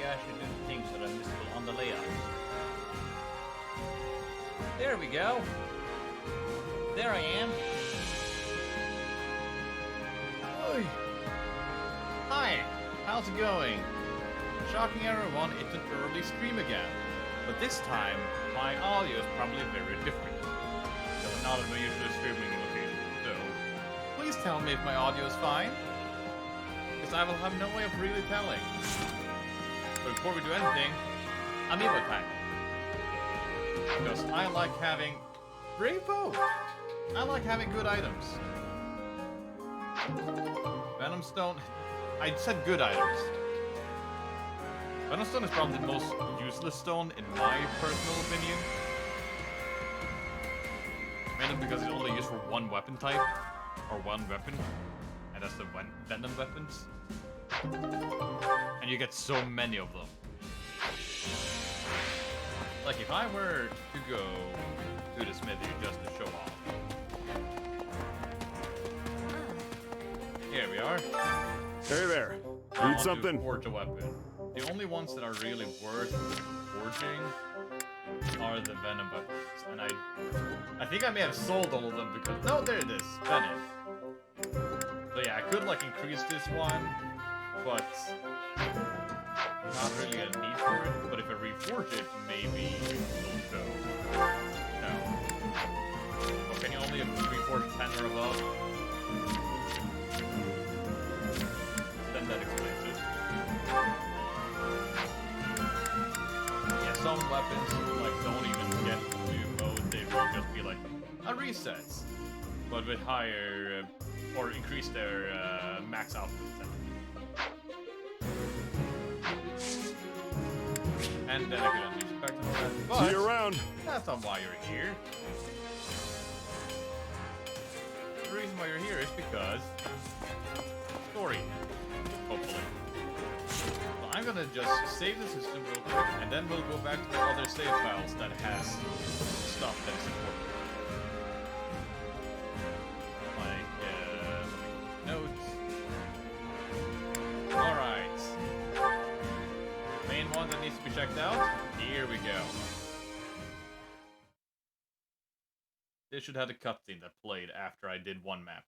actually do the things that are visible on the layout. There we go. There I am. Oi. Hi, how's it going? Shocking everyone, it's an early stream again. But this time, my audio is probably very different. Because I'm not at my usual streaming location. So, please tell me if my audio is fine. Because I will have no way of really telling. But before we do anything, amiibo time. Because I like having Bravo! I like having good items. Venom Stone. I said good items. Venom Stone is probably the most useless stone in my personal opinion. Mainly because it's only used for one weapon type. Or one weapon. And that's the Venom weapons. And you get so many of them. Like if I were to go to the smithy just to show off. Here we are. Hey there. I Need want something? to forge a weapon. The only ones that are really worth forging are the Venom weapons. And I think I may have sold all of them because... No, there it is. Venom. So yeah, I could like increase this one, but not really a need for it. But if I reforge it, maybe it'll show. No. Or can you only reforge 10 or above? Then that explains it. Yeah, some weapons like don't even get to mode, they will just be like a resets. But with higher or increase their max output. And then I can unleash back to that. But See you around. that's not why you're here. The reason why you're here is because story. Hopefully. So I'm gonna just save the system real quick, and then we'll go back to the other save files that has stuff that is important. Like, notes. Alright. Main one that needs to be checked out. Here we go. This should have a cutscene that played after I did one map.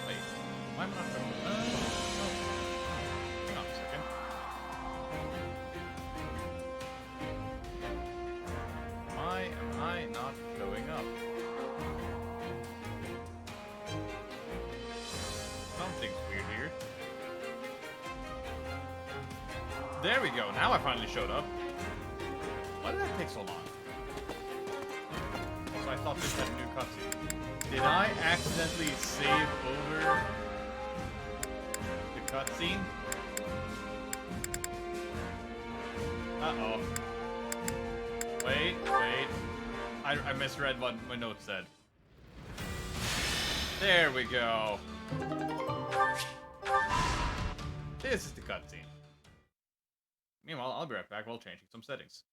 Wait, why am I not showing? Hang on a second. Why am I not showing up? Something's weird here. There we go. Now I finally showed up. Why did that take so long? Also, I thought this had a new cutscene. Did I accidentally save over the cutscene? Uh-oh. Wait. I misread what my note said. There we go. This is the cutscene. Meanwhile, I'll be right back while changing some settings.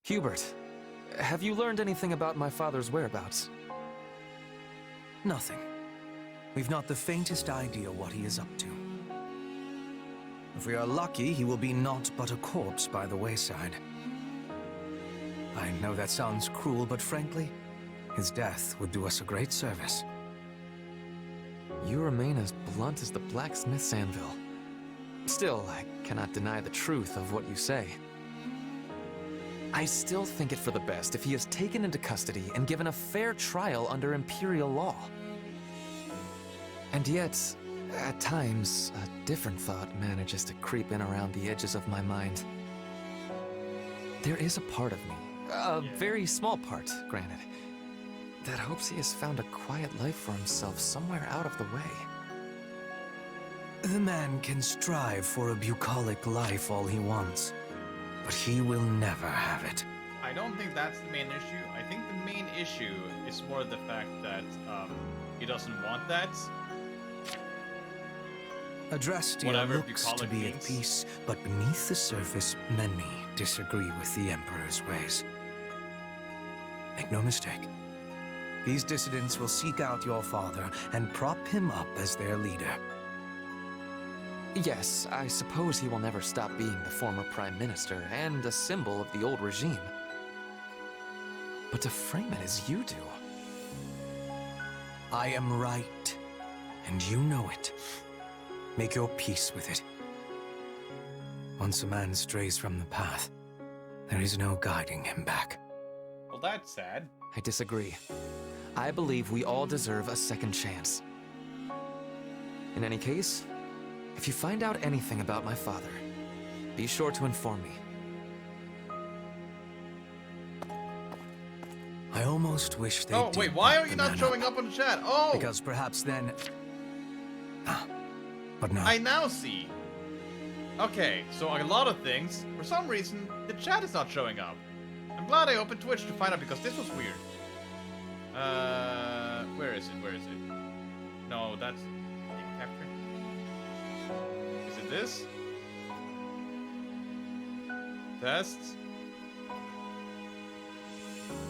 Hubert, have you learned anything about my father's whereabouts? Nothing. We've not the faintest idea what he is up to. If we are lucky, he will be naught but a corpse by the wayside. I know that sounds cruel, but frankly, his death would do us a great service. You remain as blunt as the blacksmith's anvil. Still, I cannot deny the truth of what you say. I still think it for the best if he is taken into custody and given a fair trial under Imperial law. And yet, at times, a different thought manages to creep in around the edges of my mind. There is a part of me, a very small part, granted, that hopes he has found a quiet life for himself somewhere out of the way. The man can strive for a bucolic life all he wants, but he will never have it. I don't think that's the main issue. I think the main issue is more the fact that He doesn't want that. Adrestia Whatever you looks call to it be at means. peace, but beneath the surface, many disagree with the Emperor's ways. Make no mistake. These dissidents will seek out your father and prop him up as their leader. Yes, I suppose he will never stop being the former Prime Minister and a symbol of the old regime. But to frame it as you do... I am right, and you know it. Make your peace with it. Once a man strays from the path, there is no guiding him back. Well, that's sad. I disagree. I believe we all deserve a second chance. In any case, if you find out anything about my father, be sure to inform me. I almost wish they Oh, did wait, why back are you the not man showing up, up on the chat? Oh! because perhaps then... But no. I now see. Okay, so a lot of things, for some reason, the chat is not showing up. I'm glad I opened Twitch to find out because this was weird. Where is it? Where is it? No, that's capture. Is it this? Test.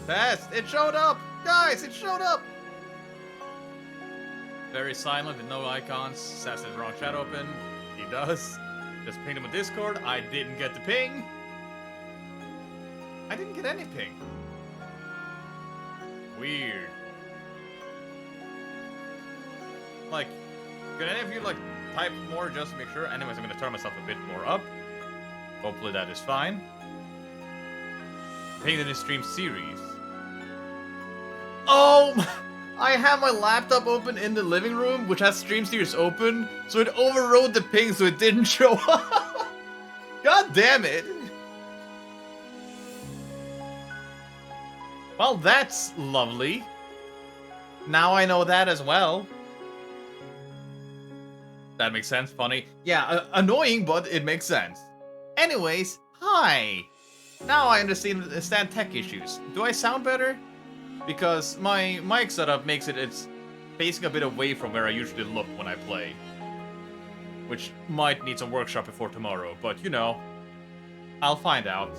Test! It showed up! Guys, it showed up! Very silent with no icons. Says the wrong chat open. He does. Just pinged him on Discord. I didn't get the ping. I didn't get any ping. Weird. Like, could any of you, like, type more just to make sure? Anyways, I'm gonna turn myself a bit more up. Hopefully that is fine. Pinged in the stream series. Oh! I have my laptop open in the living room, which has Stream Series open, so it overrode the ping so it didn't show up. God damn it. Well, that's lovely. Now I know that as well. That makes sense, funny. Yeah, annoying, but it makes sense. Anyways, hi. Now I understand tech issues. Do I sound better? Because my mic setup makes it's facing a bit away from where I usually look when I play. Which might need some workshop before tomorrow, but you know, I'll find out.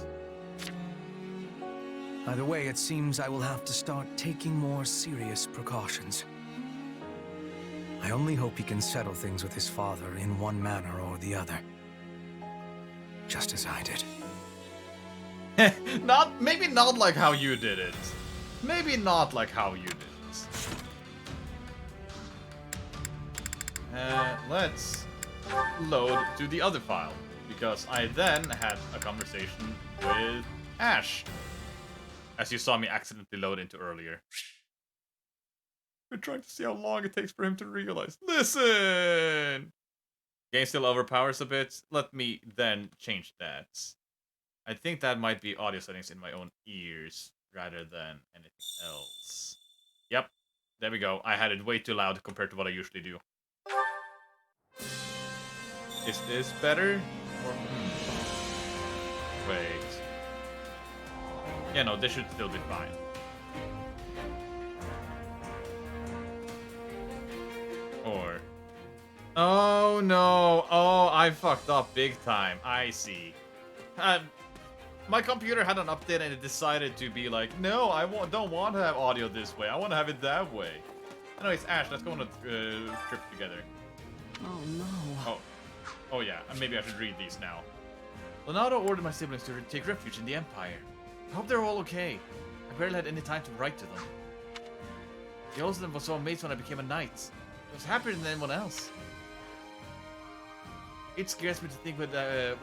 Either way, it seems I will have to start taking more serious precautions. I only hope he can settle things with his father in one manner or the other. Just as I did. Maybe not like how you did it. Maybe not like how you did it. Let's load to the other file, because I then had a conversation with Ash, as you saw me accidentally load into earlier. We're trying to see how long it takes for him to realize. Listen! Game still overpowers a bit. Let me then change that. I think that might be audio settings in my own ears rather than anything else. Yep, there we go. I had it way too loud compared to what I usually do. Is this better? Or... Wait. Yeah, no, this should still be fine. Or... Oh no! Oh, I fucked up big time. I see. My computer had an update and it decided to be like, no, don't want to have audio this way. I want to have it that way. Anyways, Ash, let's go on a trip together. Oh no. Oh yeah, and maybe I should read these now. Leonardo ordered my siblings to take refuge in the Empire. I hope they're all okay. I barely had any time to write to them. The oldest of them was so amazed when I became a knight. I was happier than anyone else. It scares me to think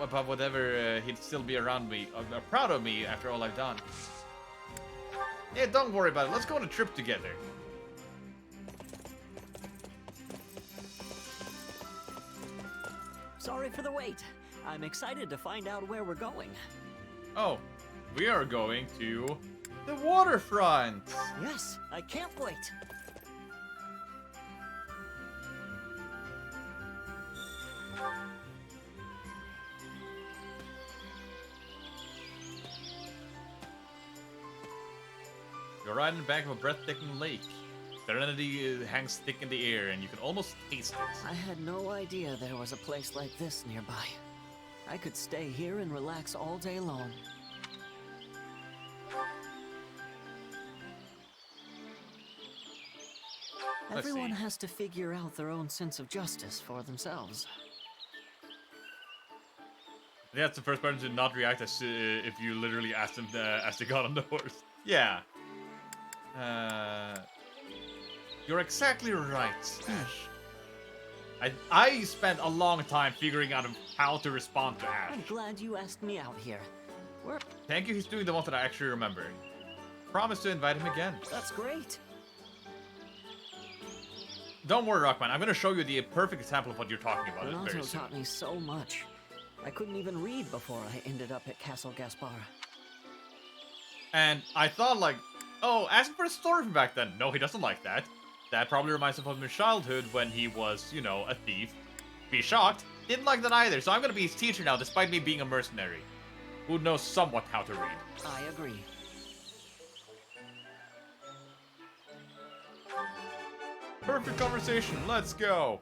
about whatever he'd still be around me, or proud of me after all I've done. Yeah, don't worry about it. Let's go on a trip together. Sorry for the wait. I'm excited to find out where we're going. Oh, we are going to the waterfront. Yes, I can't wait. You're riding the bank of a breathtaking lake. Serenity hangs thick in the air, and you can almost taste it. I had no idea there was a place like this nearby. I could stay here and relax all day long. Everyone has to figure out their own sense of justice for themselves. That's the first person to not react as if you literally asked them as they got on the horse. Yeah. You're exactly right, Ash. I spent a long time figuring out how to respond to Ash. I'm glad you asked me out here. Thank you, he's doing the one that I actually remember. Promise to invite him again. That's great. Don't worry, Rockman. I'm going to show you the perfect example of what you're talking about. Renato taught me so much. I couldn't even read before I ended up at Castle Gaspar. And I thought, like, oh, ask him for a story from back then. No, he doesn't like that. That probably reminds him of his childhood when he was, you know, a thief. Be shocked. Didn't like that either, so I'm going to be his teacher now, despite me being a mercenary who knows somewhat how to read. I agree. Perfect conversation. Let's go.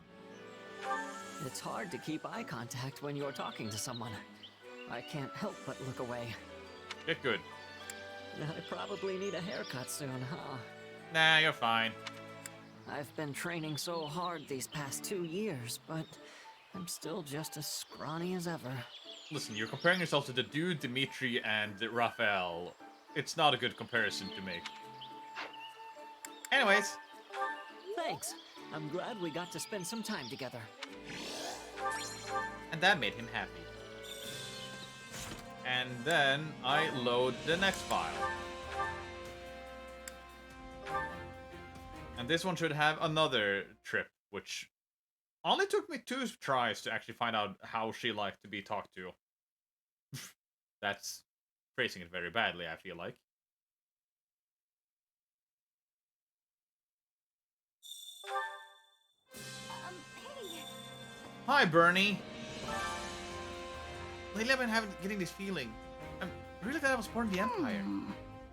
It's hard to keep eye contact when you're talking to someone. I can't help but look away. Get good. I probably need a haircut soon, huh? Nah, you're fine. I've been training so hard these past 2 years, but I'm still just as scrawny as ever. Listen, you're comparing yourself to the dude, Dimitri, and Raphael. It's not a good comparison to make. Anyways. Thanks. I'm glad we got to spend some time together. And that made him happy. And then I load the next file. And this one should have another trip, which only took me 2 tries to actually find out how she liked to be talked to. That's phrasing it very badly, I feel like. Hey. Hi, Bernie. Lately I've been getting this feeling. I'm really glad I was born in the Empire.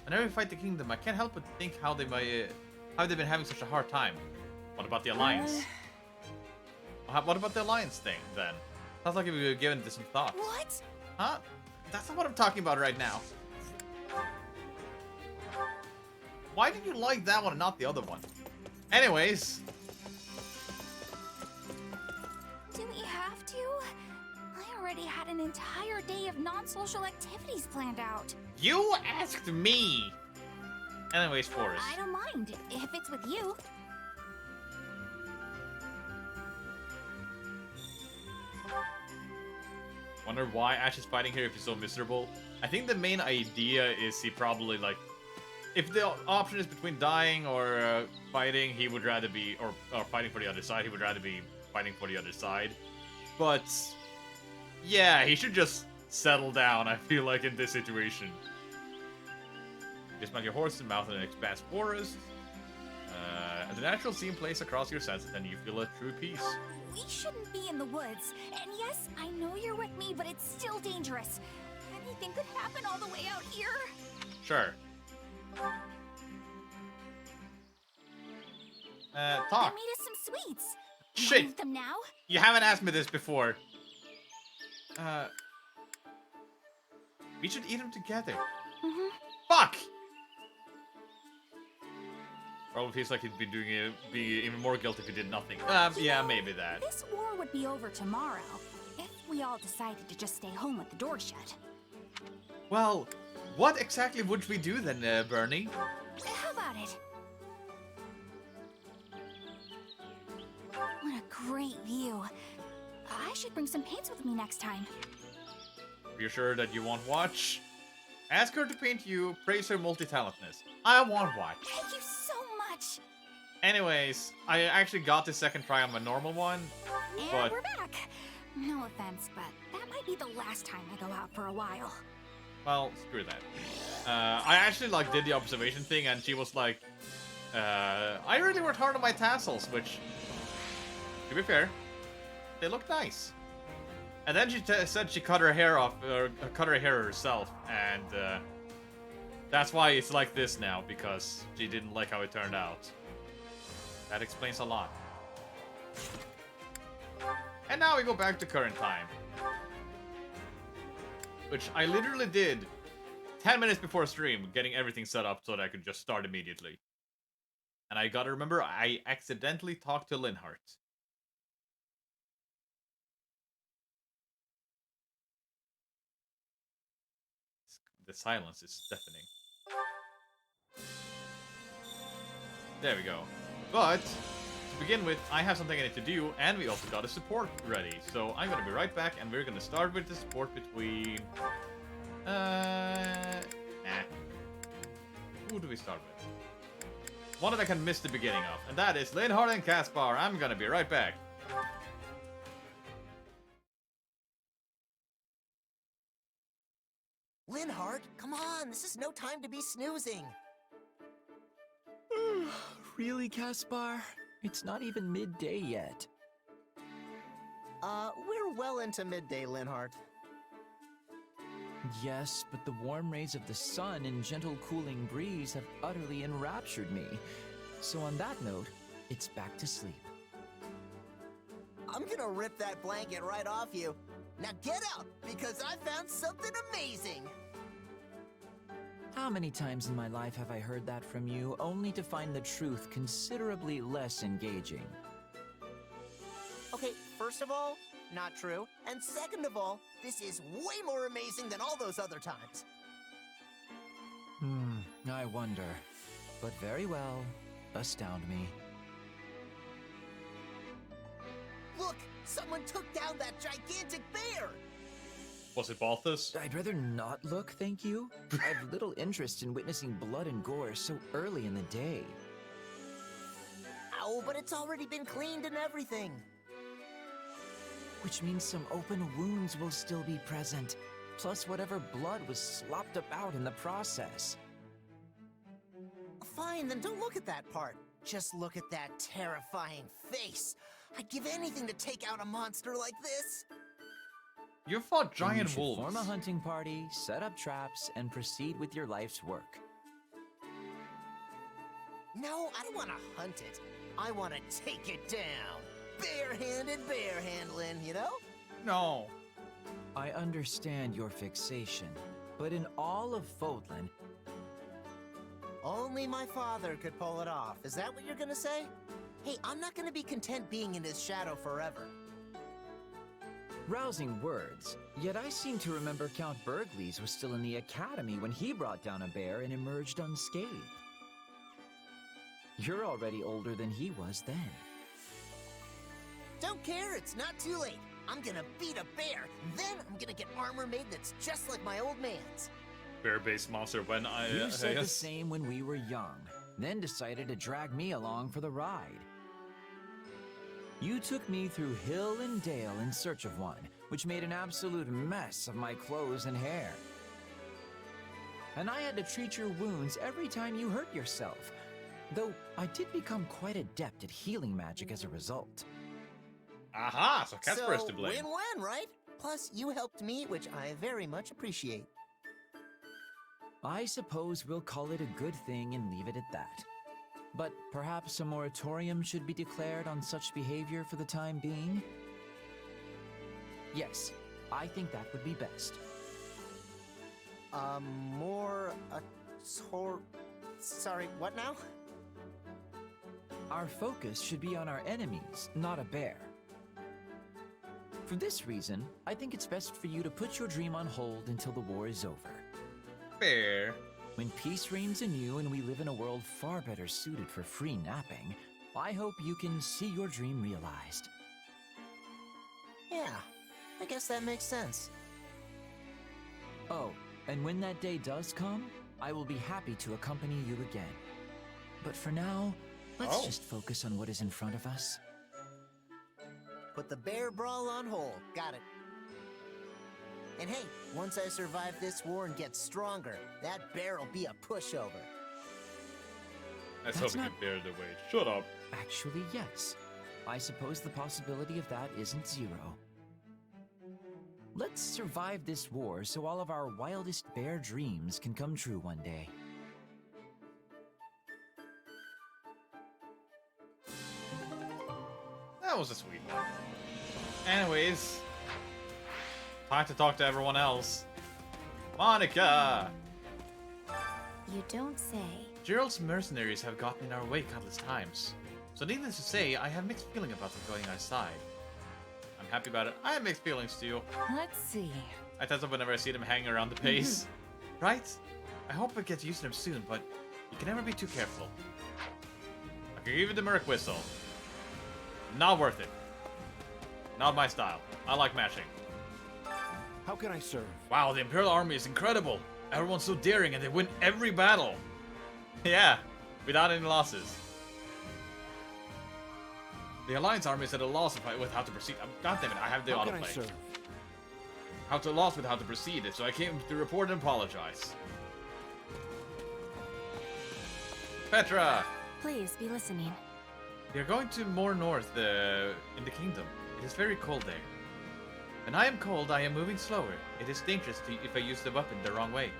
Whenever we fight the kingdom, I can't help but think how they've been having such a hard time. What about the Alliance? What about the Alliance thing, then? Sounds like we were given this some thought. What? Huh? That's not what I'm talking about right now. Why did you like that one and not the other one? Anyways. Do we have to? I already had an entire day of non-social activities planned out. You asked me! Anyways, Forrest. I don't mind, if it's with you. Wonder why Ash is fighting here if he's so miserable. I think the main idea is he probably, like, if the option is between dying or fighting, he would rather be, or fighting for the other side, he would rather be fighting for the other side. But, yeah, he should just settle down, I feel like, in this situation. Dismount your horse and mount an expanse forest. The natural scene plays across your senses and you feel a true peace. We shouldn't be in the woods. And yes, I know you're with me, but it's still dangerous. Anything could happen all the way out here. Sure. I Talk. made us some sweets. Shit. Want them now? You haven't asked me this before. We should eat them together. Fuck! Probably feels like he'd be be even more guilty if he did nothing. Yeah, maybe that. This war would be over tomorrow if we all decided to just stay home with the door shut. Well, what exactly would we do then, Bernie? How about it? What a great view. I should bring some paints with me next time. You're sure that you won't watch? Ask her to paint you, praise her multi-talentness. I won't watch. Thank you so much. Anyways, I actually got the second try on my normal one, And but... we're back. No offense, but that might be the last time I go out for a while. Well, screw that. I actually, like, did the observation thing, and she was like, I really worked hard on my tassels, which, to be fair, they look nice. And then she said she cut her hair off, or cut her hair herself, and that's why it's like this now, because she didn't like how it turned out. That explains a lot. And now we go back to current time. Which I literally did 10 minutes before stream, getting everything set up so that I could just start immediately. And I gotta remember, I accidentally talked to Leonhard. The silence is deafening. There we go. But, to begin with, I have something I need to do, and we also got a support ready. So I'm gonna be right back, and we're gonna start with the support between... Who do we start with? One that I can miss the beginning of, and that is Leonhard and Kaspar. I'm gonna be right back. Leonhard, come on, this is no time to be snoozing. Really, Kaspar? It's not even midday yet. We're well into midday, Leonhard. Yes, but the warm rays of the sun and gentle cooling breeze have utterly enraptured me. So on that note, it's back to sleep. I'm gonna rip that blanket right off you. Now get up, because I found something amazing! How many times in my life have I heard that from you, only to find the truth considerably less engaging? Okay, first of all, not true. And second of all, this is way more amazing than all those other times. I wonder. But very well, astound me. Look, someone took down that gigantic bear! Was it Balthus? I'd rather not look, thank you. I have little interest in witnessing blood and gore so early in the day. Ow, but it's already been cleaned and everything. Which means some open wounds will still be present, plus whatever blood was slopped about in the process. Fine, then don't look at that part. Just look at that terrifying face. I'd give anything to take out a monster like this. You fought Then you giant should wolves. form a hunting party, set up traps, and proceed with your life's work. No, I don't want to hunt it. I want to take it down. Bare-handed bear handling, you know? No. I understand your fixation, but in all of Fodlan, Only my father could pull it off. Is that what you're gonna say? Hey, I'm not gonna be content being in his shadow forever. rousing words, yet I seem to remember Count Burgleys was still in the academy when he brought down a bear and emerged unscathed. You're already older than he was then. Don't care, it's not too late. I'm gonna beat a bear, then I'm gonna get armor made that's just like my old man's. Bear-based monster when I... You said the yes. same when we were young, then decided to drag me along for the ride. You took me through hill and dale in search of one, which made an absolute mess of my clothes and hair. And I had to treat your wounds every time you hurt yourself, though I did become quite adept at healing magic as a result. Aha, so Kaspar is to blame. Win-win, right? Plus, you helped me, which I very much appreciate. I suppose we'll call it a good thing and leave it at that. But perhaps a moratorium should be declared on such behavior for the time being? Yes, I think that would be best. Sorry, what now? Our focus should be on our enemies, not a bear. For this reason, I think it's best for you to put your dream on hold until the war is over. Fair. When peace reigns anew and we live in a world far better suited for free napping, I hope you can see your dream realized. Yeah, I guess that makes sense. Oh, and when that day does come, I will be happy to accompany you again. But for now, let's just focus on what is in front of us. Put the bear brawl on hold. Got it. And hey, once I survive this war and get stronger, that bear'll be a pushover. Let's That's hope we not- can bear the weight. Shut up. Actually, yes. I suppose the possibility of that isn't zero. Let's survive this war so all of our wildest bear dreams can come true one day. That was a sweet one. Anyways, time to talk to everyone else. Monica! You don't say. Gerald's mercenaries have gotten in our way countless times. So needless to say, I have mixed feelings about them going outside. I'm happy about it. I have mixed feelings too. Let's see. I tense up whenever I see them hanging around the base. Right? I hope I get to use them soon, but you can never be too careful. I can give you the Merc Whistle. Not worth it. Not my style. I like mashing. How can I serve? Wow, the Imperial Army is incredible. Everyone's so daring and they win every battle. Yeah, without any losses. The Alliance Army is at a loss with how to proceed. God damn it, I have the How can I autoplay. serve? How to loss with how to proceed, so I came to report and apologize. Petra! Please be listening. We are going to more north in the kingdom. It is very cold there. When I am cold, I am moving slower. It is dangerous if I use the weapon the wrong way.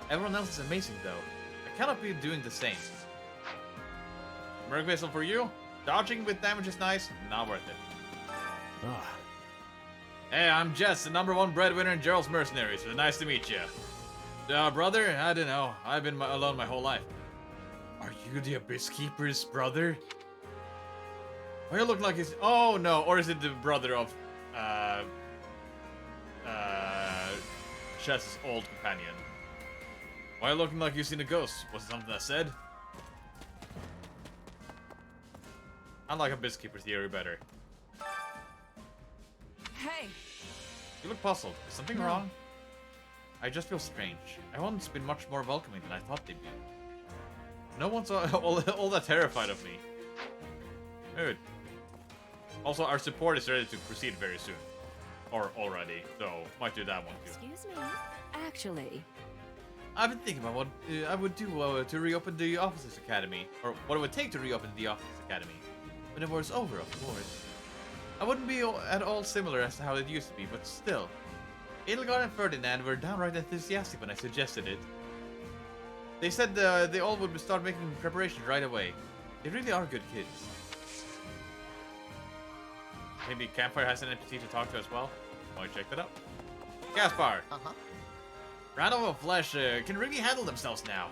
Everyone else is amazing though. I cannot be doing the same. Merc Whistle for you. Dodging with damage is nice, not worth it. Ah, Hey, I'm Jess, the #1 breadwinner in Gerald's Mercenaries. It's nice to meet you. Brother? I don't know. I've been alone my whole life. Are you the Abyss Keeper's brother? Why you look like he's... Oh, no. Or is it the brother of... Jess's old companion? Why you looking like you've seen a ghost? Was it something I said? I like Abyss Keeper theory better. Hey. You look puzzled. Is something No. wrong? I just feel strange. Everyone's been much more welcoming than I thought they'd be. No one's all that terrified of me. Good. Also, our support is ready to proceed very soon. Or already, so might do that one too. Excuse me. Actually. I've been thinking about what I would do to reopen the Officers Academy. Or what it would take to reopen the Officers Academy. When the war is over, of course. I wouldn't be at all similar as to how it used to be, but still. Edelgard and Ferdinand were downright enthusiastic when I suggested it. They said they all would start making preparations right away. They really are good kids. Maybe Campfire has an NPC to talk to as well? Want to check that out? Kaspar! Uh-huh. Randolph and Flesh can really handle themselves now.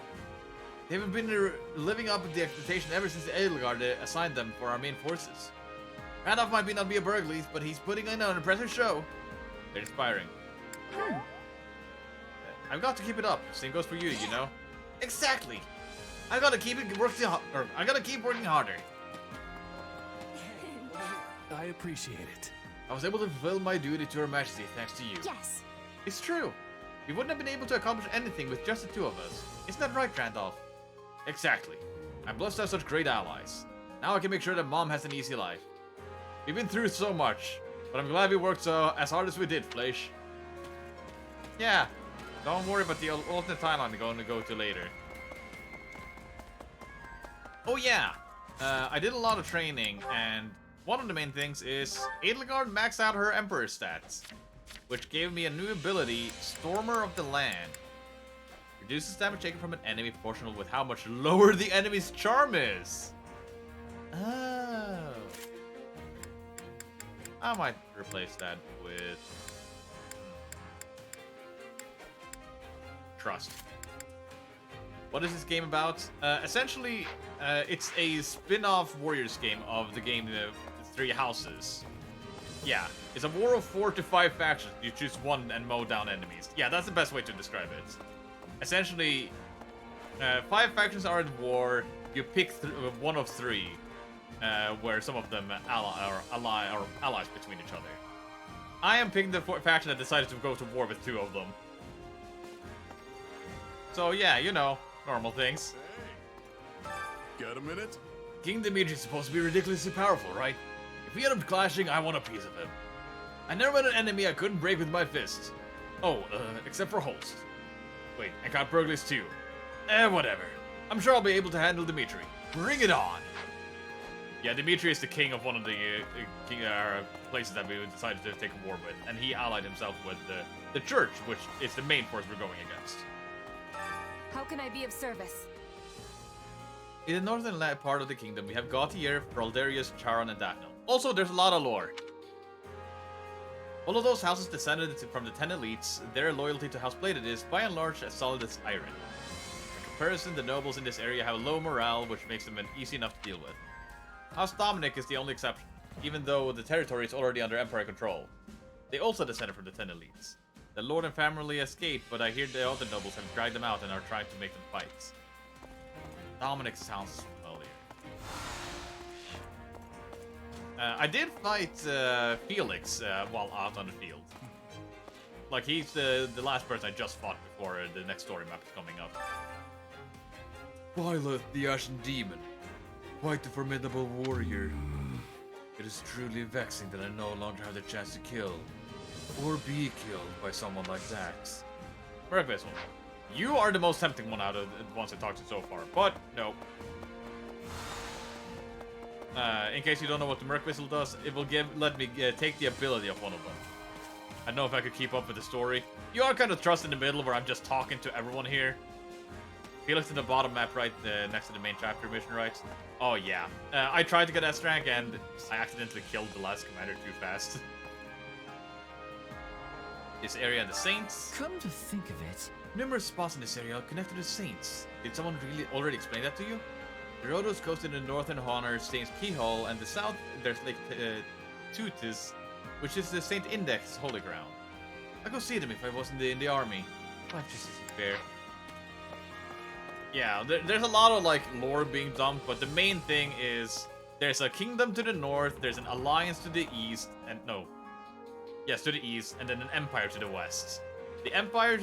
They've been living up to the expectation ever since Edelgard assigned them for our main forces. Randolph might not be a Burgleaf, but he's putting in an impressive show. They're inspiring. I've got to keep it up. Same goes for you, you know. Exactly. I gotta keep working harder. I appreciate it. I was able to fulfill my duty to Her Majesty thanks to you. Yes. It's true. We wouldn't have been able to accomplish anything with just the two of us. Isn't that right, Randolph? Exactly. I'm blessed to have such great allies. Now I can make sure that Mom has an easy life. We've been through so much, but I'm glad we worked as hard as we did, Fleisch. Yeah, don't worry about the alternate timeline we're going to go to later. Oh yeah, I did a lot of training, and one of the main things is Edelgard maxed out her Emperor stats, which gave me a new ability, Stormer of the Land. Reduces damage taken from an enemy proportional with how much lower the enemy's charm is. Oh. I might replace that with Trust. What is this game about? Essentially, it's a spin-off Warriors game of the game The Three Houses. Yeah, it's a war of 4 to 5 factions. You choose one and mow down enemies. Yeah, that's the best way to describe it. Essentially, 5 factions are at war. You pick one of 3, where some of them are allies between each other. I am picking the faction that decided to go to war with 2 of them. So yeah, you know, normal things. Hey, got a minute? King Dimitri's supposed to be ridiculously powerful, right? If we end up clashing, I want a piece of him. I never met an enemy I couldn't break with my fist. Oh, except for Holst. Wait, and got Burglace too. Whatever. I'm sure I'll be able to handle Dimitri. Bring it on! Yeah, Dimitri is the king of one of the places that we decided to take a war with, and he allied himself with the church, which is the main force we're going against. How can I be of service? In the northern part of the kingdom, we have Gautier, Fraldarius, Charon, and Daphne. Also, there's a lot of lore. All of those houses descended from the 10 elites, their loyalty to House Bladed is, by and large, as solid as iron. In comparison, the nobles in this area have low morale, which makes them easy enough to deal with. House Dominic is the only exception, even though the territory is already under Empire control. They also descended from the 10 elites. The lord and family escaped, but I hear the other nobles have dragged them out and are trying to make them fight. Dominic sounds familiar. I did fight Felix while out on the field. Like, he's the last person I just fought before the next story map is coming up. Violet, the Ashen Demon. Quite the formidable warrior. It is truly vexing that I no longer have the chance to kill, or be killed by someone like that. Merc Vessel, you are the most tempting one out of the ones I talked to so far, but no. In case you don't know what the Merc Whistle does, it will let me take the ability of one of them. I don't know if I could keep up with the story. You are kind of thrust in the middle where I'm just talking to everyone here. Felix in the bottom map right next to the main chapter mission, right? Oh yeah. I tried to get S rank and I accidentally killed the last commander too fast. This area and the Saints. Come to think of it, Numerous spots in this area are connected to the Saints. Did someone really already explain that to you? The Rhodos coast in the northern honor Saint's Keyhole, and the south there's Lake Tutis, which is the Saint Index holy ground. I'd go see them if I was in the army. Life just isn't fair. Yeah, there's a lot of like lore being dumped, but the main thing is there's a kingdom to the north, there's an alliance to the east, and to the east, and then an empire to the west. The empire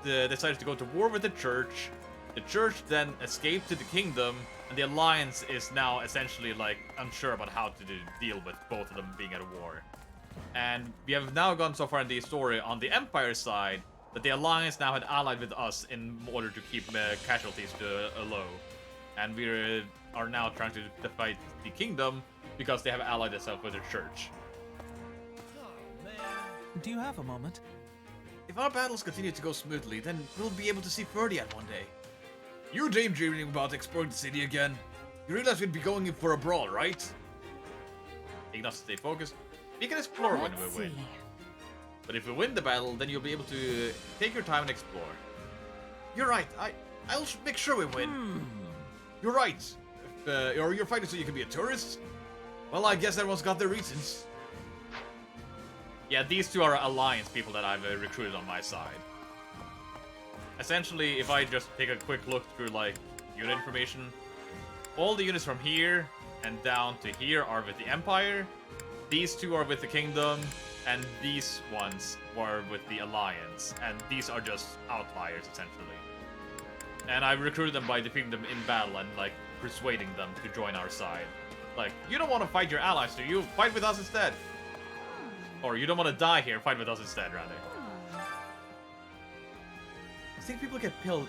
decided to go to war with the church. The church then escaped to the kingdom, and the alliance is now essentially like unsure about how to deal with both of them being at war. And we have now gone so far in the story on the empire side that the alliance now had allied with us in order to keep casualties to low. And we are now trying to fight the kingdom because they have allied themselves with the church. Do you have a moment? If our battles continue to go smoothly, then we'll be able to see Ferdiad one day. You're daydreaming about exploring the city again? You realize we'd be going in for a brawl, right? Ignace, stay focused. We can explore when we win. But if we win the battle, then you'll be able to take your time and explore. You're right. I'll make sure we win. You're right. Or you're fighting so you can be a tourist? Well, I guess everyone's got their reasons. Yeah, these two are alliance people that I've recruited on my side. Essentially, if I just take a quick look through, like, unit information, all the units from here and down to here are with the Empire. These two are with the Kingdom, and these ones were with the Alliance. And these are just outliers, essentially. And I recruited them by defeating them in battle and, like, persuading them to join our side. Like, you don't want to fight your allies, do you? Fight with us instead. Or you don't want to die here, fight with us instead, rather. I think people get killed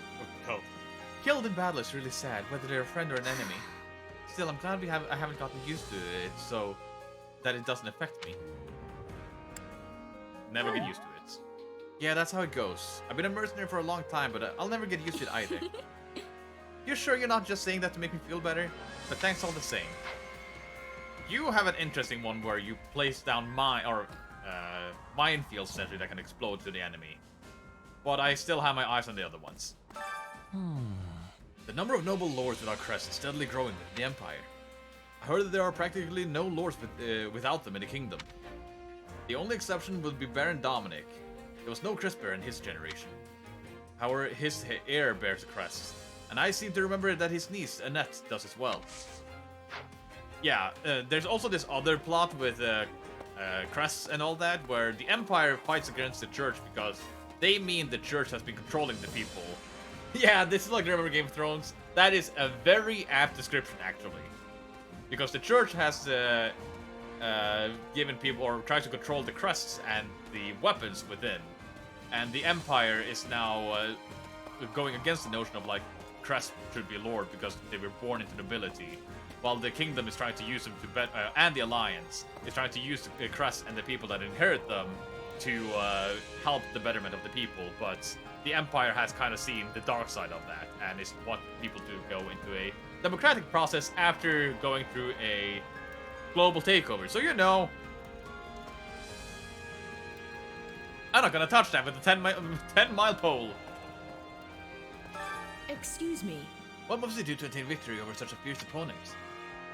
in battle is really sad, whether they're a friend or an enemy. Still, I'm glad I haven't gotten used to it, so that it doesn't affect me. Never get used to it. Yeah, that's how it goes. I've been a mercenary for a long time, but I'll never get used to it either. You're sure you're not just saying that to make me feel better? But thanks all the same. You have an interesting one where you place down minefields essentially that can explode to the enemy. But I still have my eyes on the other ones. The number of noble lords with our crest is steadily growing within the Empire. I heard that there are practically no lords without them in the kingdom. The only exception would be Baron Dominic. There was no crest bearer in his generation. However, his heir bears a crest, and I seem to remember that his niece, Annette, does as well. Yeah, there's also this other plot with crests and all that, where the Empire fights against the Church because they mean the Church has been controlling the people. Yeah, this is like remember Game of Thrones. That is a very apt description, actually. Because the Church has given people, or tries to control the crests and the weapons within. And the Empire is now going against the notion of, like, crests should be lord because they were born into nobility. While the Kingdom is trying to use them to and the Alliance is trying to use the crest and the people that inherit them to help the betterment of the people, but the Empire has kind of seen the dark side of that and is want people to go into a democratic process after going through a global takeover. So you know, I'm not gonna touch that with the 10-mile pole. Excuse me. What must I do to attain victory over such a fierce opponent?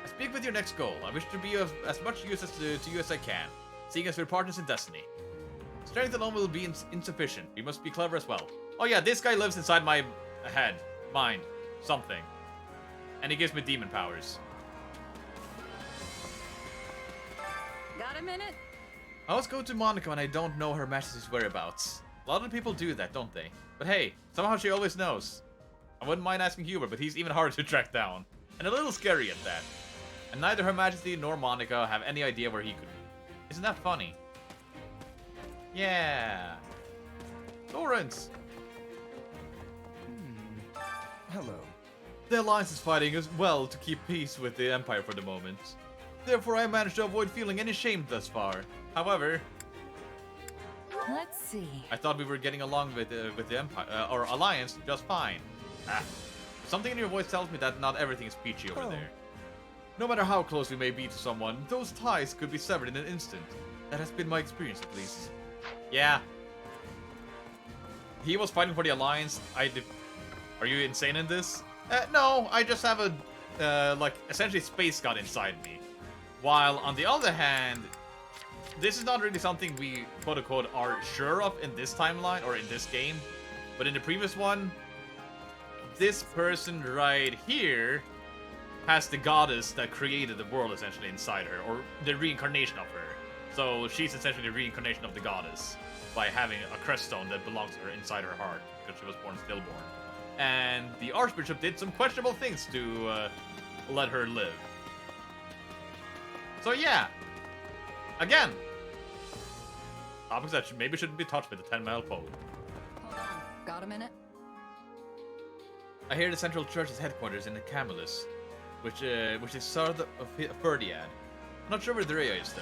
I speak with your next goal. I wish to be of as much use to you as I can, seeing as we're partners in destiny. Strength alone will be insufficient. We must be clever as well. Oh yeah, this guy lives inside my head, mind, something. And he gives me demon powers. Got a minute? I always go to Monica when I don't know Her Majesty's whereabouts. A lot of people do that, don't they? But hey, somehow she always knows. I wouldn't mind asking Hubert, but he's even harder to track down. And a little scary at that. And neither Her Majesty nor Monica have any idea where he could be. Isn't that funny? Yeah. Lawrence! Hello. The Alliance is fighting as well to keep peace with the Empire for the moment. Therefore, I managed to avoid feeling any shame thus far. However, Let's see. I thought we were getting along with the Empire, or Alliance just fine. Ah. Something in your voice tells me that not everything is peachy over there. No matter how close we may be to someone, those ties could be severed in an instant. That has been my experience, at least. Yeah. He was fighting for the Alliance. Are you insane in this? No, I just have a, like, essentially space god inside me. While, on the other hand, this is not really something we, quote-unquote, are sure of in this timeline, or in this game. But in the previous one, this person right here has the goddess that created the world, essentially, inside her, or the reincarnation of her. So she's essentially the reincarnation of the goddess by having a crest stone that belongs to her inside her heart, because she was born stillborn. And the Archbishop did some questionable things to let her live. So yeah, again, topics that maybe shouldn't be touched with the 10-mile pole. Hold on. Got a minute? I hear the Central Church's headquarters in the Camelus, which is south of Ferdiad. I'm not sure where the area is though.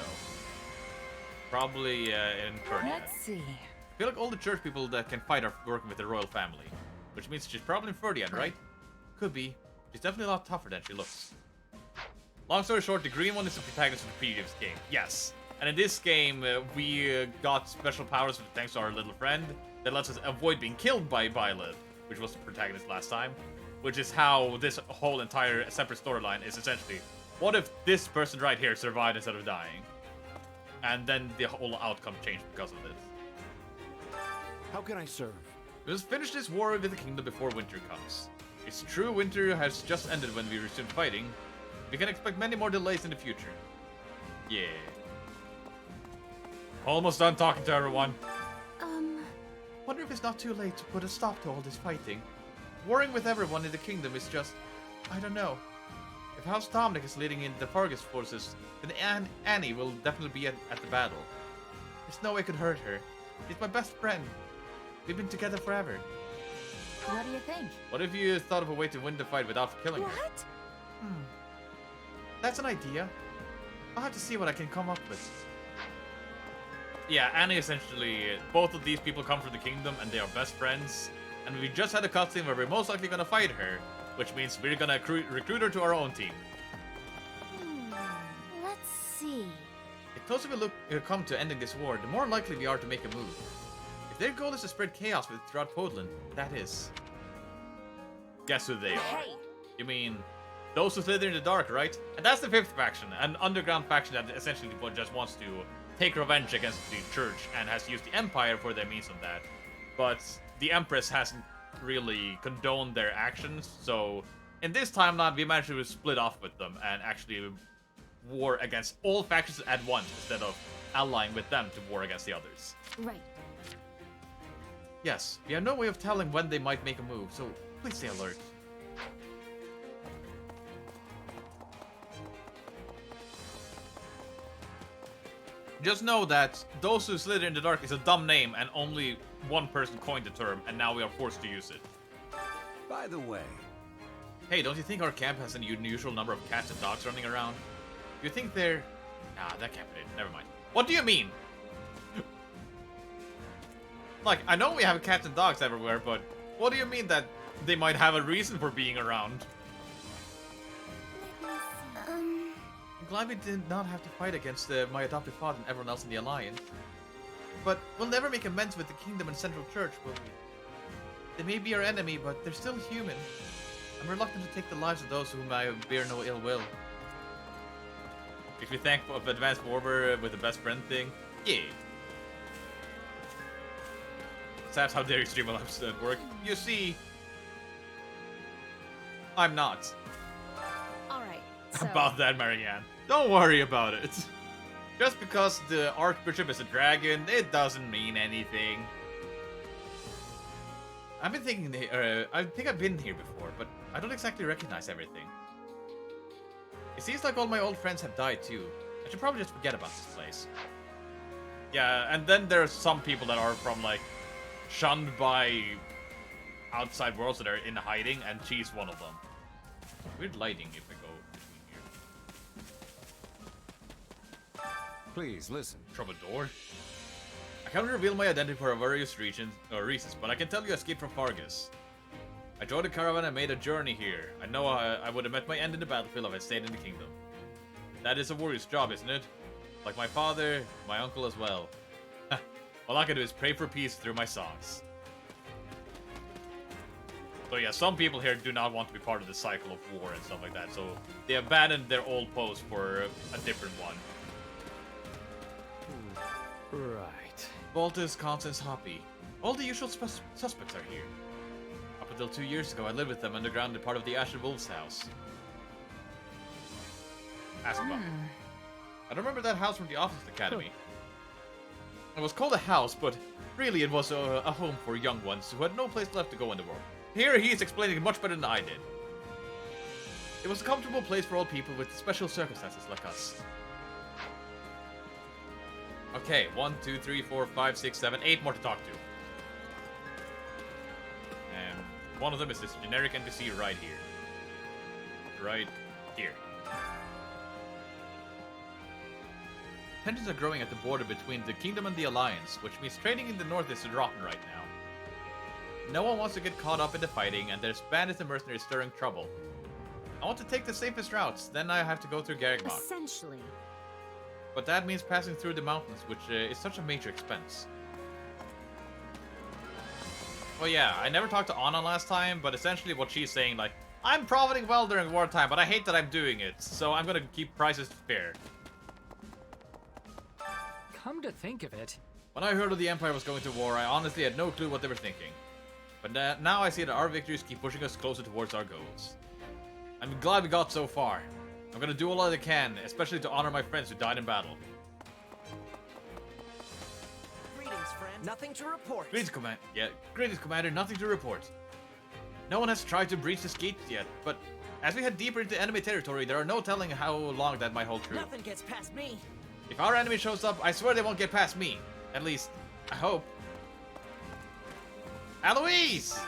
Probably in Ferdiad. Let's see. I feel like all the church people that can fight are working with the royal family, which means she's probably in Ferdiad, right? Could be. She's definitely a lot tougher than she looks. Long story short, the green one is the protagonist of the previous game. Yes. And in this game, we got special powers thanks to our little friend that lets us avoid being killed by Violet, which was the protagonist last time. Which is how this whole entire separate storyline is essentially, what if this person right here survived instead of dying? And then the whole outcome changed because of this. How can I serve? We must finish this war with the kingdom before winter comes. It's true winter has just ended when we resumed fighting. We can expect many more delays in the future. Yeah. Almost done talking to everyone. Wonder if it's not too late to put a stop to all this fighting. Warring with everyone in the kingdom is just... I don't know. If House Dominic is leading in the Fargus forces, then Annie will definitely be at the battle. There's no way I could hurt her. She's my best friend. We've been together forever. What do you think? What if you thought of a way to win the fight without killing her? What? That's an idea. I'll have to see what I can come up with. Yeah, Annie essentially, both of these people come from the kingdom and they are best friends. And we just had a cutscene where we're most likely gonna fight her, which means we're gonna recruit her to our own team. Let's see. The closer we come to ending this war, the more likely we are to make a move. If their goal is to spread chaos throughout Podland, that is. Guess who they are? Hey. You mean those who slither in the dark, right? And that's the fifth faction, an underground faction that essentially just wants to take revenge against the church and has used the Empire for their means of that. But the Empress hasn't really condoned their actions, so in this timeline we managed to split off with them and actually war against all factions at once instead of allying with them to war against the others. Right. Yes, we have no way of telling when they might make a move, so please stay alert. Just know that those who slither in the dark is a dumb name and only one person coined the term, and now we are forced to use it. By the way, Hey, don't you think our camp has an unusual number of cats and dogs running around? Do you think they're... Nah, that can't be it. Never mind. What do you mean? Like, I know we have cats and dogs everywhere, but what do you mean that they might have a reason for being around? I'm glad we did not have to fight against my adopted father and everyone else in the Alliance. But we'll never make amends with the Kingdom and Central Church, will we? They may be our enemy, but they're still human. I'm reluctant to take the lives of those whom I bear no ill will. Makes me thankful of Advanced Warfare with the best friend thing. Yeah. That's how dare you stream lives at work. You see, I'm not. Alright, so... About that, Marianne. Don't worry about it. Just because the Archbishop is a dragon, it doesn't mean anything. I've been thinking, I think I've been here before, but I don't exactly recognize everything. It seems like all my old friends have died too. I should probably just forget about this place. Yeah, and then there's some people that are from, like, shunned by outside worlds that are in hiding, and she's one of them. Weird lighting if I go between here. Please, listen. Troubadour? I can't reveal my identity for various reasons, but I can tell you I escaped from Fargus. I joined a caravan and made a journey here. I know I would have met my end in the battlefield if I stayed in the kingdom. That is a warrior's job, isn't it? Like my father, my uncle as well. All I can do is pray for peace through my songs. So yeah, some people here do not want to be part of the cycle of war and stuff like that, so they abandoned their old post for a different one. Right. Voltus, Constance, Hoppy. All the usual suspects are here. Up until 2 years ago, I lived with them underground in part of the Ashen Wolf's house. Aspa. I remember that house from the Office Academy. It was called a house, but really it was a home for young ones who had no place left to go in the world. Here he is explaining it much better than I did. It was a comfortable place for all people with special circumstances like us. Okay, 1, 2, 3, 4, 5, 6, 7, 8 more to talk to. And one of them is this generic NPC right here. Right here. Tensions are growing at the border between the Kingdom and the Alliance, which means trading in the north is rotten right now. No one wants to get caught up in the fighting, and there's bandits and mercenaries stirring trouble. I want to take the safest routes, then I have to go through Garrigbach. Essentially. But that means passing through the mountains, which is such a major expense. Well, yeah, I never talked to Anna last time, but essentially what she's saying, like, I'm profiting well during wartime, but I hate that I'm doing it, so I'm gonna keep prices fair. Come to think of it, When I heard of the Empire was going to war, I honestly had no clue what they were thinking. But now I see that our victories keep pushing us closer towards our goals. I'm glad we got so far. I'm gonna do all I can, especially to honor my friends who died in battle. Greetings, friend. Nothing to report. Greetings, Commander. Nothing to report. No one has tried to breach this gate yet, but as we head deeper into enemy territory, there are no telling how long that might hold true. Nothing gets past me. If our enemy shows up, I swear they won't get past me. At least, I hope. Aloise!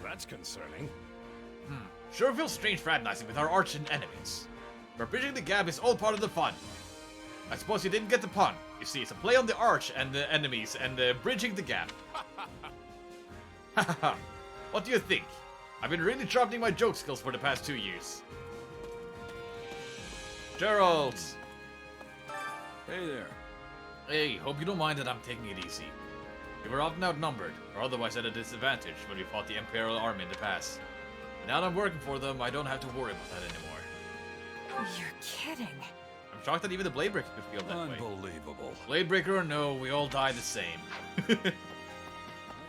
That's concerning. Sure feels strange fraternizing with our arch enemies. But bridging the gap is all part of the fun. I suppose you didn't get the pun. You see, it's a play on the arch and the enemies and bridging the gap. Hahaha. What do you think? I've been really sharpening my joke skills for the past 2 years. Gerald! Hey there. Hey, hope you don't mind that I'm taking it easy. We were often outnumbered, or otherwise at a disadvantage when we fought the Imperial Army in the past. But now that I'm working for them, I don't have to worry about that anymore. You're kidding. I'm shocked that even the Bladebreaker could feel that way. Unbelievable. Bladebreaker or no, we all die the same.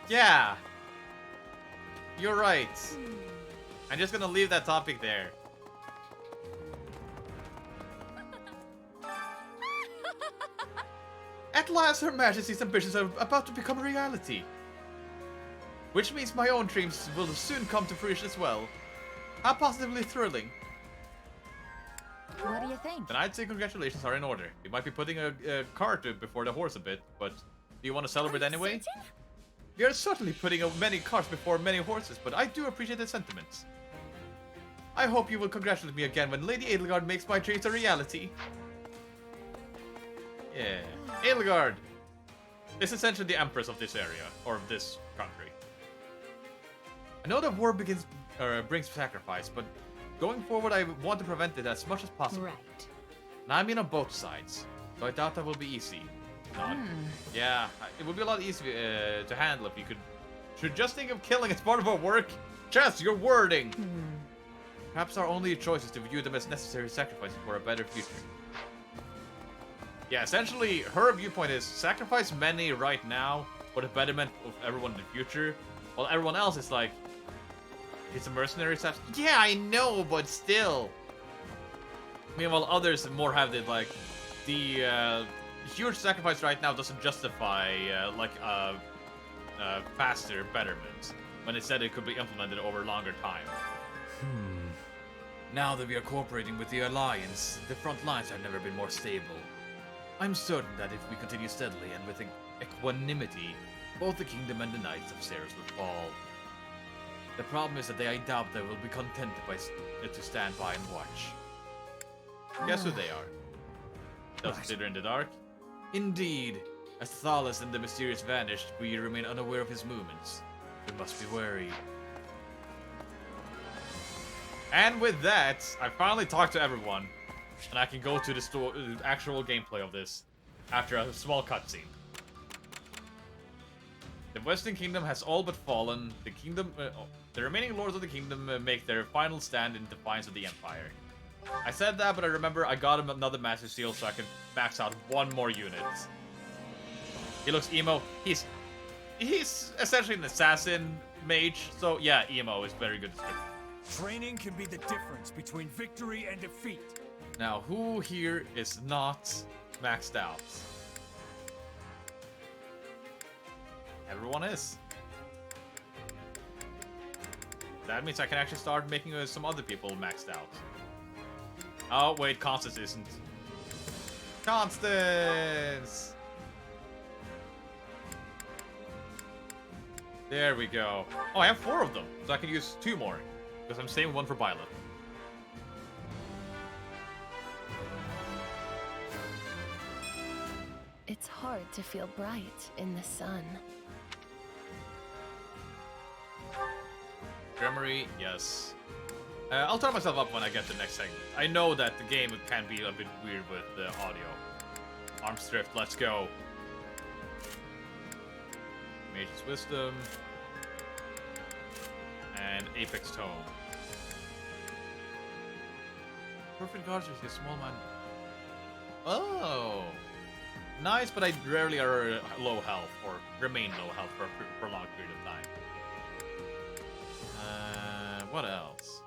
Yeah! You're right. I'm just gonna leave that topic there. At last, Her Majesty's ambitions are about to become a reality. Which means my own dreams will soon come to fruition as well. How positively thrilling. What do you think? Then I'd say congratulations are in order. We might be putting a cart before the horse a bit, but do you want to celebrate anyway? We are certainly putting many carts before many horses, but I do appreciate the sentiments. I hope you will congratulate me again when Lady Edelgard makes my dreams a reality. Yeah. Edelgard is essentially the Empress of this area, or of this country. I know that war brings sacrifice, but going forward I want to prevent it as much as possible. Right. Now I mean on both sides, so I doubt that will be easy. Not. Yeah, it would be a lot easier to handle if you could. Should just think of killing as part of our work. Chess, your wording. Perhaps our only choice is to view them as necessary sacrifices for a better future. Yeah, essentially, her viewpoint is sacrifice many right now for the betterment of everyone in the future, while everyone else is like, it's a mercenary stuff. Yeah, I know, but still. Meanwhile, others more have it like, the huge sacrifice right now doesn't justify faster betterment, when instead it could be implemented over longer time. Now that we are cooperating with the Alliance, the front lines have never been more stable. I'm certain that if we continue steadily and with equanimity, both the Kingdom and the Knights of Ceres will fall. The problem is that I doubt they will be content to stand by and watch. Guess who they are? Those who sit in the dark? Indeed. As Thalas and the Mysterious vanished, we remain unaware of his movements. We must be wary. And with that, I finally talked to everyone, and I can go to the actual gameplay of this after a small cutscene. The Western Kingdom has all but fallen. The remaining lords of the kingdom make their final stand in defiance of the Empire. I said that, but I remember I got him another Master Seal so I can max out one more unit. He looks emo. He's essentially an assassin mage, so yeah, emo is very good description. Training can be the difference between victory and defeat. Now, who here is not maxed out? Everyone is. That means I can actually start making some other people maxed out. Oh, wait, Constance isn't. Constance! There we go. Oh, I have 4 of them, so I can use 2 more. Because I'm saving 1 for Violet. It's hard to feel bright in the sun. Gremory, yes. I'll turn myself up when I get to the next segment. I know that the game can be a bit weird with the audio. Arms Drift, let's go. Mage's Wisdom. And Apex Tome. Perfect Guards with a small man. Oh! Nice, but I rarely are low health, or remain low health for a prolonged period of time. What else?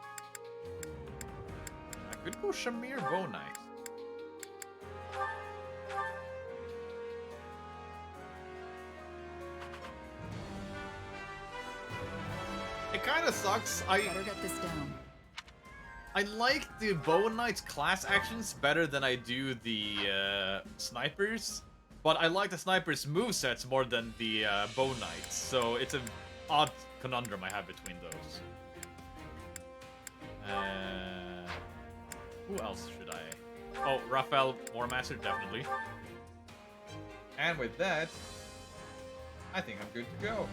I could go Shamir Bow Knight. It kind of sucks. Better get this down. I like the Bow Knight's class actions better than I do the snipers, but I like the snipers' movesets more than the Bow Knights, so it's an odd conundrum I have between those. Who else should I? Oh, Raphael Warmaster, definitely. And with that, I think I'm good to go.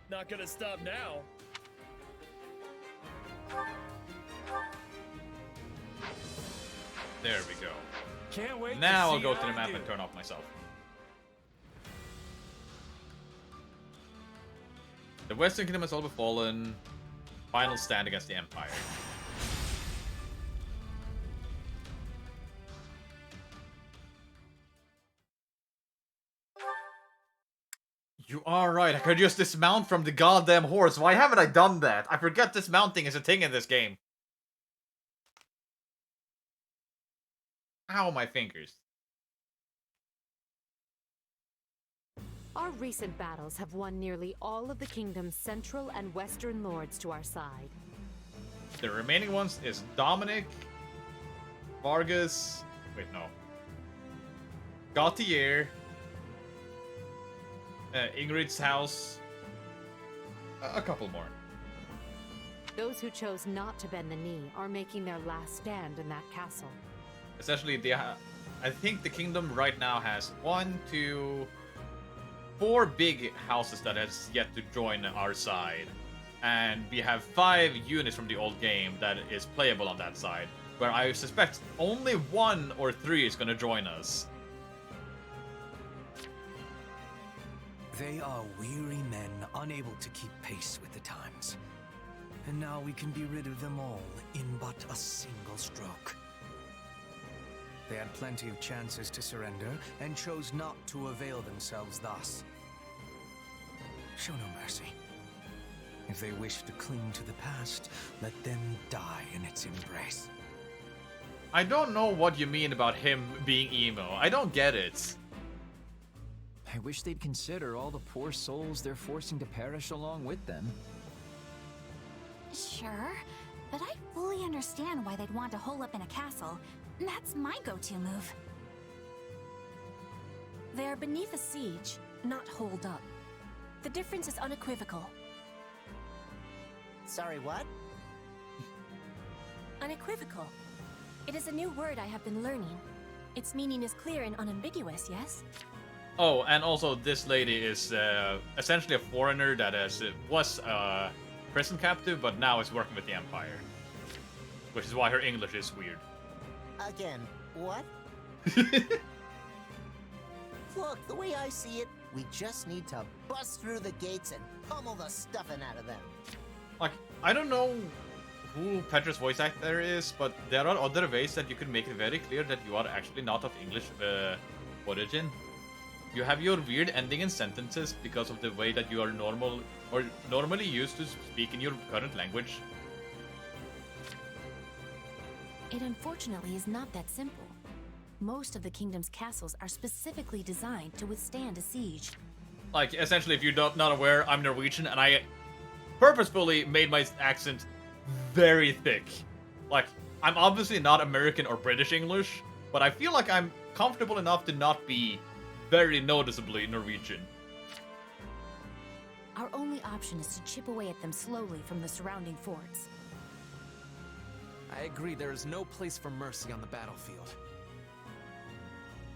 Not gonna stop now. There we go. Can't wait. Now to I'll see go how to the you map do. and turn off myself. The Western Kingdom has all but fallen. Final stand against the Empire. You are right, I could just dismount from the goddamn horse. Why haven't I done that? I forget dismounting is a thing in this game. Ow, my fingers. Our recent battles have won nearly all of the kingdom's central and western lords to our side. The remaining ones is Dominic, Vargas, wait, no. Gautier, Ingrid's house, a couple more. Those who chose not to bend the knee are making their last stand in that castle. Essentially, I think the kingdom right now has 1, 2, 4 big houses that has yet to join our side. and we have 5 units from the old game that is playable on that side, where I suspect only 1 or 3 is gonna join us. They are weary men unable to keep pace with the times. And now we can be rid of them all in but a single stroke. They had plenty of chances to surrender and chose not to avail themselves thus. Show no mercy. If they wish to cling to the past, let them die in its embrace. I don't know what you mean about him being emo. I don't get it. I wish they'd consider all the poor souls they're forcing to perish along with them. Sure, but I fully understand why they'd want to hole up in a castle. That's my go-to move. They're beneath a siege, not holed up. The difference is unequivocal. Sorry, what? Unequivocal. It is a new word I have been learning. Its meaning is clear and unambiguous, yes? Oh, and also this lady is essentially a foreigner that was prison captive, but now is working with the Empire. Which is why her English is weird. Again, what? Look, the way I see it, we just need to bust through the gates and pummel the stuffing out of them. Like, I don't know who Petra's voice actor is, but there are other ways that you can make it very clear that you are actually not of English origin. You have your weird ending in sentences because of the way that you are normally used to speak in your current language. It unfortunately is not that simple. Most of the kingdom's castles are specifically designed to withstand a siege. Like, essentially, if you're not aware, I'm Norwegian, and I purposefully made my accent very thick. Like, I'm obviously not American or British English, but I feel like I'm comfortable enough to not be very noticeably Norwegian. Our only option is to chip away at them slowly from the surrounding forts. I agree, there is no place for mercy on the battlefield.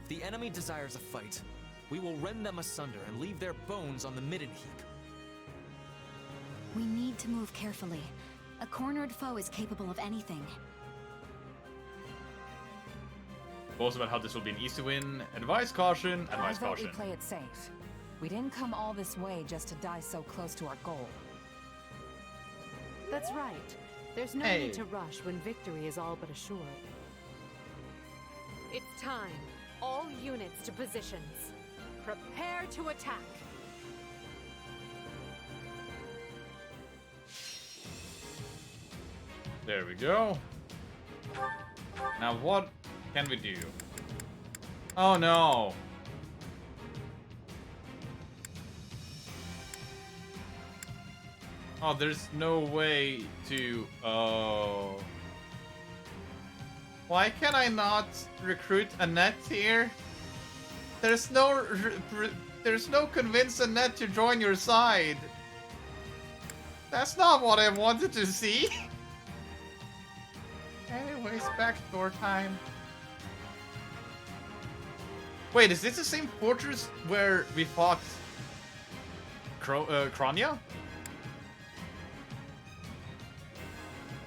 If the enemy desires a fight, we will rend them asunder and leave their bones on the midden heap. We need to move carefully. A cornered foe is capable of anything. Boast about how this will be an easy win. Advise caution, advise I vote caution. we play it safe. We didn't come all this way just to die so close to our goal. That's right. There's no need to rush when victory is all but assured. It's time. All units to positions. Prepare to attack. There we go. Now what can we do? Oh no. Oh, there's no way to... Oh. Why can I not recruit Annette here? There's no convince Annette to join your side. That's not what I wanted to see. Anyways, backdoor time. Wait, is this the same fortress where we fought Kronia?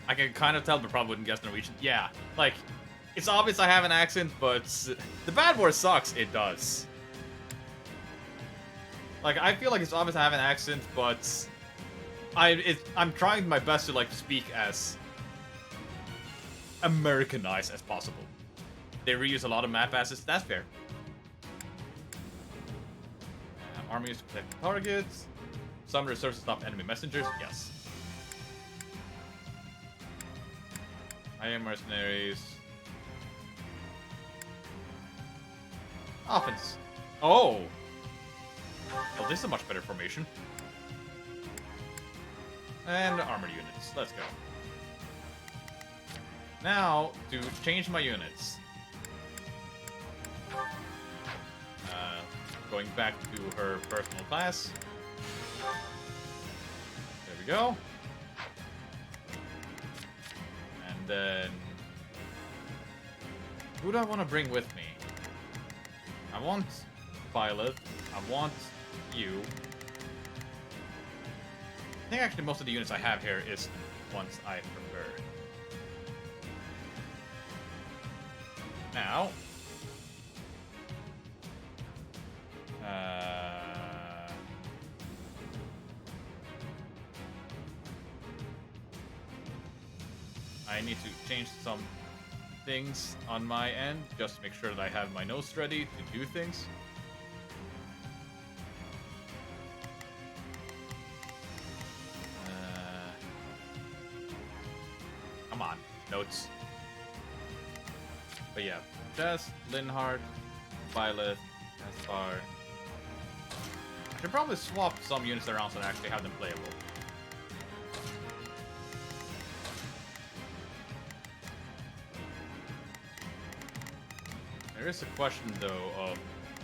I can kind of tell, but probably wouldn't guess Norwegian. Yeah, like, it's obvious I have an accent, but the bad word sucks. It does. Like, I feel like it's obvious I have an accent, but I'm trying my best to, like, speak as Americanized as possible. They reuse a lot of map assets. That's fair. Armies to protect the targets. Some reserves to stop enemy messengers. Yes. I am mercenaries. Offense. Oh! Well, this is a much better formation. And armor units. Let's go. Now, to change my units. Going back to her personal class. There we go. And then... who do I want to bring with me? I want Violet. I want you. think actually most of the units I have here is ones I prefer. Now, I need to change some things on my end just to make sure that I have my notes ready to do things. Come on, notes. But yeah, Jess, Leonhard, Violet, Kaspar. I should probably swap some units around so I actually have them playable. There is a question, though, of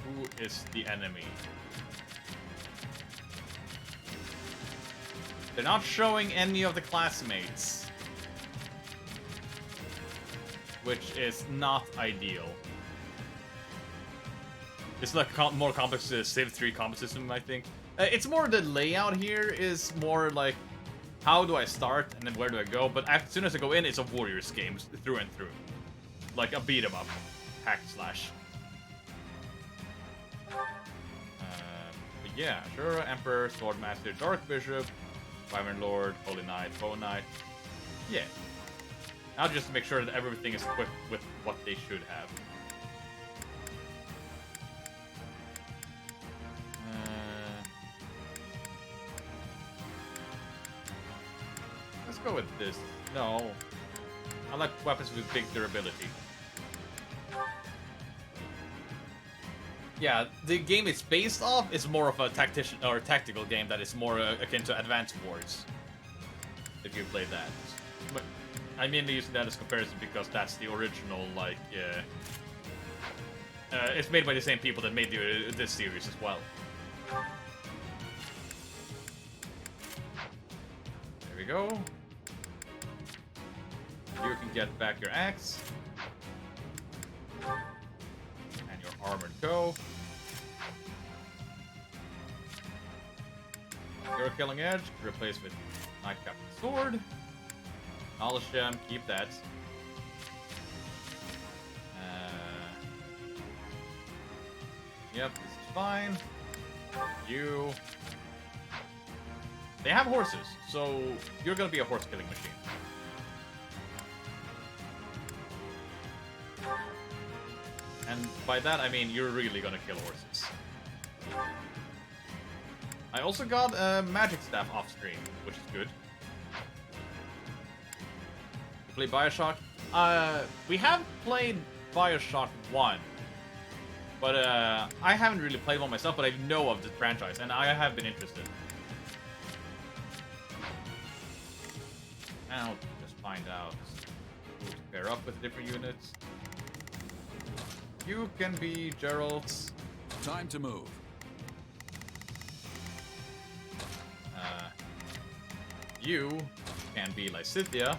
who is the enemy. They're not showing any of the classmates, which is not ideal. It's like more complex Civ 3 combat system, I think. It's more the layout here is more like, how do I start and then where do I go? But as soon as I go in, it's a Warriors game through and through. Like a beat 'em up. Hack slash. But yeah, sure, Emperor, Swordmaster, Dark Bishop, Wyvern Lord, Holy Knight, Foe Knight. Yeah. Now just to make sure that everything is equipped with what they should have. Let's go with this. No. I like weapons with big durability. Yeah, the game it's based off is more of a tactician or tactical game that is more akin to Advance Wars. If you play that, but I mainly use that as comparison because that's the original. Like, it's made by the same people that made this series as well. There we go. You can get back your axe. And your armored co. Your killing edge, replaced with Nightcap sword. Knowledge gem, keep that. Yep, this is fine. You. They have horses, so you're gonna be a horse killing machine. And by that I mean you're really gonna kill horses. I also got a magic staff off screen, which is good. Play Bioshock. We have played Bioshock 1, but I haven't really played one myself, but I know of the franchise, and I have been interested. Now, just find out who to pair up with different units. You can be Gerald's. Time to move. You can be Lysithia.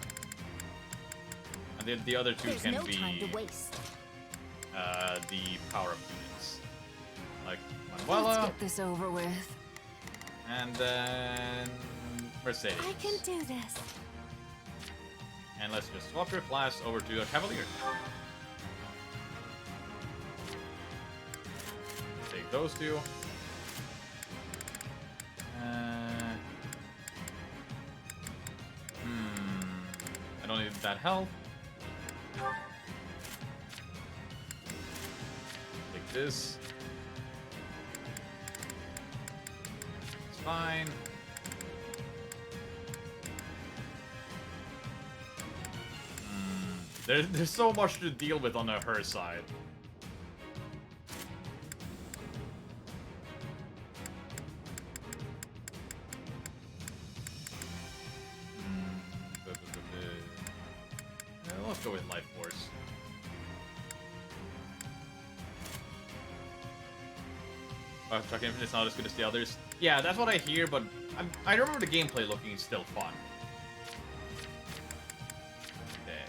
And then the other two can be time to waste. The power-up units. Like Manuela. Let's get this over with. And then Mercedes. I can do this. And let's just swap your class over to a Cavalier. Take those two. I don't need that health. Take this. It's fine. There's so much to deal with on her side. Let's go with Life Force. Bioshock Infinite's not as good as the others. Yeah, that's what I hear, but I remember the gameplay looking still fun. Okay.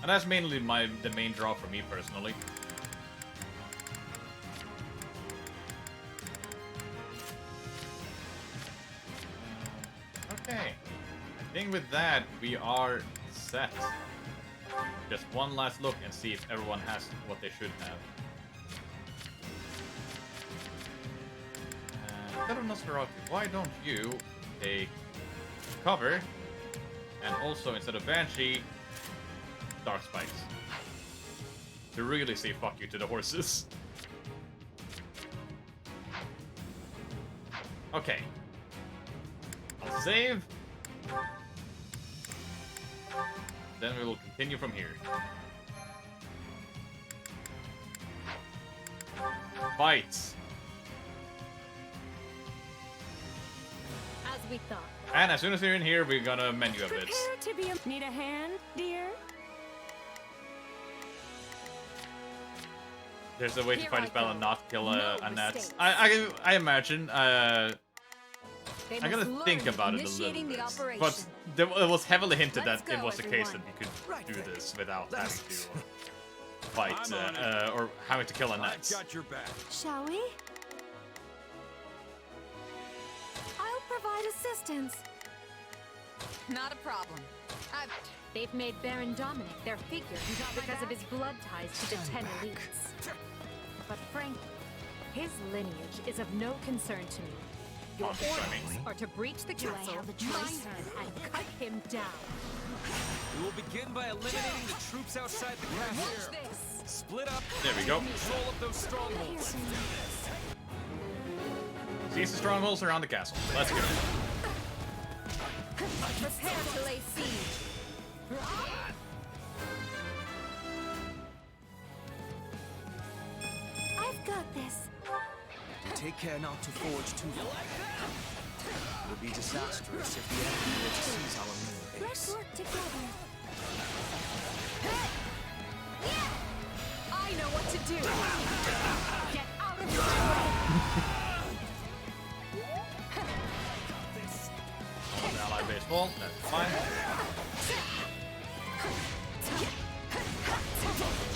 And that's mainly the main draw for me personally. think with that, we are set. Just one last look and see if everyone has what they should have. Instead of Nosferatu, why don't you take cover, and also instead of Banshee, Dark Spikes. To really say fuck you to the horses. Okay. I'll save. Then we will continue from here. Fights. As we thought. And as soon as we're in here, we're gonna menu a bit. Prepare to be a... Need a hand, dear? There's a way to Here fight I this battle go. and not kill No a net. mistakes. I imagine. They I'm must gonna learn think about it a little initiating bit. the operation. But it was heavily hinted Let's that it go, was the case that everyone. you could do this without having to fight I'm on it. or having to kill a I've net. got your back. Shall we? I'll provide assistance. Not a problem. They've made Baron Dominic their figure because of his blood ties to the Ten Elites. But frankly, his lineage is of no concern to me. Your orders are to breach the castle, have the find choice? him, and cut him down. We will begin by eliminating the troops outside the castle. Split up. There we go. Control of those strongholds. Seize the strongholds around the castle. Let's go. Prepare to lay siege. I've got this. Take care not to forge too far. It would be disastrous if the enemy were to seize our main Let's base. work together. I know what to do. Get out of my way! On the allied base wall. That's fine.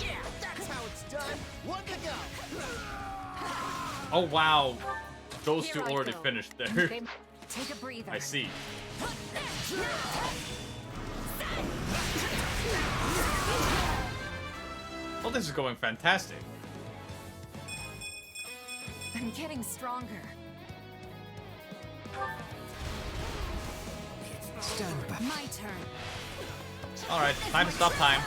Yeah, that's how it's done. One to go. Oh wow, those two Here I already go. finished there. They- Take a breather. I see. Well, this is going fantastic. I'm getting stronger. Stand back. My turn. All right, time to stop time.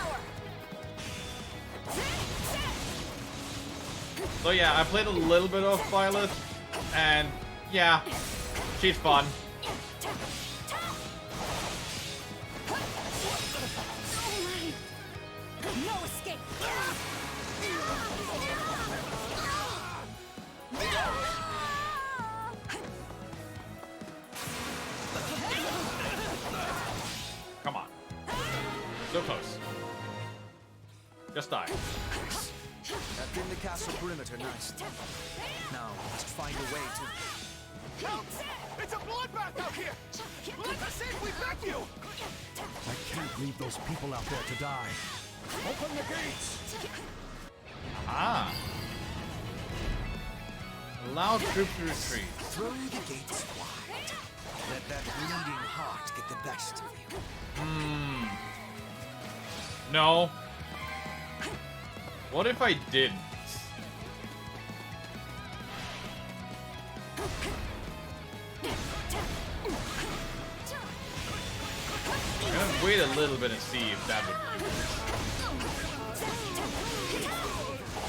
So yeah, I played a little bit of Violet, and yeah, she's fun. No escape. Come on. So close. Just die. That thinned the castle perimeter nicely. Now, we must find a way to... Help! It's a bloodbath out here! Let us in! We beg you! I can't leave those people out there to die. Open the gates! Ah. Allow troops to retreat. Throw the gates wide. Let that bleeding heart get the best of you. No. What if I didn't? I'm gonna wait a little bit and see if that would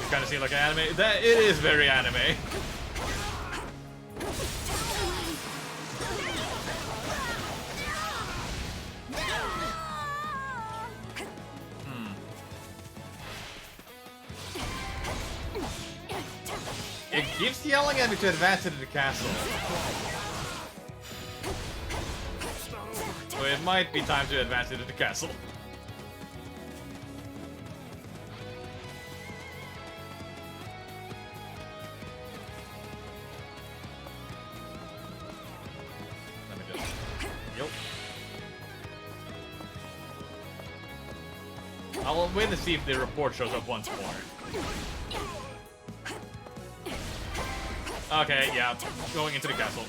It kind of seems like an anime. That it is very anime. It keeps yelling at me to advance into the castle. So it might be time to advance into the castle. Let me just... Yup. I'll wait to see if the report shows up once more. Okay, yeah, going into the castle.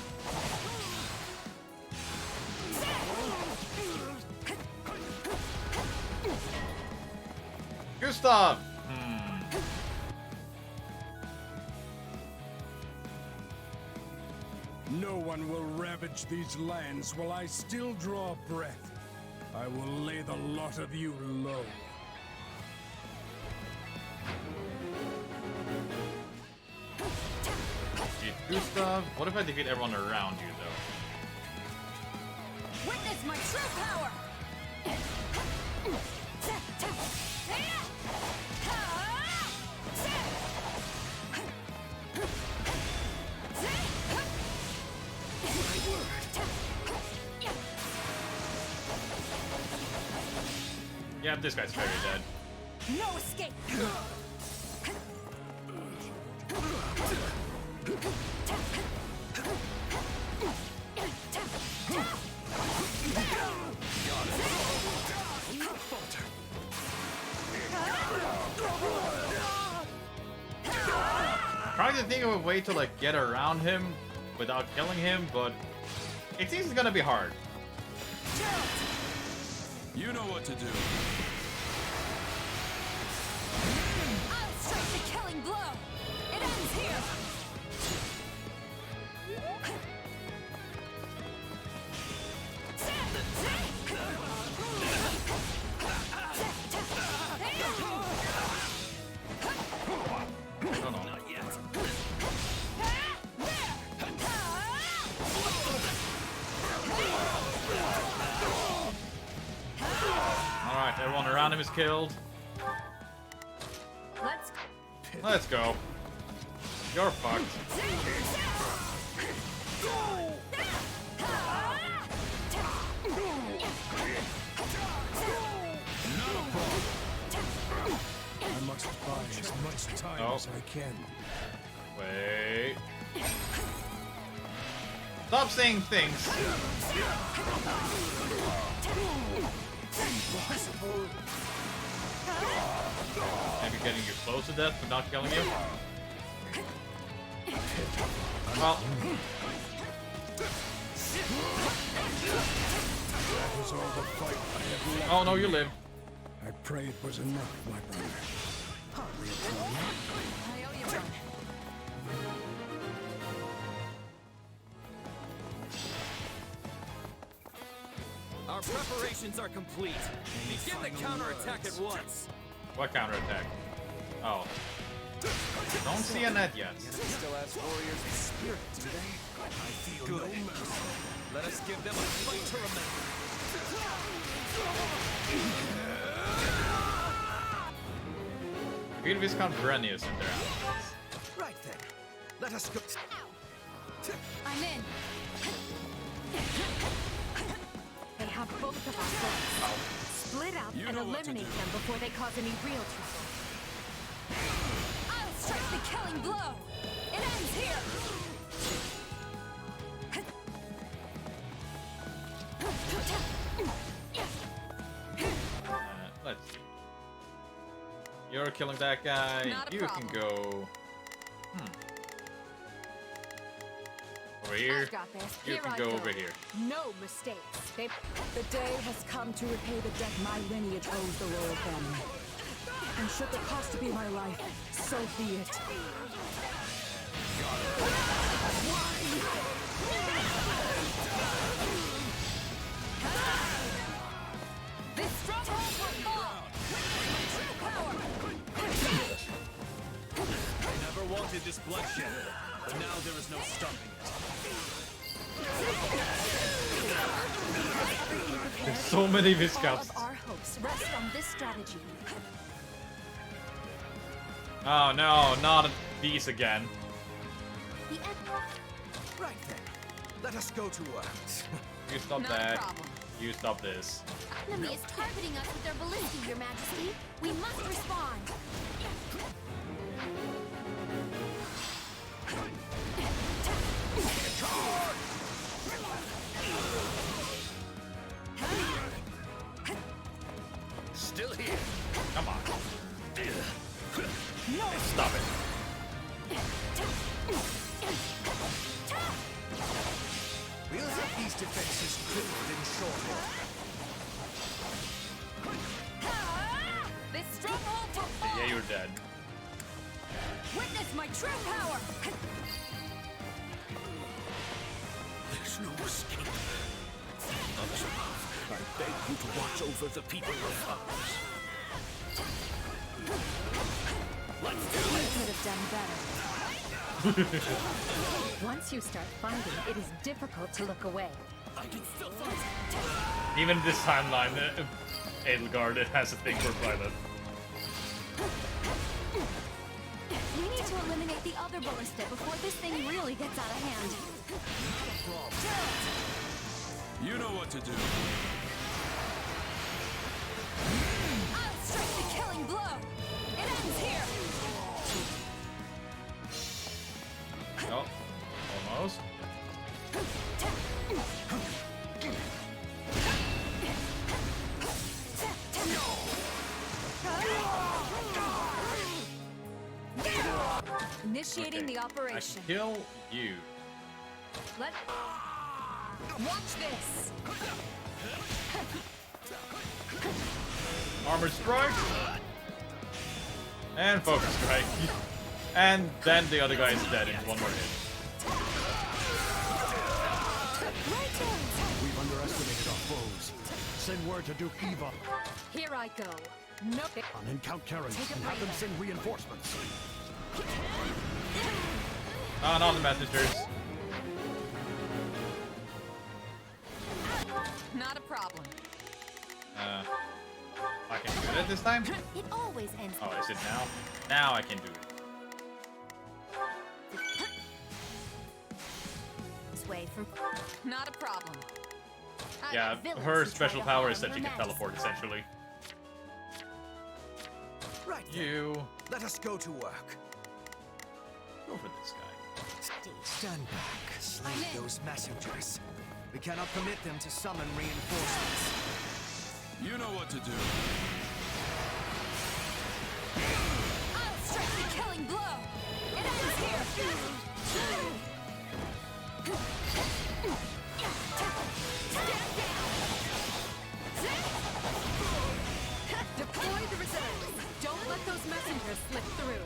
Gustav! No one will ravage these lands while I still draw breath. I will lay the lot of you low. Defeat Gustav? What if I defeat everyone around you, though? Witness my true power! Yeah, this guy's very dead. No escape! Trying to think of a way to like get around him without killing him, but it seems it's gonna be hard. You know what to do. I'll strike the killing blow! It ends here! No, no. Not yet. Alright, everyone around him is killed. Let's go. You're fucked. I must buy as much time as I can. Wait. Stop saying things. Maybe getting you close to death, but not killing you. Well. That was all the fight I had left. Oh no, you live. I pray it was enough, my brother. I owe you one. Our preparations are complete. Begin the counterattack at once. What counterattack? Oh. Don't see a net yet. Still has warriors with spirit, do they? I feel good. Let us give them a fight to remember. Beat Viscount Brenius in there. Right then. Let us go. I'm in. They have both of our swords. Split up and eliminate them before they cause any real trouble. I'll strike the killing blow! It ends here! Let's see. You're killing that guy. Not a You problem. can go. Over here. I've got this. You Here can I go over here. No mistakes. The day has come to repay the debt my lineage owes the royal family. And should the cost be my life, so be it. This stronghold will fall! True power! I never wanted this bloodshed, but now there is no stopping it. There's so many All Viscounts. of our hopes rest on this strategy. Oh no, not these again. The Right then. Let us go to work. You stop Not a that. problem. You stop this. enemy is targeting us with their ballistic, Your Majesty. We must respond. Still here. Come on. No. Stop it. We'll have these defenses crippled in short order. This stronghold will you're dead. Witness my true power! There's no escape. Others above, I beg you to watch over the people of ours. Let's do it! You could have done better. Once you start fighting, it is difficult to look away. I can still fight. Even in this timeline, Edelgard has a thing for Violet. We need to eliminate the other ballista before this thing really gets out of hand. You know what to do. I'll strike the killing blow! It ends here! Oh, almost. Initiating the I operation. can kill you. Watch this. Armor strike. And focus strike. And then the other guy is dead in one more hit. We've underestimated our foes. Send word to Duke Eva Here I go. No. and Count Karen and have them send reinforcements. Ah, not the messengers. Not a problem. I can do it this time? It always ends. Oh, is it now? Now I can do it. This way for. Not a problem. Yeah, her special power is that she can teleport, essentially. Right. You Let us go to work. go for this guy. Stand back. Slay those messengers. We cannot permit them to summon reinforcements. You know what to do. I'll strike the killing blow! It ends here! Stand down! Deploy the reserves. Don't let those messengers slip through.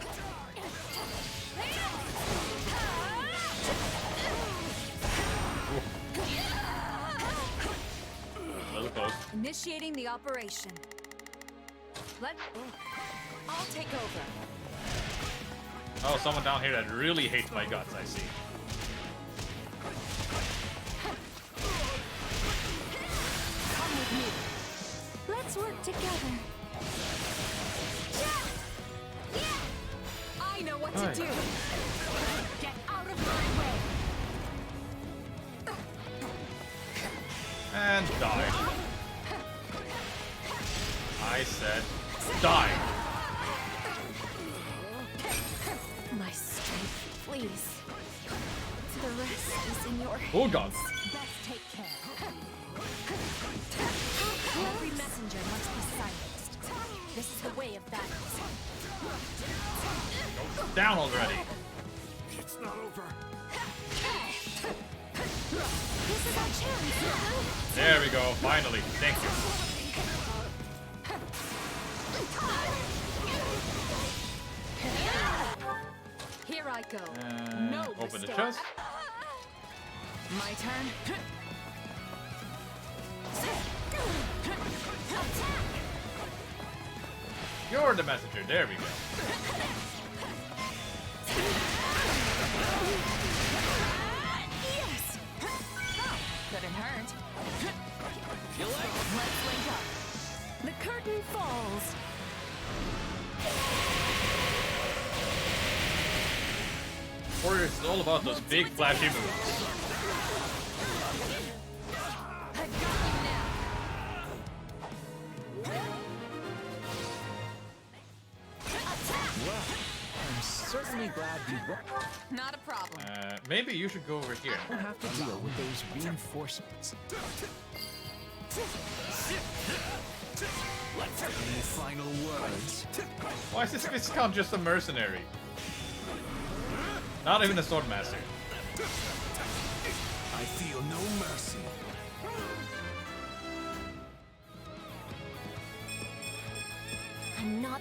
A little close. Initiating the operation. I'll take over. Oh, someone down here that really hates my guts, I see. Come with me. Let's work together. I know what to do. Get out of my way. And die. I said die. My strength, please. The rest is in your hands. Oh god. Best take care. Every messenger must be silenced. This is the way of battle. Down already. It's not over. This is our chance. There we go, finally. Thank you. Here I go. No Open the mistake. chest. My turn. You're the messenger. There we go. Yes! Oh, couldn't hurt. You like it? Let's link up. The curtain falls. Warriors is all about those big flashy moves. I got you now. Well, I'm certainly glad you Not a problem. Maybe you should go over here. won't have to deal with those reinforcements. Any final words? Why is this Viscount just a mercenary? Not even a swordmaster. I feel no mercy. I'm not.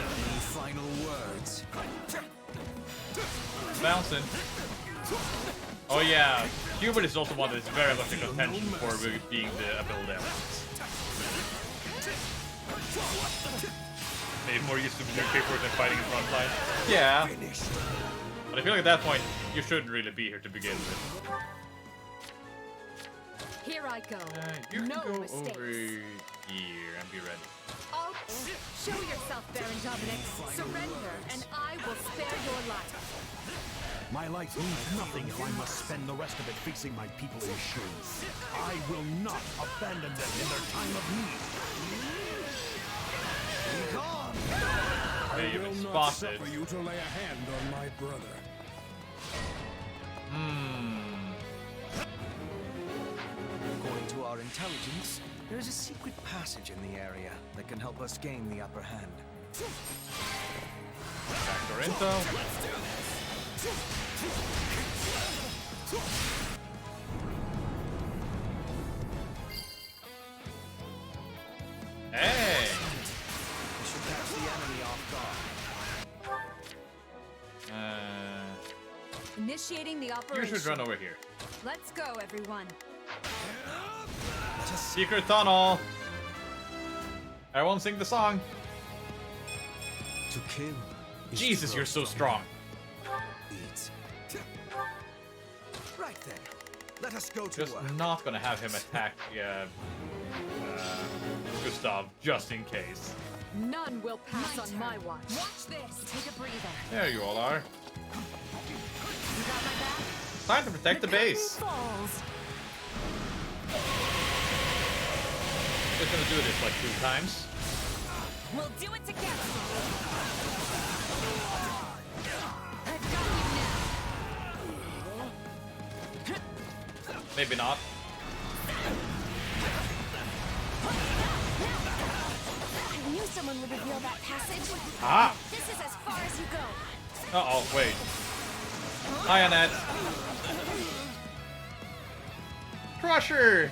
Any final words? Bouncing. Oh yeah, Hubert is also one that is very much in contention for being the ability elements. Made more use of newspapers than fighting in front line. Yeah. But I feel like at that point, you shouldn't really be here to begin with. Here I go. You no can go mistakes. over here and be ready. Oh, show yourself, Baron Dominic. Surrender, and I will spare your life. My life means nothing if I must spend the rest of it facing my people in shame. I will not abandon them in their time of need. Be gone! Hey, I will not spotted. suffer you to lay a hand on my brother. According to our intelligence, there is a secret passage in the area that can help us gain the upper hand. Backdoor info. Hey! We should catch the enemy off guard. Initiating the You operation. should run over here. Let's go, everyone. Secret tunnel. Everyone sing the song. To kill. Jesus, you're so strong. Eat. Right then. Let us go to Just work. not gonna have him attack Gustav, just in case. None will pass on my watch. Watch this. Take a breather. There you all are. You got my back? Time to protect the base. Falls. Just gonna do this like 2 times. We'll do it together. I've got you now. Maybe not. I knew someone would reveal that passage. Ah! This is as far as you go. Uh-oh, wait. Hi, Annette. Crusher!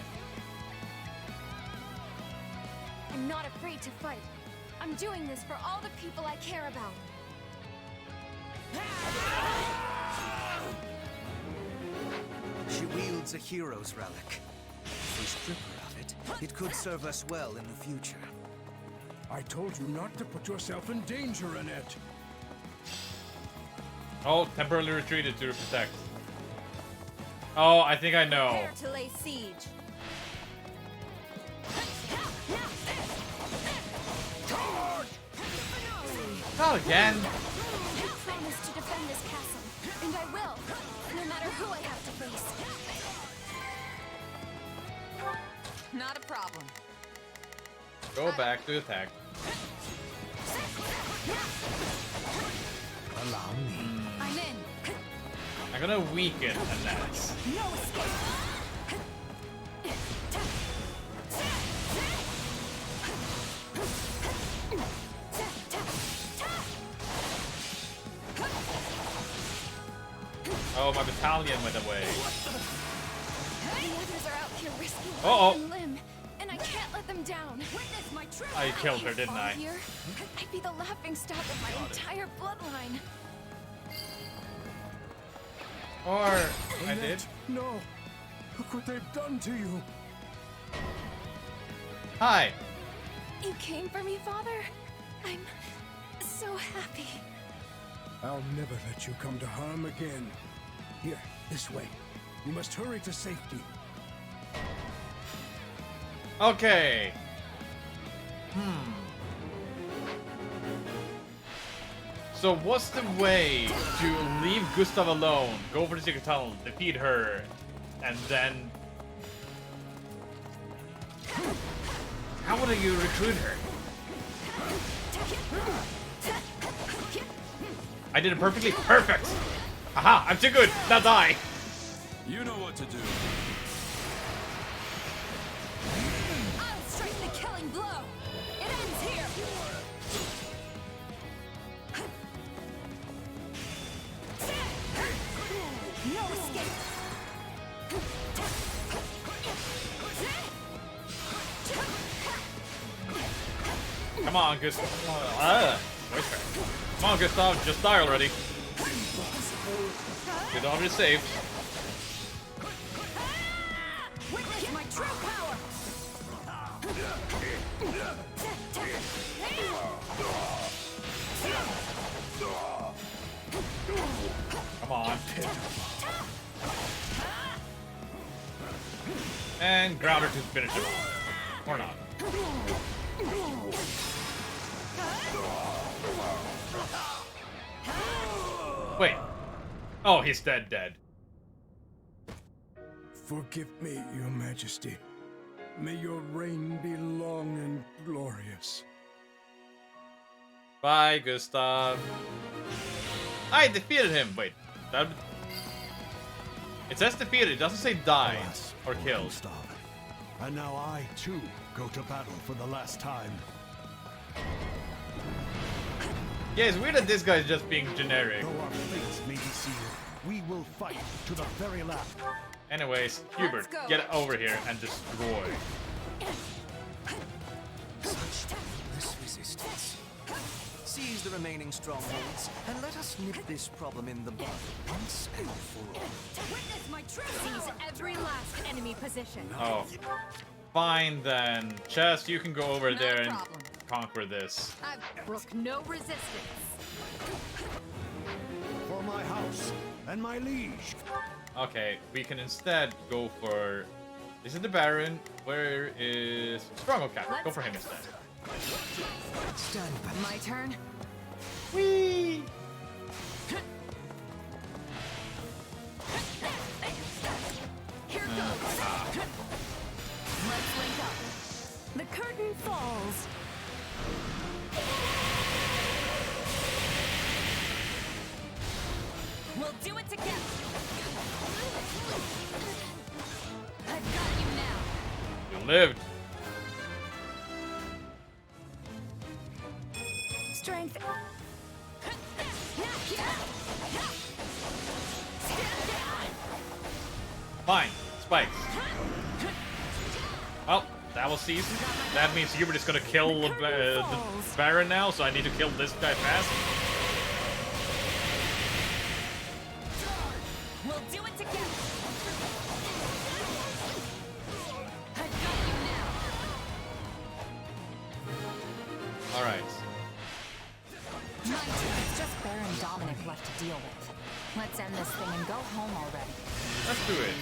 I'm not afraid to fight. I'm doing this for all the people I care about. She wields a hero's relic. If we strip her of it, it could serve us well in the future. I told you not to put yourself in danger, Annette. Oh, temporarily retreated to protect. Oh, I think I know. Prepare to lay siege. Not again. I promise to defend this castle, and I will, no matter who I have to face. Not a problem. Go back to attack. Allow me. I'm in. I'm gonna weaken Annette. No escape. Oh, my battalion went away. The others are out here risking Uh-oh. life and limb, and I can't let them down. Witness my true. I killed her, didn't I? Here, I'd be the laughingstock of my entire bloodline. Or I Annette, did. No. Look what they've done to you. Hi. You came for me, Father. I'm so happy. I'll never let you come to harm again. Here, this way. You must hurry to safety. Okay. So what's the way to leave Gustav alone, go for the secret tunnel, defeat her, and then... How would you recruit her? I did it perfectly. Perfect! Aha! I'm too good! Now die! You know what to do. I'll strike the killing blow. It ends here. No escape. Come on, Gustav. Come on, Gustav. Just die already. Good, already saved. Witness my true power! Come on. And Grounder to finish him off. Or not. Wait. Oh, he's dead. Forgive me, Your Majesty. May your reign be long and glorious. Bye, Gustav. I defeated him. Wait. That... It says defeated. It doesn't say died or killed. And now I, too, go to battle for the last time. Yeah, it's weird that this guy's just being generic. Though our fates may be sealed, we will fight to the very last. Anyways, Hubert, get over here and destroy. Such this resistance. Seize the remaining strongholds, and let us nip this problem in the bud once and for all. Witness my true Seize every last enemy position. Oh. Fine then. Chess, you can go over there and conquer this. I brook no resistance. For my house and my liege. Okay, we can instead go for... This is the Baron. Where is... Stronghold Captain. Go for him instead. Stand by. My turn. Whee! Here goes. Let's link up. The curtain falls. We'll do it together. I've got you now. You lived. Strength. Fine. Spikes. Well, that will cease. That means Hubert is gonna kill the Baron now, so I need to kill this guy fast. We'll do it together. I've got you now. Alright. My turn. It's just Baron Dominic left to deal with. Let's end this thing and go home already. Let's do it.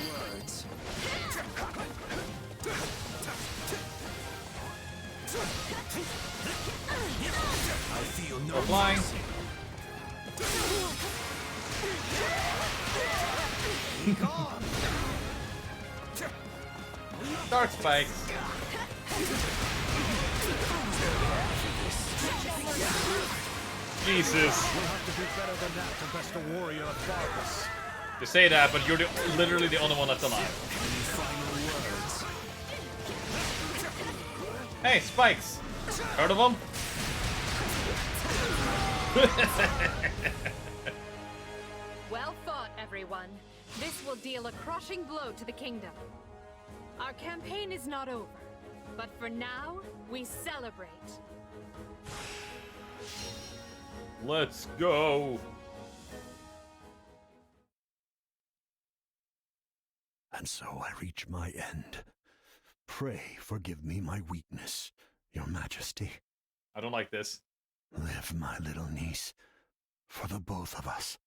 I feel no flying. Dark spikes. Jesus. We'll have to do better than that to best a warrior of darkness. You say that, but you're literally the only one that's alive. Hey, spikes. Heard of them? Well fought, everyone. This will deal a crushing blow to the kingdom. Our campaign is not over, but for now, we celebrate. Let's go. And so I reach my end. Pray forgive me my weakness, Your Majesty. I don't like this. Live, my little niece, for the both of us.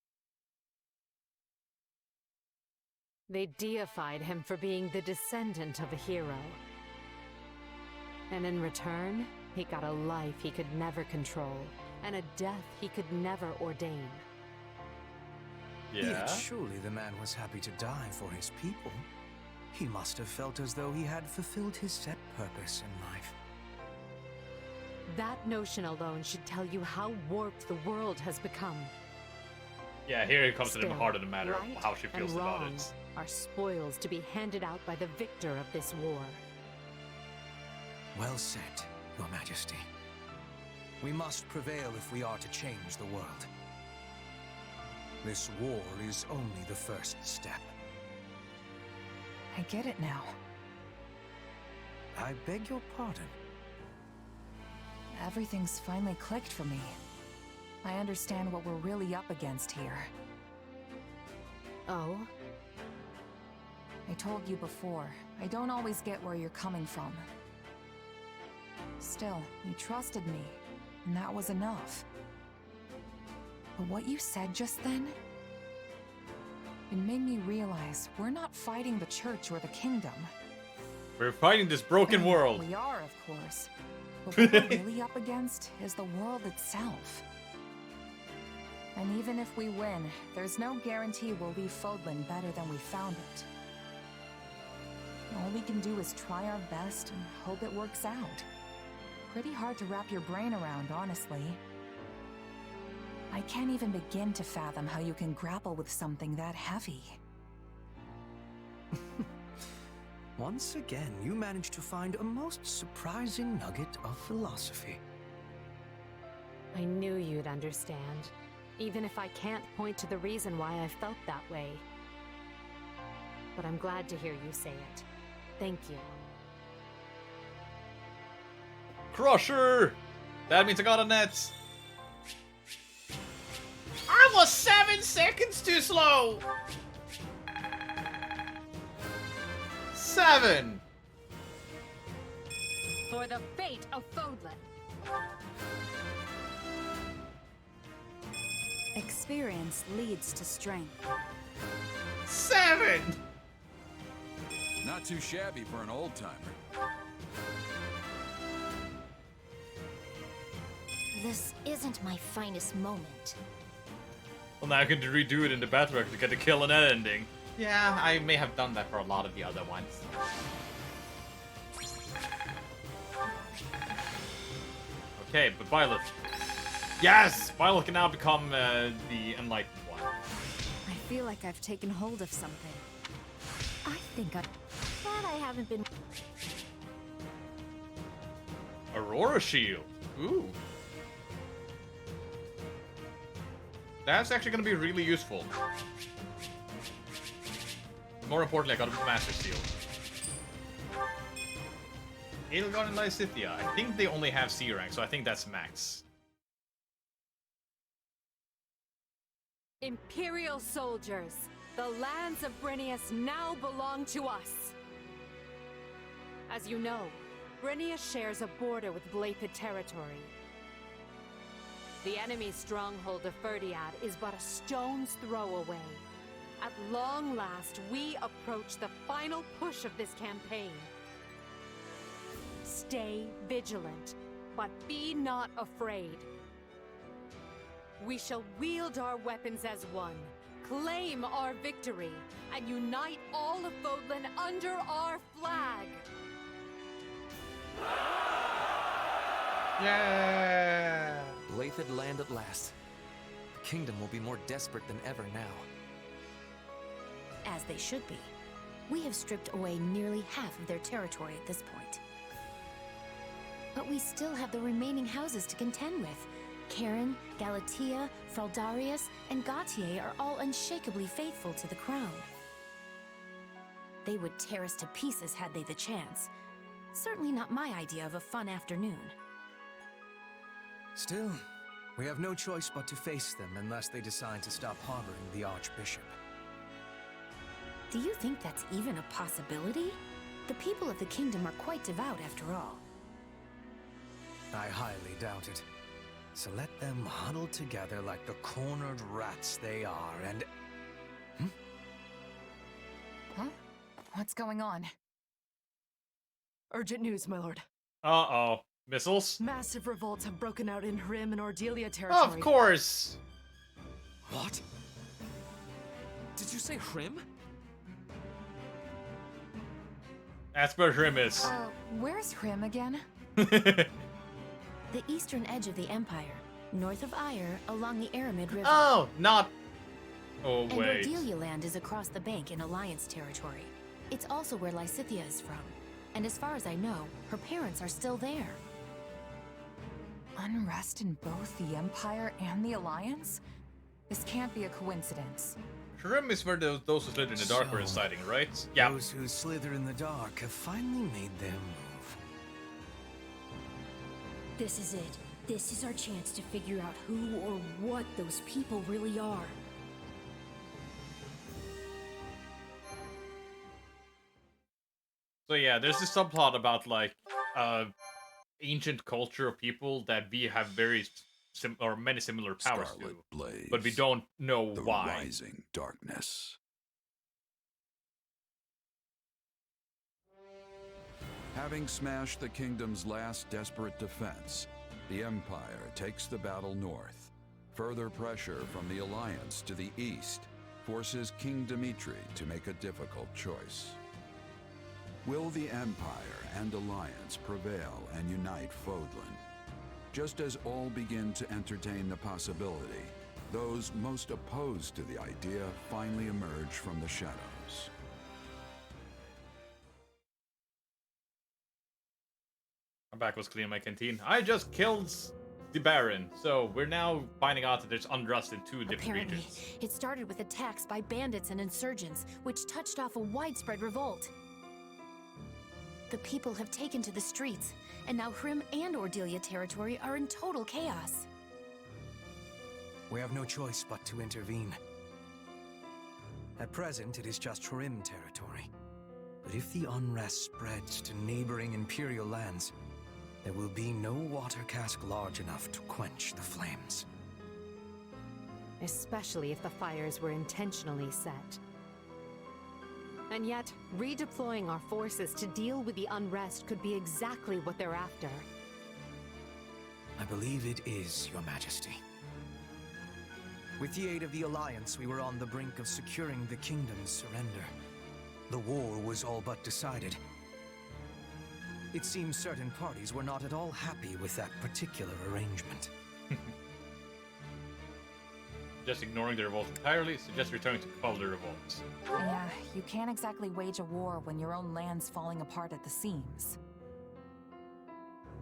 They deified him for being the descendant of a hero. And in return, he got a life he could never control, and a death he could never ordain. Yeah. Yet surely the man was happy to die for his people. He must have felt as though he had fulfilled his set purpose in life. That notion alone should tell you how warped the world has become. Yeah, here it comes to the Still, heart of the matter of right how she feels and about wrong it. are spoils to be handed out by the victor of this war. Well said, Your Majesty. We must prevail if we are to change the world. This war is only the first step. I get it now. I beg your pardon. everything's finally clicked for me. I understand what we're really up against here. Oh? I told you before, I don't always get where you're coming from. Still, you trusted me, and that was enough. But what you said just then, it made me realize we're not fighting the church or the kingdom. We're fighting this broken world. We are, of course. But what we're really up against is the world itself. And even if we win, there's no guarantee we'll leave Fodlan better than we found it. All we can do is try our best and hope it works out. Pretty hard to wrap your brain around, honestly. I can't even begin to fathom how you can grapple with something that heavy. Once again, you managed to find a most surprising nugget of philosophy. I knew you'd understand, even if I can't point to the reason why I felt that way. But I'm glad to hear you say it. Thank you. Crusher! That means I got a net. I was 7 seconds too slow! 7! For the fate of Fodlan. Experience leads to strength. 7! Not too shabby for an old-timer. This isn't my finest moment. Well, now I can redo it in the battle to get the kill and that ending. Yeah, I may have done that for a lot of the other ones. Okay, but Violet. Yes! Violet can now become the enlightened one. I feel like I've taken hold of something. I think I'm glad I haven't been... Aurora Shield. Ooh. That's actually going to be really useful. More importantly, I got a Master Seal. Edelgard and Lysithea. I think they only have C rank, so I think that's max. Imperial soldiers, the lands of Brynnius now belong to us. As you know, Brynnius shares a border with Blaidd territory. The enemy's stronghold of Ferdiad is but a stone's throw away. At long last, we approach the final push of this campaign. Stay vigilant, but be not afraid. We shall wield our weapons as one, claim our victory, and unite all of Fodlan under our flag. Yeah! Blaidd land at last. The kingdom will be more desperate than ever now. As they should be. We have stripped away nearly half of their territory at this point. But we still have the remaining houses to contend with. Karen, Galatea, Fraldarius, and Gautier are all unshakably faithful to the crown. They would tear us to pieces had they the chance. Certainly not my idea of a fun afternoon. Still, we have no choice but to face them unless they decide to stop harboring the Archbishop. Do you think that's even a possibility? The people of the kingdom are quite devout after all. I highly doubt it. So let them huddle together like the cornered rats they are and... Huh? What's going on? Urgent news, my lord. Uh-oh. Missiles? Massive revolts have broken out in Hrim and Ordelia territory. Of course! What? Did you say Hrim? That's where Hrim is. Where's Hrim again? The eastern edge of the Empire, north of Ire, along the Aramid River. Oh, not... Oh, and wait. Ordelia land is across the bank in Alliance territory. It's also where Lysithea is from. And as far as I know, her parents are still there. Unrest in both the Empire and the Alliance? This can't be a coincidence. Hrim is where those who slither in the dark are residing, right? Yeah. Those who slither in the dark have finally made their move. This is it. This is our chance to figure out who or what those people really are. So yeah, there's this subplot about like ancient culture of people that we have very many similar powers Scarlet to, Blaze, but we don't know the why. rising darkness. Having smashed the kingdom's last desperate defense, the Empire takes the battle north. Further pressure from the Alliance to the east forces King Dimitri to make a difficult choice. Will the Empire and Alliance prevail and unite Fodlan? Just as all begin to entertain the possibility, those most opposed to the idea finally emerge from the shadows. I'm back was cleaning my canteen. I just killed the Baron, so we're now finding out that there's unrest in 2 different Apparently, regions. it started with attacks by bandits and insurgents, which touched off a widespread revolt. The people have taken to the streets, and now Hrim and Ordelia territory are in total chaos. We have no choice but to intervene. At present, it is just Hrim territory. But if the unrest spreads to neighboring Imperial lands, there will be no water cask large enough to quench the flames. Especially if the fires were intentionally set. And yet, redeploying our forces to deal with the unrest could be exactly what they're after. I believe it is, Your Majesty. With the aid of the Alliance, we were on the brink of securing the kingdom's surrender. The war was all but decided. It seems certain parties were not at all happy with that particular arrangement. Just ignoring the revolt entirely, suggest returning to quell the revolts. Yeah, you can't exactly wage a war when your own land's falling apart at the seams.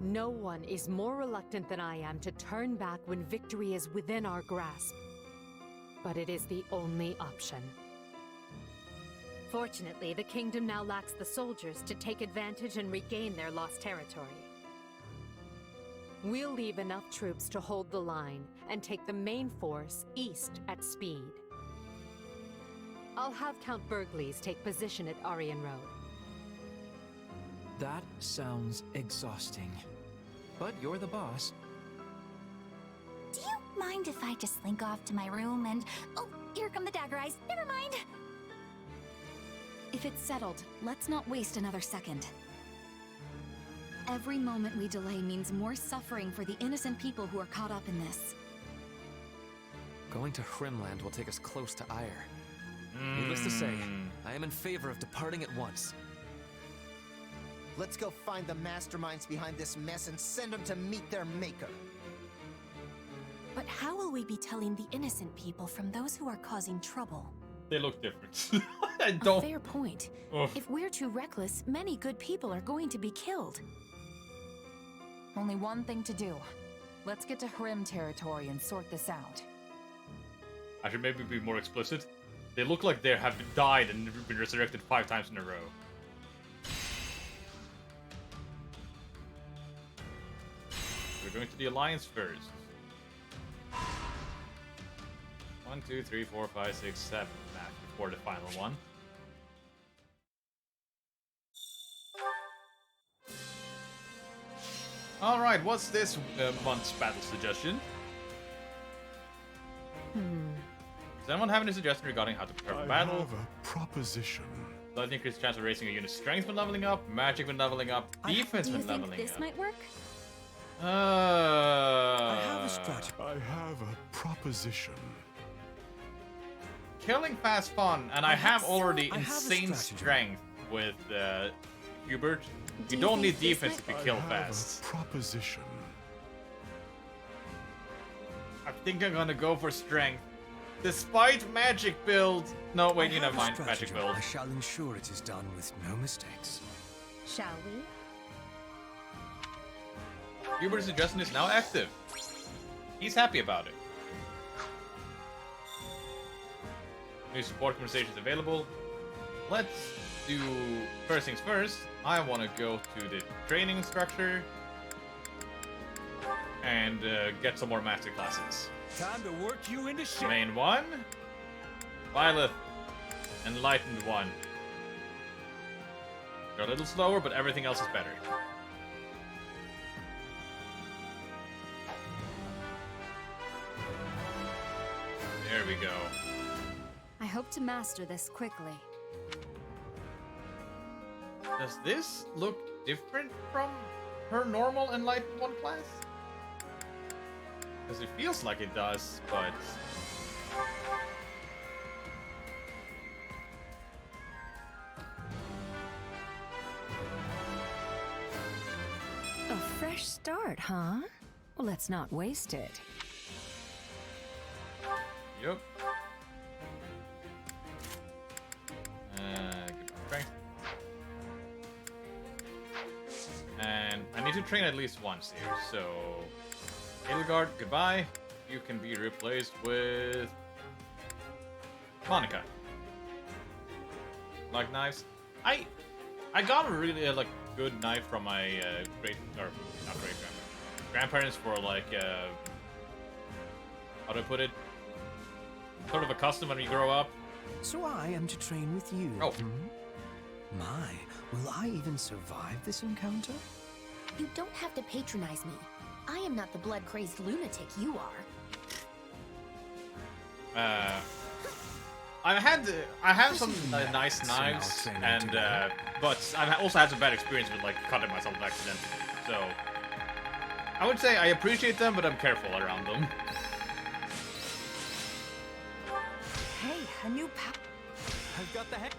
No one is more reluctant than I am to turn back when victory is within our grasp. But it is the only option. Fortunately, the kingdom now lacks the soldiers to take advantage and regain their lost territory. We'll leave enough troops to hold the line and take the main force east at speed. I'll have Count Bergles take position at Aryan Road. That sounds exhausting. But you're the boss. Do you mind if I just slink off to my room and... Oh, here come the dagger eyes. Never mind. If it's settled, let's not waste another second. Every moment we delay means more suffering for the innocent people who are caught up in this. Going to Hrimland will take us close to Ire. Needless to say, I am in favor of departing at once. Let's go find the masterminds behind this mess and send them to meet their maker. But how will we be telling the innocent people from those who are causing trouble? They look different. I don't... A fair point. Ugh. If we're too reckless, many good people are going to be killed. Only one thing to do. Let's get to Hrim territory and sort this out. I should maybe be more explicit. They look like they have died and been resurrected 5 times in a row. We're going to the Alliance first. 1, 2, 3, 4, 5, 6, 7 match before the final one. Alright, what's this month's battle suggestion? Does anyone have any suggestion regarding how to prepare for battle? I have a proposition. Does it increase the chance of raising a unit's strength when leveling up, magic when leveling up, defense when leveling Do you think this up? might work? I have a strategy. I have a proposition. Killing fast fun, and I have already I have a insane strategy. strength with Hubert. Do You you don't need think this defense if you kill fast. A proposition. I think I'm gonna go for strength. Despite magic build. No, wait, you never mind. Magic build. I shall ensure it is done with no mistakes. Shall we? Hubert's suggestion is now active. He's happy about it. New support conversations available. Let's do first things first. I want to go to the training structure. and get some more master classes. Time to work you into shape. Main 1, Violet, Enlightened 1. They're a little slower, but everything else is better. There we go. I hope to master this quickly. Does this look different from her normal Enlightened 1 class? Because it feels like it does, but... A fresh start, huh? Well, let's not waste it. Yep. Good strength. And I need to train at least once here, so... Edelgard, goodbye. You can be replaced with... Monica. Like knives. I got a really like good knife from my grandparents for like how do I put it? Sort of a custom when you grow up. So I am to train with you. Oh. My, will I even survive this encounter? You don't have to patronize me. I am not the blood-crazed lunatic you are. I have some nice knives, and but I've also had some bad experience with like cutting myself accidentally. So I would say I appreciate them, but I'm careful around them. Hey, a new pal. I've got the heck.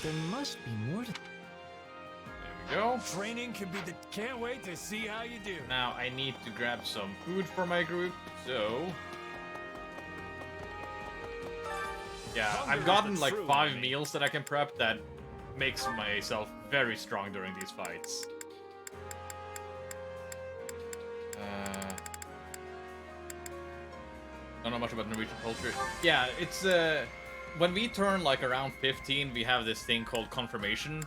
There must be more to... There we go. Training can be the... Can't wait to see how you do. Now I need to grab some food for my group, so... Yeah, I've gotten like 5 meals that I can prep that makes myself very strong during these fights. Don't know much about Norwegian culture. Yeah, it's when we turn like around 15, we have this thing called confirmation,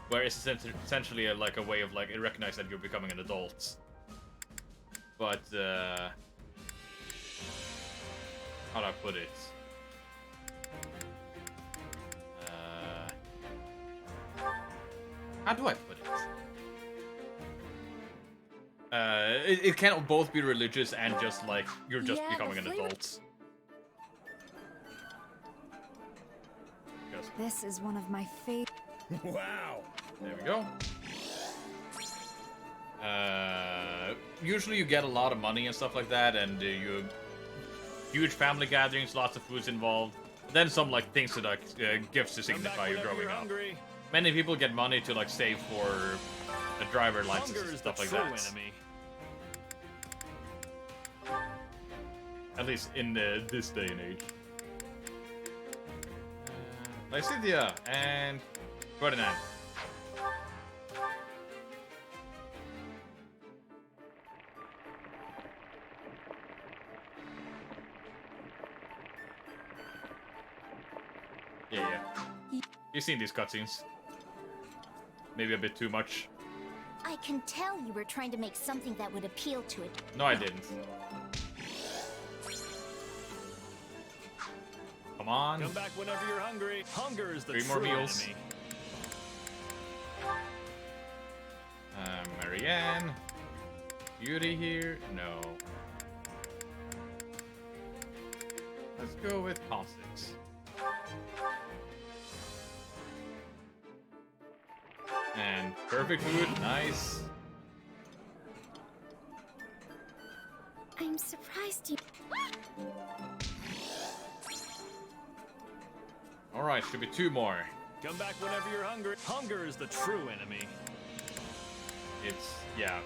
where it's essentially like a way of like it recognizes that you're becoming an adult. But how do I put it? How do I put it? It can't both be religious and just like you're just becoming an adult. This is one of my favorite. Wow. There we go. Usually you get a lot of money and stuff like that, and you huge family gatherings, lots of foods involved. Then some like things to like gifts to signify you're growing up. Many people get money to like save for a driver license and stuff like that. Enemy. At least in this day and age. Lycidia and Ferdinand. Yeah. You've seen these cutscenes. Maybe a bit too much. I can tell you were trying to make something that would appeal to it. No, I didn't. Come on. Come back whenever you're hungry. Hunger is the 3 more true meals. enemy. Marianne. Beauty here? No. Let's go with Constance. And perfect food, nice. I'm surprised you. Alright, should be 2 more. Come back whenever you're hungry. Hunger is the true enemy. It's, yeah,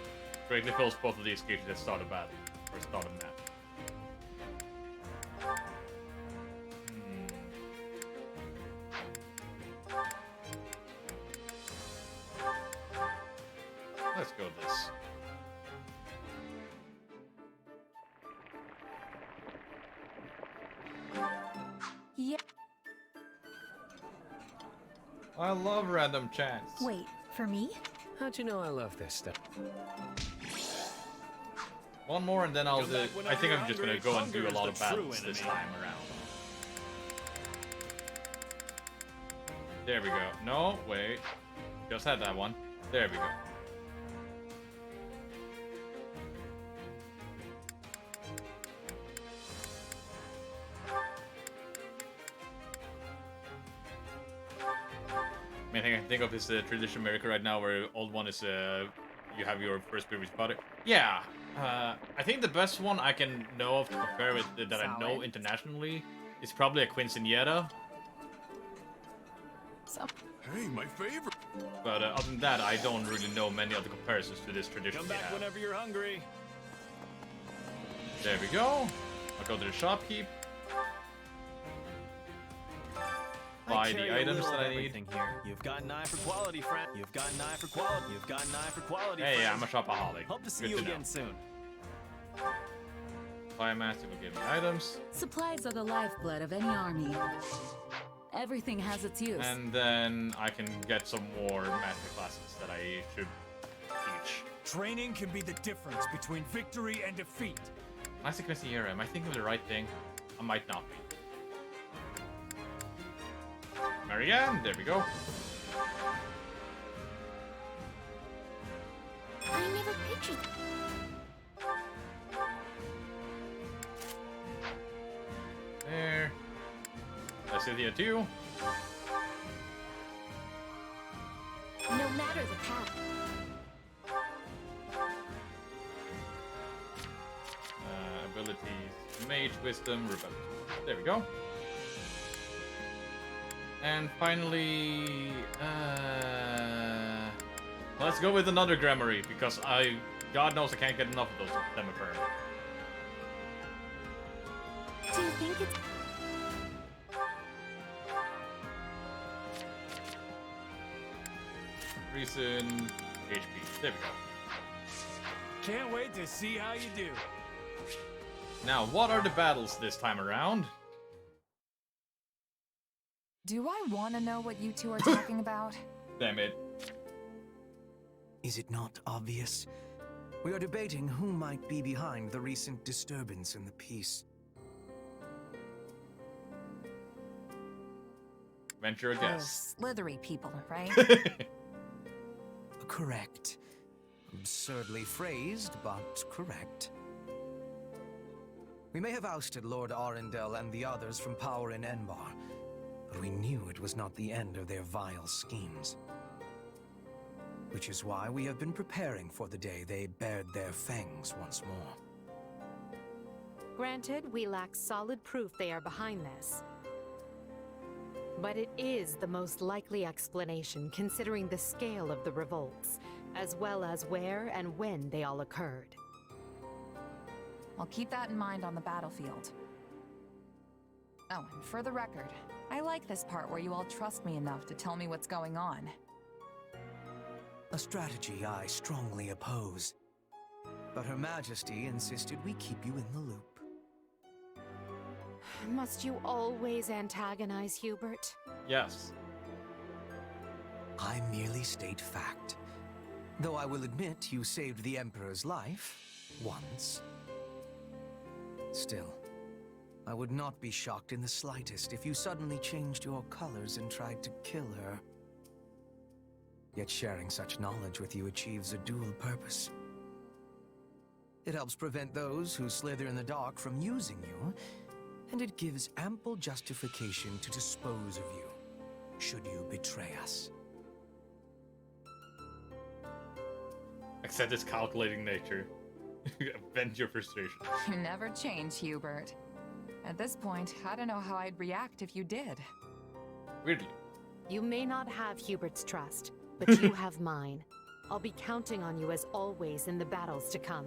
greatly fills both of these creatures at start of battle, or start of map. Let's go this. Yeah. I love random chance. Wait, for me? How'd you know I love this stuff? One more and then I'll do... I think I'm just gonna go and do a lot of battles this time around. There we go. No, wait. Just had that one. There we go. Main thing I can think of is the tradition America right now, where old one is you have your first previous spotter. Yeah, I think the best one I can know of to compare with that I know internationally is probably a quinceañera. Hey, my favorite. But other than that, I don't really know many other comparisons to this tradition. Come back whenever you're hungry. There we go. I'll go to the shopkeep. Buy the items that I need. Here. You've got an eye for quality, friend. You've got an eye for quality. You've got an eye for quality. Hey, I'm a shopaholic. Hope to see Good you to again know. soon. Biomaster will give me items. Supplies are the lifeblood of any army. Everything has its use. And then I can get some more master classes that I should teach. Training can be the difference between victory and defeat. Master Quinceañera, am I thinking of the right thing? I might not be. Marianne, there we go. I never pictured. There. That's it here too. No matter the path. Abilities, Mage, Wisdom, Rebellion. There we go. And finally, let's go with another Grammary, because God knows I can't get enough of those Demiper. Do you think it's... Reason, HP. There we go. Can't wait to see how you do. Now, what are the battles this time around? Do I want to know what you two are talking about? Damn it. Is it not obvious? We are debating who might be behind the recent disturbance in the peace. Venture a guess. Slithery people, right? Correct. Absurdly phrased, but correct. We may have ousted Lord Arundel and the others from power in Enbar, but we knew it was not the end of their vile schemes. Which is why we have been preparing for the day they bared their fangs once more. Granted, we lack solid proof they are behind this. But it is the most likely explanation considering the scale of the revolts, as well as where and when they all occurred. I'll keep that in mind on the battlefield. Oh, and for the record, I like this part where you all trust me enough to tell me what's going on. A strategy I strongly oppose. But Her Majesty insisted we keep you in the loop. Must you always antagonize Hubert? Yes. I merely state fact. Though I will admit you saved the Emperor's life once. Still, I would not be shocked in the slightest if you suddenly changed your colors and tried to kill her. Yet sharing such knowledge with you achieves a dual purpose. It helps prevent those who slither in the dark from using you, and it gives ample justification to dispose of you, should you betray us. Accept its calculating nature. Vent your frustration. You never change, Hubert. At this point, I don't know how I'd react if you did. Weirdly. You may not have Hubert's trust, but you have mine. I'll be counting on you as always in the battles to come.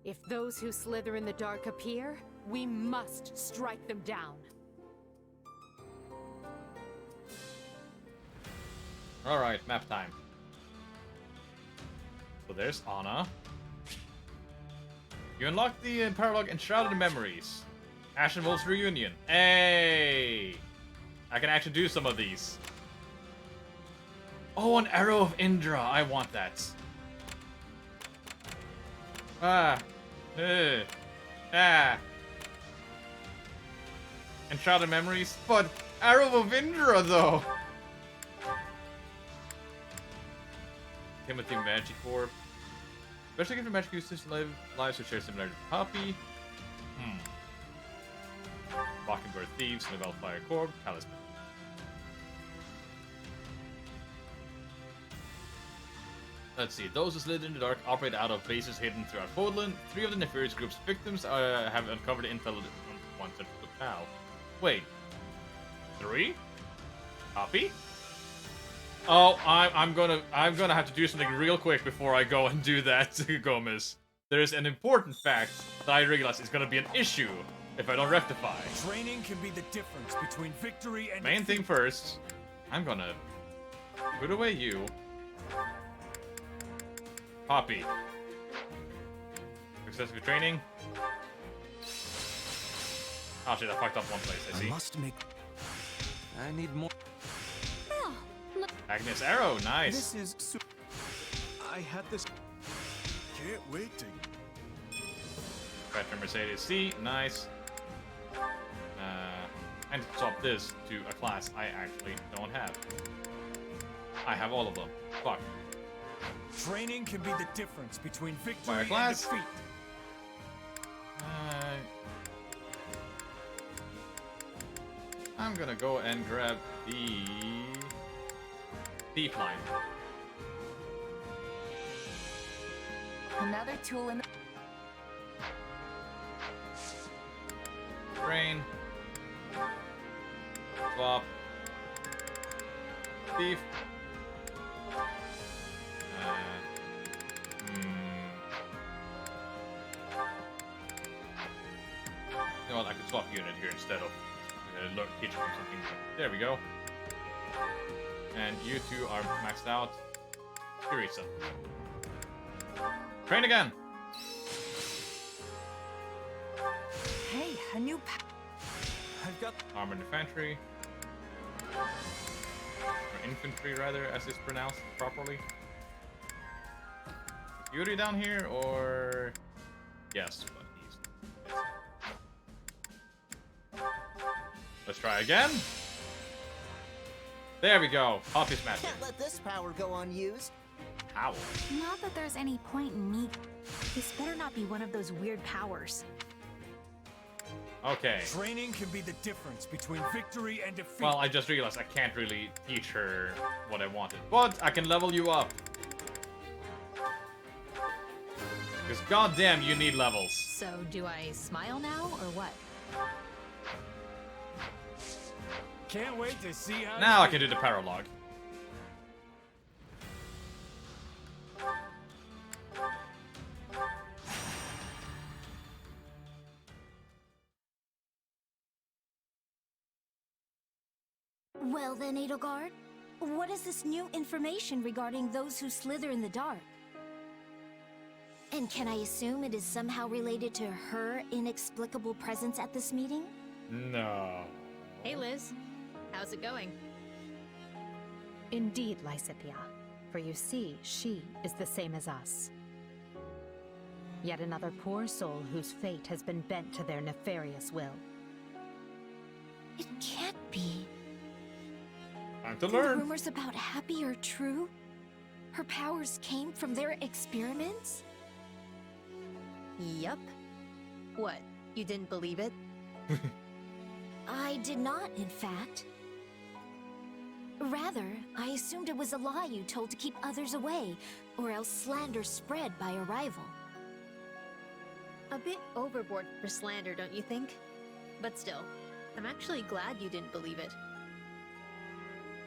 If those who slither in the dark appear, we must strike them down. Alright, map time. So there's Anna. You unlock the Paralog Enshrouded Memories. Ashen Wolf's Reunion. Hey! I can actually do some of these. Oh, an Arrow of Indra. I want that. Ah. Ah. Enshrouded memories. But Arrow of Indra, though. Timothy Magic Orb. Especially if the magic uses lives which share similarity to Poppy. Mockingbird Thieves, Nobel Fire Corp, Talisman. Let's see. Those who slid in the dark operate out of bases hidden throughout Fodlan. 3 of the nefarious group's victims have uncovered intel on one central locale. Wait. 3? Copy? Oh, I'm gonna have to do something real quick before I go and do that, Gomez. There's an important fact that I realize is gonna be an issue if I don't rectify. Training can be the difference between victory and Main thing first, I'm gonna put away you. Poppy. Successful training. Oh shit, I fucked up one place, I see. I need more. Agnes Arrow, nice. This is I had this. Can't wait to. Veteran Mercedes C, nice. I need to swap this to a class I actually don't have. I have all of them. Fuck. Training can be the difference between victory Fire and class. defeat. I'm gonna go and grab the Thief line. Another tool in the... Brain. Swap. Thief. You know what? I could swap unit here instead of teaching him something. There we go. And you two are maxed out. Teresa. Train again! Hey, a new I've got Armored infantry. Or infantry, rather, as it's pronounced properly. Is Yuri down here, or... Yes, but he's... Let's try again. There we go. Poppy smash. Can't let this power go unused. Ow. Not that there's any point in me. This better not be one of those weird powers. Okay. Training can be the difference between victory and defeat. Well, I just realized I can't really teach her what I wanted. But I can level you up. Because goddamn, you need levels. So, do I smile now, or what? Can't wait to see how. Now I can do the paralogue. Well then, Edelgard, what is this new information regarding those who slither in the dark? And can I assume it is somehow related to her inexplicable presence at this meeting? No. Hey, Liz. How's it going? Indeed, Lysipia. For you see, she is the same as us. Yet another poor soul whose fate has been bent to their nefarious will. It can't be. Time to The learn. rumors about Happy are true? Her powers came from their experiments? Yup. What, you didn't believe it? I did not, in fact. Rather, I assumed it was a lie you told to keep others away, or else slander spread by a rival. A bit overboard for slander, don't you think? But still, I'm actually glad you didn't believe it.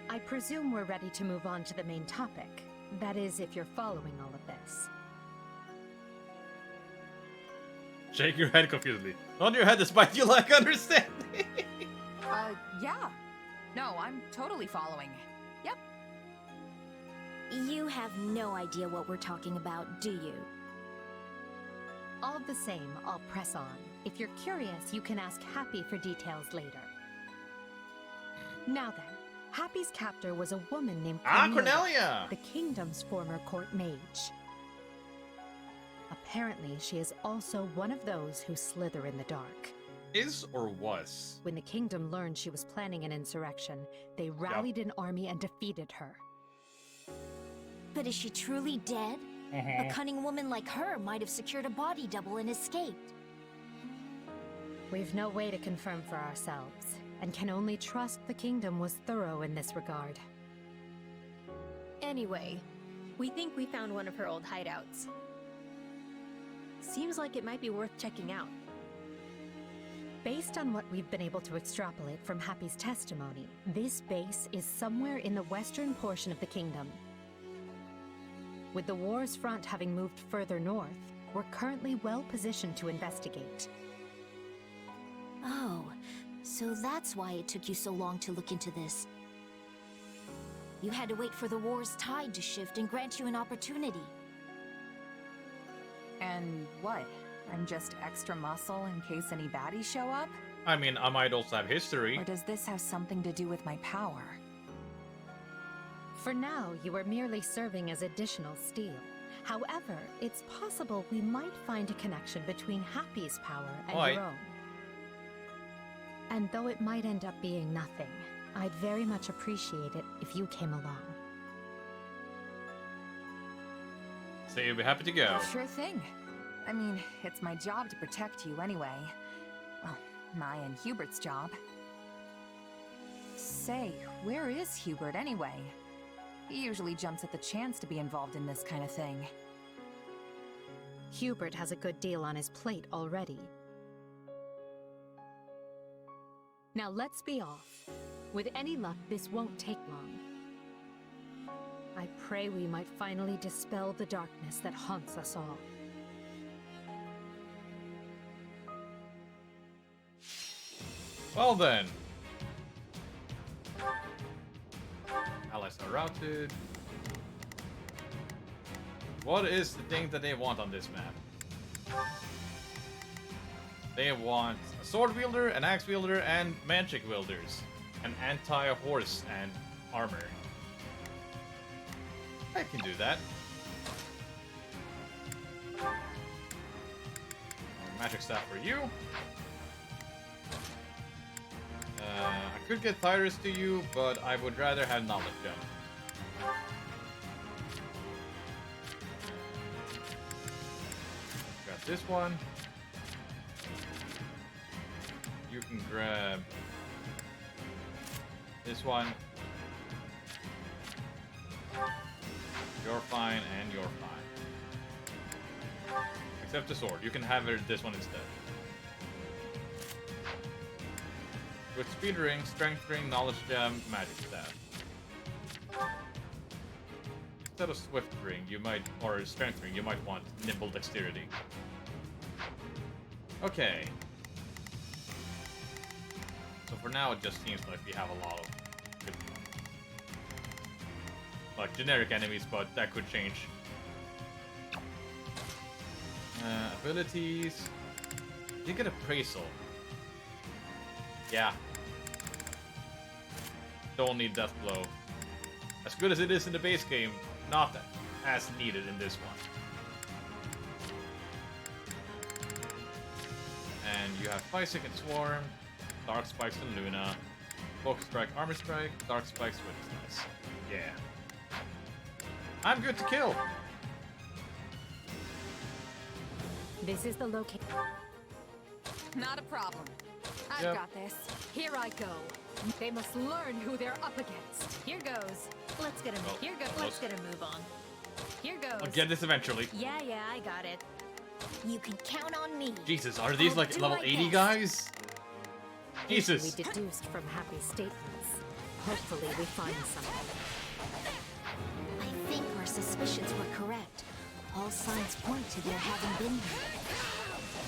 I presume we're ready to move on to the main topic. That is, if you're following all of this. Shake your head confusedly. On your head despite you lack understanding. Yeah. No, I'm totally following. Yep. You have no idea what we're talking about, do you? All the same, I'll press on. If you're curious, you can ask Happy for details later. Now then, Happy's captor was a woman named Cornelia! the kingdom's former court mage. Apparently, she is also one of those who slither in the dark. Is or was? When the kingdom learned she was planning an insurrection, they rallied an army and defeated her. But is she truly dead? A cunning woman like her might have secured a body double and escaped. We've no way to confirm for ourselves, and can only trust the kingdom was thorough in this regard. Anyway, we think we found one of her old hideouts. Seems like it might be worth checking out. Based on what we've been able to extrapolate from Happy's testimony, this base is somewhere in the western portion of the kingdom. With the war's front having moved further north, we're currently well positioned to investigate. Oh, so that's why it took you so long to look into this. You had to wait for the war's tide to shift and grant you an opportunity. And what? I'm just extra muscle in case any baddies show up? I mean, I might also have history. Or does this have something to do with my power? For now, you are merely serving as additional steel. However, it's possible we might find a connection between Happy's power and your own. And though it might end up being nothing, I'd very much appreciate it if you came along. So you'll be happy to go. Sure thing. I mean, it's my job to protect you anyway. Well, my and Hubert's job. Say, where is Hubert anyway? He usually jumps at the chance to be involved in this kind of thing. Hubert has a good deal on his plate already. Now let's be off. With any luck, this won't take long. I pray we might finally dispel the darkness that haunts us all. Well then. Allies are routed. What is the thing that they want on this map? They want a sword wielder, an axe wielder, and magic wielders. An anti-horse and armor. I can do that. Magic staff for you. I could get Tyrus to you, but I would rather have knowledge gem. Grab this one. You can grab this one. You're fine, and you're fine. Except the sword. You can have this one instead. With speed ring, strength ring, knowledge gem, magic staff. Instead of swift ring, you might, or strength ring, you might want nimble dexterity. Okay. So for now, it just seems like we have a lot of good, like generic enemies, but that could change. Abilities. You get appraisal. Yeah. Don't need death blow. As good as it is in the base game, not as needed in this one. And you have 5-second swarm, dark spikes and Luna, focus strike, armor strike, dark spikes, witness. Yeah. I'm good to kill. This is the location. Not a problem. I've Yep. got this. Here I go. They must learn who they're up against. Here goes. Let's get a move. Here goes. Let's get a move on. Here goes. I'll get this eventually. Yeah, I got it. You can count on me. Jesus, are these I'll like do level my 80 best. guys? Jesus. We deduced from Happy's statements. Hopefully we find something. I think our suspicions were correct. All signs point to their having been here.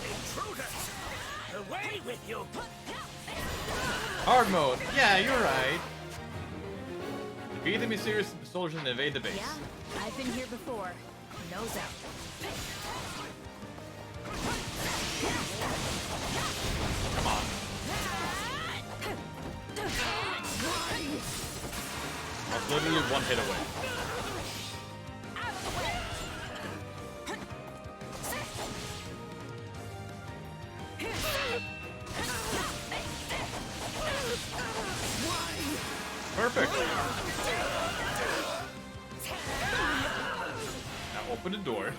Intruders! Away with you! Hard mode. Yeah, you're right. Defeat the mysterious soldiers and invade the base. Yeah, I've been here before. Nose out. Come on. I was literally one hit away. Open the door.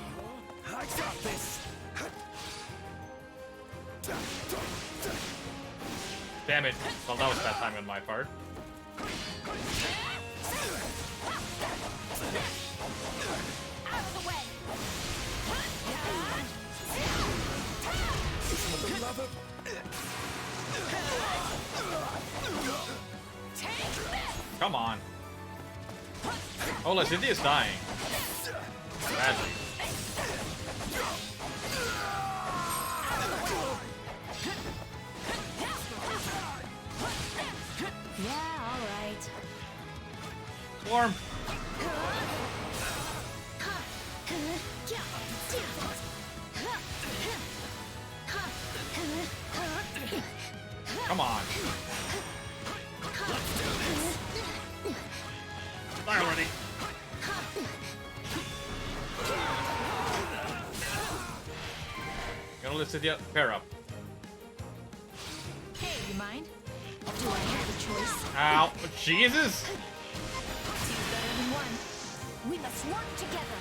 I got this. Damn it. Well, that was bad timing on my part. Out of the way! For the love of... Come on. Oh, La City is dying. Badly. Yeah, alright. Swarm. Come on. Die already. Gonna listen to the pair up. Hey, you mind? Do I have a choice? Ow. Jesus! Two better than one. We must work together.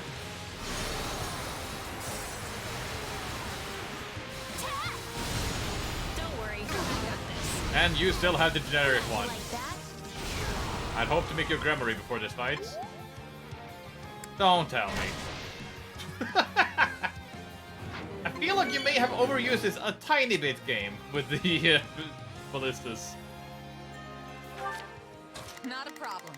Don't worry, I got this. And you still have the generic one. Like that? I'd hope to make your grammary before this fight. Don't tell me. I feel like you may have overused this a tiny bit, game, with the ballistas. Not a problem.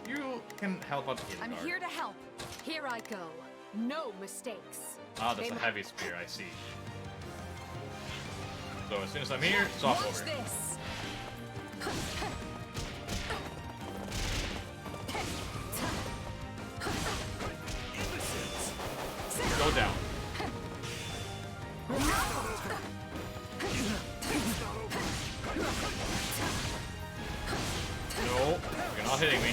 You can help out here. I'm here to help. Here I go. No mistakes. Ah, that's a heavy spear, I see. So as soon as I'm here, stop Watch over. this. Go down. No, you're not hitting me.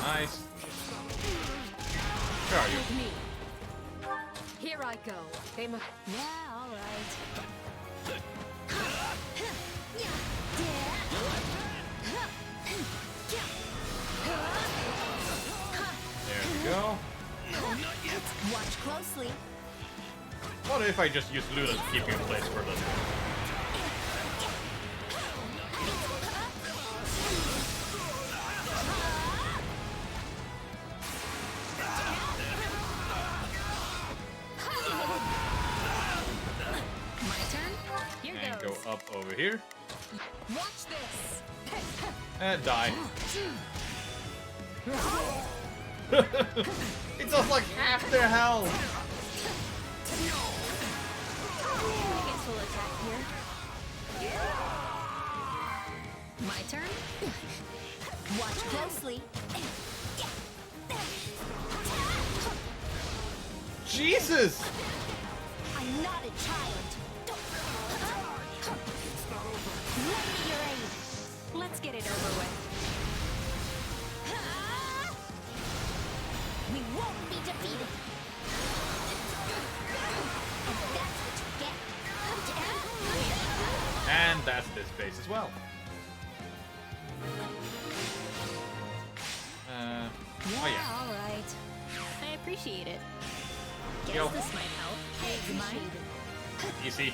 Nice. Where are you? With me. Here I go. They must. Yeah, alright. There we go. Watch closely. What if I just use Luna to keep you in place for a little bit? My turn? Here And goes. go up over here. Watch this. And die. It does like half their health. I guess we'll attack here. My turn? Watch closely. Jesus! I'm not a child. Lend me your aid. Let's get it over with. We won't be defeated. And And that's what you get. that's this base as well. Oh yeah. Alright. I appreciate it. Guess Yo. this might help. Hey, you mind? Easy.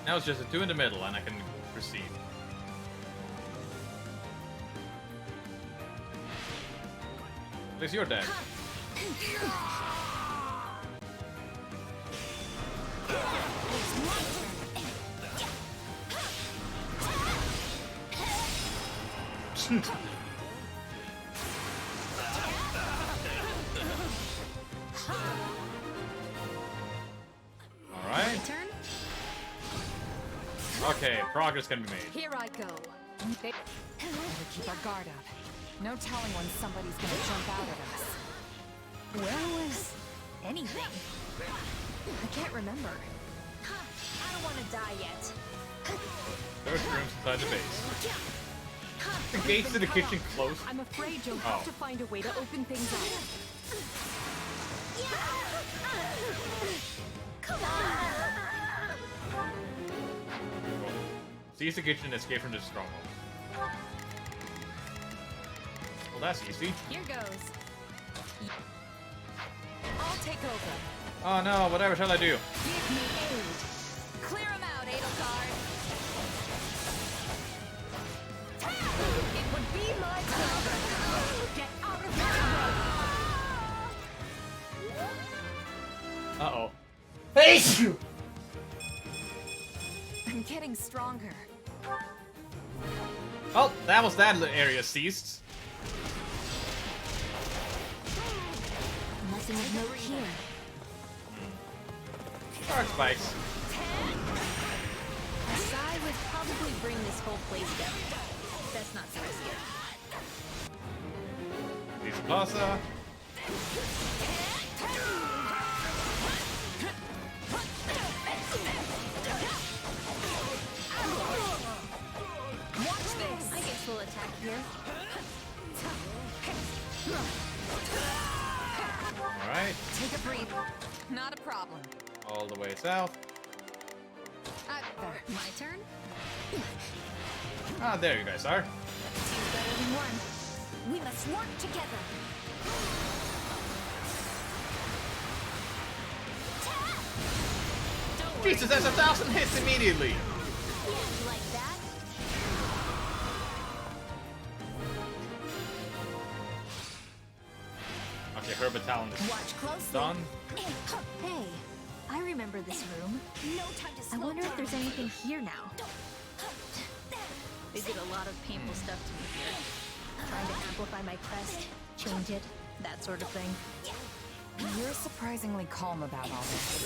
Now it's just a 2 in the middle and I can proceed. At least you're dead. Alright. Turn? Okay, progress can be made. Here I go. They Better keep our guard up. No telling when somebody's gonna jump out at us. Where was anything? I can't remember. I don't want to die yet. There's rooms inside the base. The gates to the kitchen closed. I'm afraid you'll have to find a way to open things up. Come on! Seize the kitchen and escape from this stronghold. Well, that's easy. Here goes. I'll take over. Oh no, whatever shall I do? Give me aid. Clear him out, Edelgard. It would be my pleasure. Get out of my way. Uh-oh. Hey! I'm getting stronger. Oh, that was that area seized. Nothing of note here. Shark spikes. A sigh would probably bring this whole place down. That's not so risky. These pasta. Watch this! I guess we'll attack here. Alright. Take a breath. Not a problem. All the way south. There. My turn? Ah, there you guys are. Two better than one. We must work together. Jesus, that's 1,000 hits immediately. Yeah, like that? Okay, her battalion is Watch closely. done. Hey, I remember this room. No time to I slow wonder if there's down. anything here now. They did a lot of painful stuff to me here. Trying to amplify my crest, change it, that sort of thing. You're surprisingly calm about all this.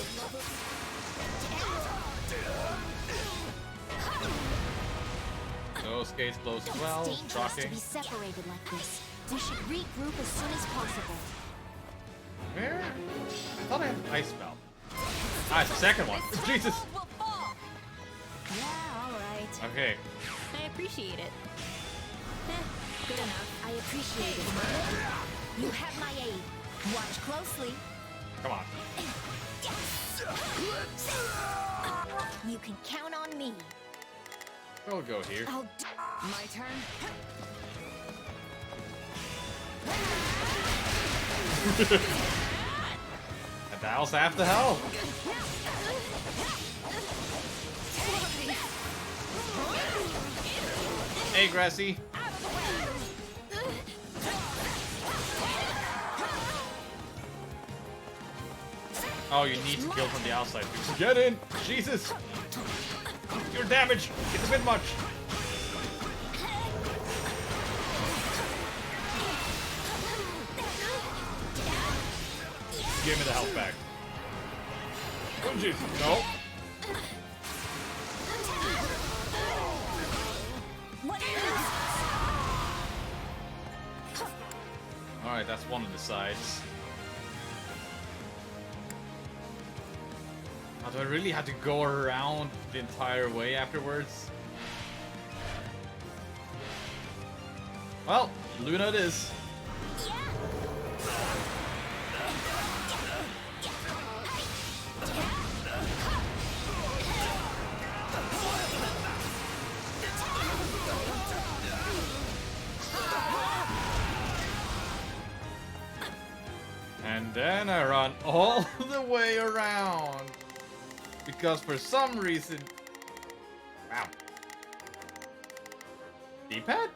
Those gates close as well. It's dangerous to Shocking. be separated like this. We should regroup as soon as possible. Where? I thought I had an ice spell. Ah, it's the second one. Jesus. Yeah, alright. Okay. I appreciate it. Good enough. I appreciate it. You have my aid. Watch closely. Come on. You can count on me. We'll go here. My turn. And dials half the hell. Hey, Grassy. Oh, you need to kill from the outside. Get in! Jesus! Your damage! It's a bit much! Give me the health back. Oh, jeez. No. Alright, that's one of the sides. Oh, do I really have to go around the entire way afterwards? Well, Luna it is. And then I run all the way around. Because for some reason... Wow. D-pad?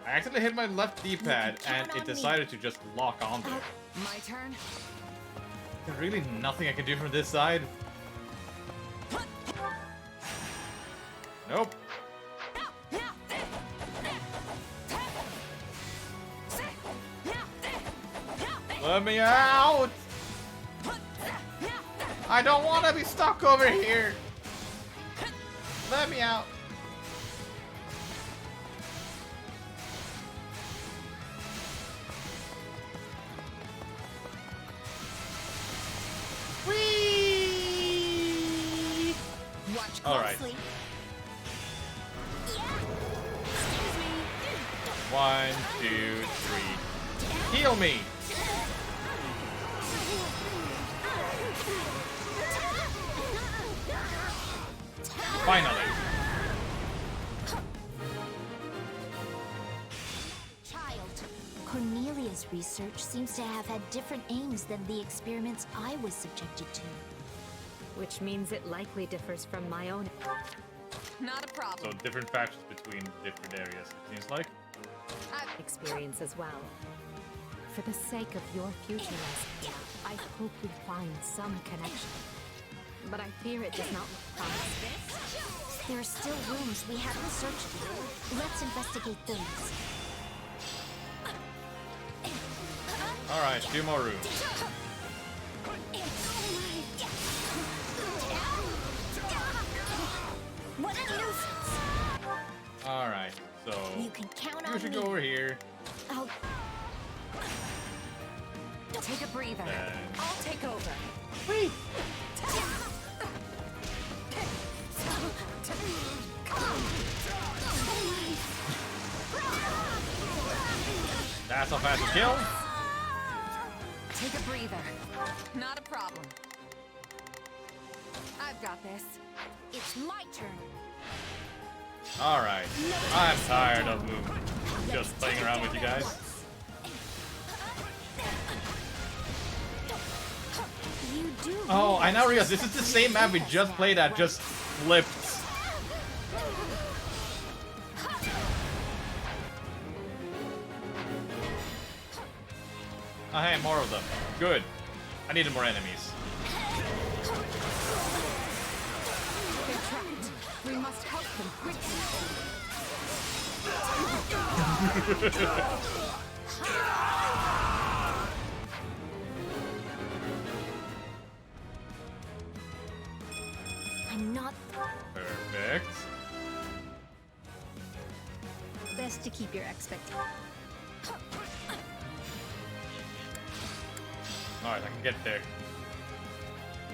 I accidentally hit my left D-pad and it decided to just lock on there. My turn. There's really nothing I can do from this side. Nope. Let me out! I don't want to be stuck over here! Let me out! Whee! Watch All right. closely. 1, 2, 3. Heal me! Finally. Cornelia's research seems to have had different aims than the experiments I was subjected to. Which means it likely differs from my own. Not a problem. So different factions between different areas, it seems like. Experience as well. For the sake of your future, Leslie, I hope we find some connection. But I fear it does not look promising. There are still rooms we haven't searched for. Let's investigate those. Alright, 2 more rooms. What a nuisance! Alright, so You can count you on should me. go over here. I'll Take a breather. Then- I'll take over. Whee! That's a fast kill. Take a breather. Not a problem. I've got this. It's my turn. Alright, I'm tired of just playing around with you guys. You do. Oh, I now realize this is the same map we just played at, just flipped. Oh, hey, more of them. Good. I needed more enemies. They're trapped. We must help them quickly. I'm not. Perfect. Best to keep your expectations. Alright, I can get there.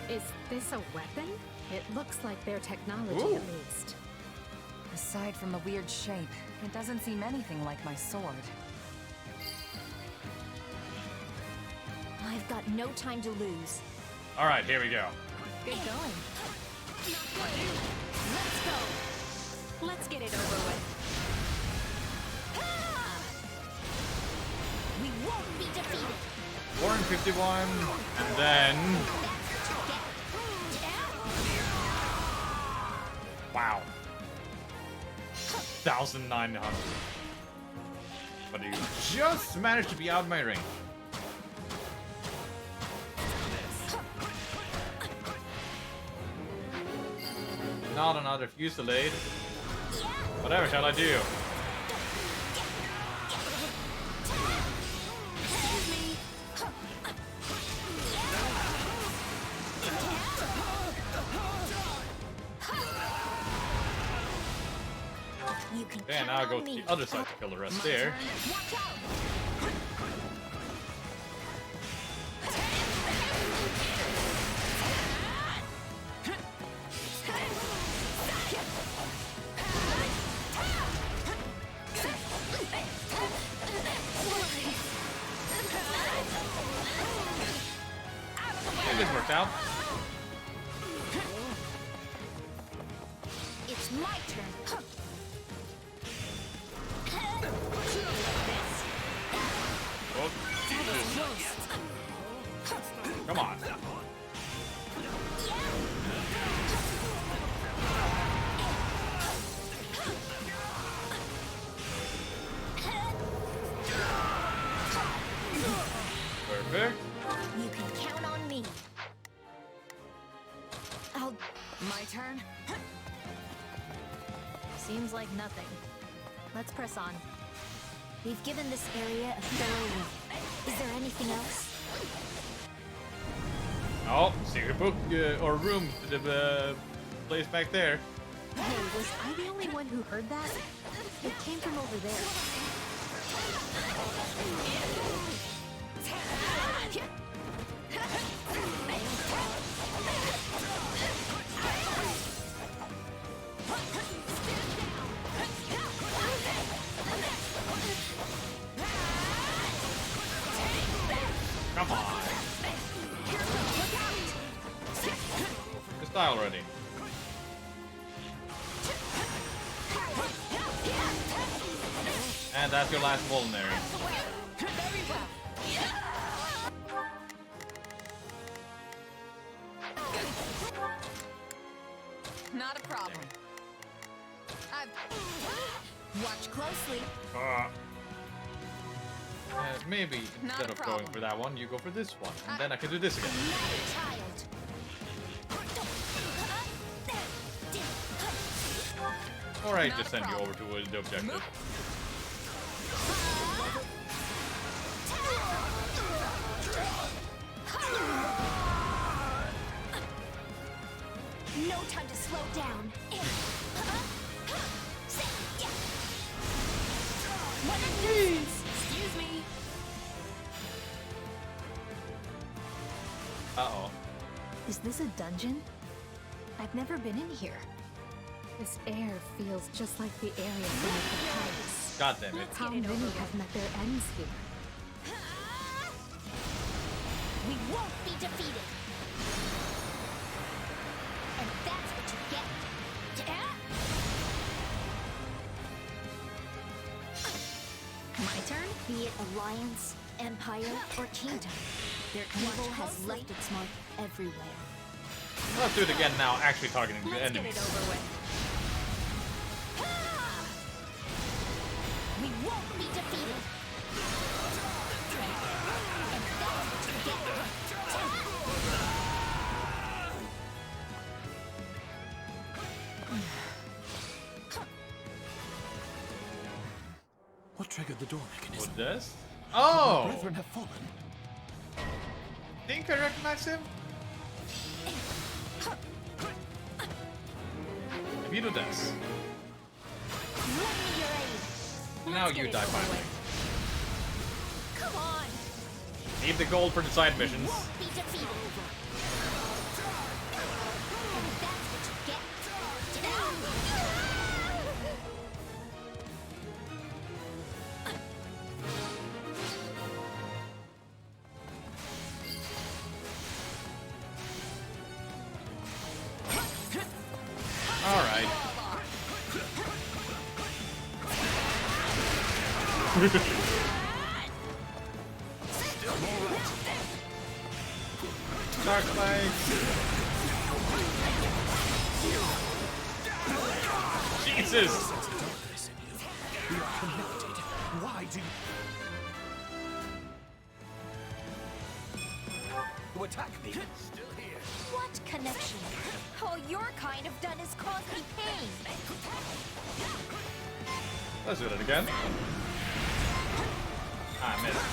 Is this a weapon? It looks like their technology Ooh. at least. Aside from the weird shape, it doesn't seem anything like my sword. I've got no time to lose. Alright, here we go. Good going. Let's go. Let's get it over with. We won't be defeated. 451, and then... Wow. 1,900. But you just managed to be out of my range. Not another fusillade. Whatever shall I do? You can Okay, now I go to the other side to kill the rest there. Watch out. I think this worked out. It's my turn. Oh, come on. Perfect. You can count on me. My turn? Seems like nothing. Let's press on. We've given this area a thorough look. Is there anything else? Oh, secret book or room to the place back there. Hey, was I the only one who heard that? It came from over there. Come on. Just die already. And that's your last vulnerary. Not a problem. Watch closely. Maybe instead of going for that one, you go for this one. And then I can do this again. Or I just send you over to the objective. No time to slow down. Excuse me. Uh-oh. Is this a dungeon? I've never been in here. This air feels just like the area beneath the palace. God damn it. How many have met their ends here? We won't be defeated. And that's what you get. My turn? Be it alliance, empire, or kingdom, their evil has left its mark everywhere. Let's do it again now, actually targeting the Let's enemies. get it over with. We won't be defeated. And that's what you get. What triggered the door mechanism? What this? Oh! My brethren have fallen. Think I recognize him? If you do this. Now you die finally. Come on. Need the gold for the side missions. Be defeated. And that's what you get. Alright. Dark legs. Jesus! We are connected. Why do you attack me? Still here. What connection? All your kind have done is cause me pain. Let's do that again. Ah, I missed.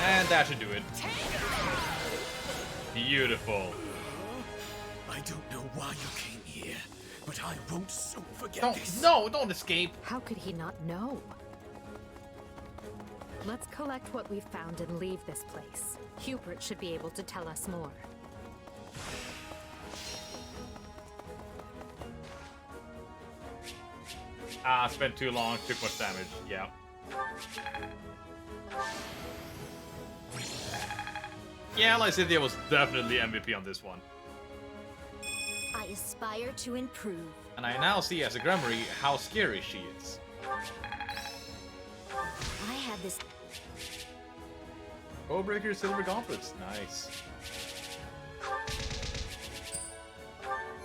And that should do it. Beautiful. I don't know why you came here, but I won't soon forget this. Don't escape. How could he not know? Let's collect what we've found and leave this place. Hubert should be able to tell us more. Ah, spent too long, took much damage. Yeah. Yeah, Lycidia was definitely MVP on this one. I aspire to improve. And I now see as a Gremory how scary she is. I had this. Bowbreaker Silver Gauntlets. Nice.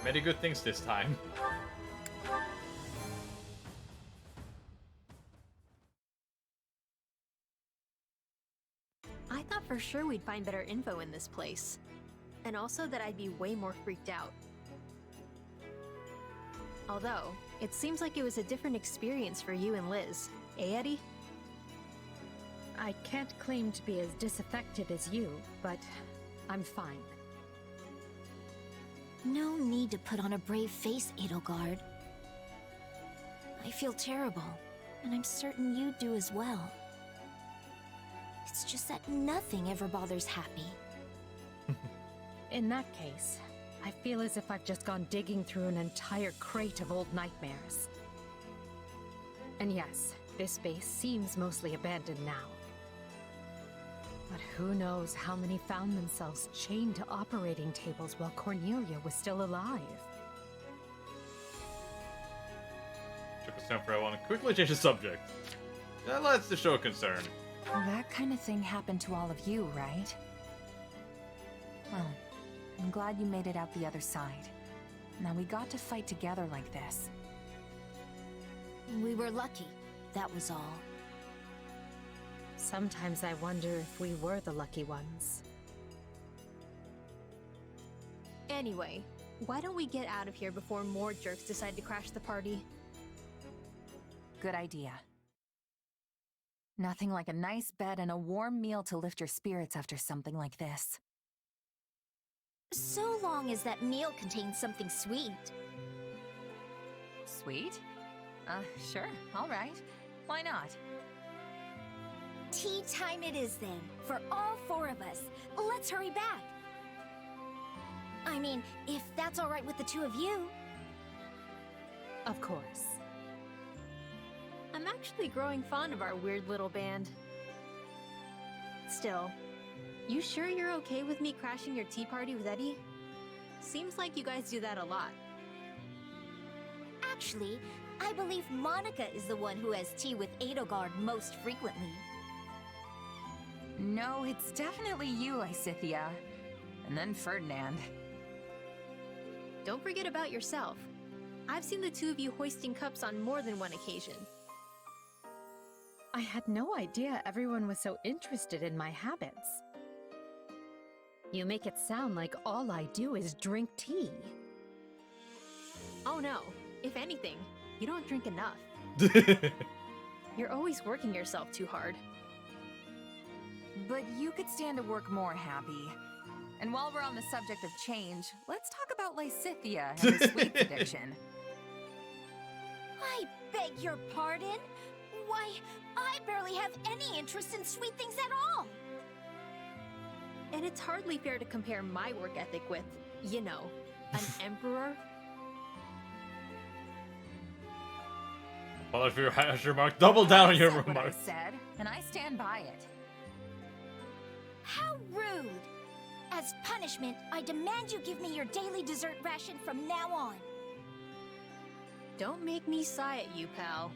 Many good things this time. I thought for sure we'd find better info in this place. And also that I'd be way more freaked out. Although, it seems like it was a different experience for you and Liz. Eh, Eddie? I can't claim to be as disaffected as you, but I'm fine. No need to put on a brave face, Edelgard. I feel terrible, and I'm certain you do as well. It's just that nothing ever bothers Happy. In that case, I feel as if I've just gone digging through an entire crate of old nightmares. And yes, This base seems mostly abandoned now. But who knows how many found themselves chained to operating tables while Cornelia was still alive. Took us time for I want to quickly change the subject. That lets the show concern. That kind of thing happened to all of you, right? Well, I'm glad you made it out the other side. Now we got to fight together like this. We were lucky, that was all. Sometimes I wonder if we were the lucky ones. Anyway, why don't we get out of here before more jerks decide to crash the party? Good idea. Nothing like a nice bed and a warm meal to lift your spirits after something like this. So long as that meal contains something sweet. Sweet? Sure, all right. Why not? Tea time it is then, for all four of us. Let's hurry back. I mean, if that's all right with the two of you. Of course. I'm actually growing fond of our weird little band. Still, you sure you're okay with me crashing your tea party with Eddie? Seems like you guys do that a lot. Actually, I believe Monica is the one who has tea with Edelgard most frequently. No, it's definitely you, Lysithea. And then Ferdinand. Don't forget about yourself. I've seen the two of you hoisting cups on more than one occasion. I had no idea everyone was so interested in my habits. You make it sound like all I do is drink tea. Oh no, if anything, you don't drink enough. You're always working yourself too hard. But you could stand to work more, Happy. And while we're on the subject of change, let's talk about Lysithea and the sweets addiction. I beg your pardon? Why, I barely have any interest in sweet things at all. And it's hardly fair to compare my work ethic with, you know, an emperor. Well, if your hash remark, double down on your What I remark. said, and I stand by it. How rude! As punishment, I demand you give me your daily dessert ration from now on. Don't make me sigh at you, pal.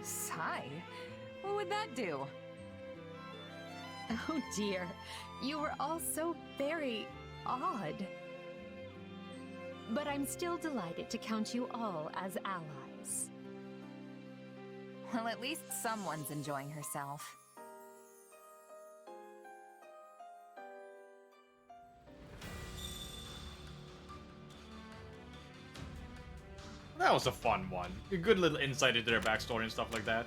Sigh? What would that do? Oh dear, you were all so very odd. But I'm still delighted to count you all as allies. Well, at least someone's enjoying herself. That was a fun one. A good little insight into their backstory and stuff like that.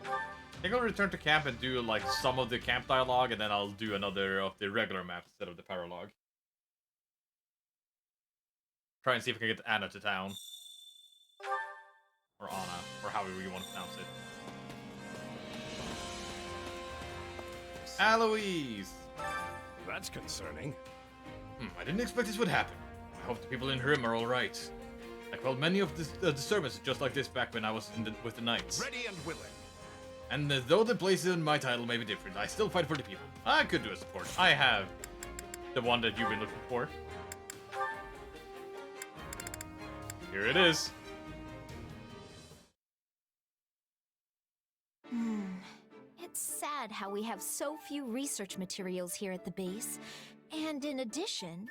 I think I'll return to camp and do like some of the camp dialogue, and then I'll do another of the regular map instead of the paralogue. Try and see if I can get Anna to town. Or Anna, or however you want to pronounce it. Aloise! That's concerning. I didn't expect this would happen. I hope the people in Hrim are alright. I quelled many of the disturbances just like this back when I was with the Knights. Ready and willing. And though the places in my title may be different, I still fight for the people. I could do a support. I have the one that you've been looking for. Here it is. It's sad how we have so few research materials here at the base. And in addition...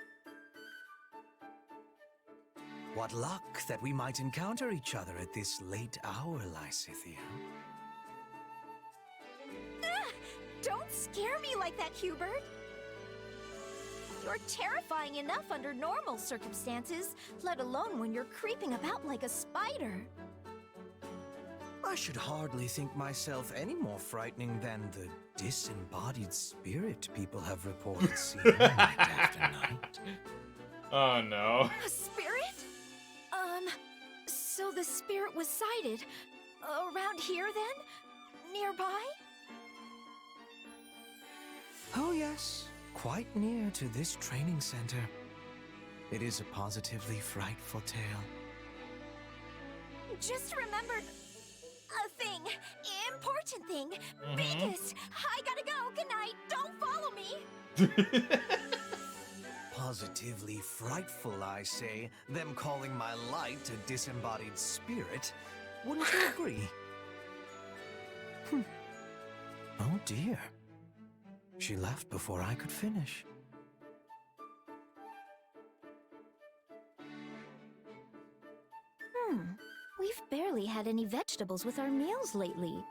What luck that we might encounter each other at this late hour, Lysithea. Don't scare me like that, Hubert! You're terrifying enough under normal circumstances, let alone when you're creeping about like a spider. I should hardly think myself any more frightening than the disembodied spirit people have reported seeing night after night. Oh no. A spirit? So the spirit was sighted around here then? Nearby? Oh yes, quite near to this training center. It is a positively frightful tale. just remembered a thing. Important thing. Biggest. I gotta go. Good night. Don't follow me. Positively frightful, I say, them calling my light a disembodied spirit. Wouldn't you agree? Oh dear. She left before I could finish. We've barely had any vegetables with our meals lately.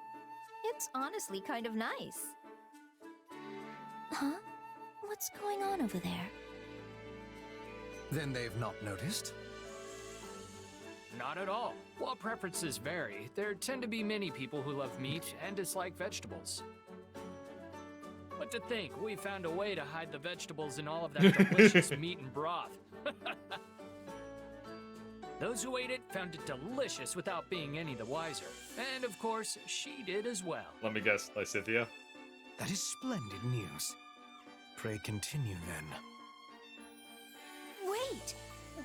It's honestly kind of nice. Huh? What's going on over there? Then they've not noticed? Not at all. While preferences vary, there tend to be many people who love meat and dislike vegetables. But to think, we found a way to hide the vegetables in all of that delicious meat and broth. Those who ate it found it delicious without being any the wiser. And of course, she did as well. Let me guess, Lysithea? That is splendid news. Pray continue then. Wait!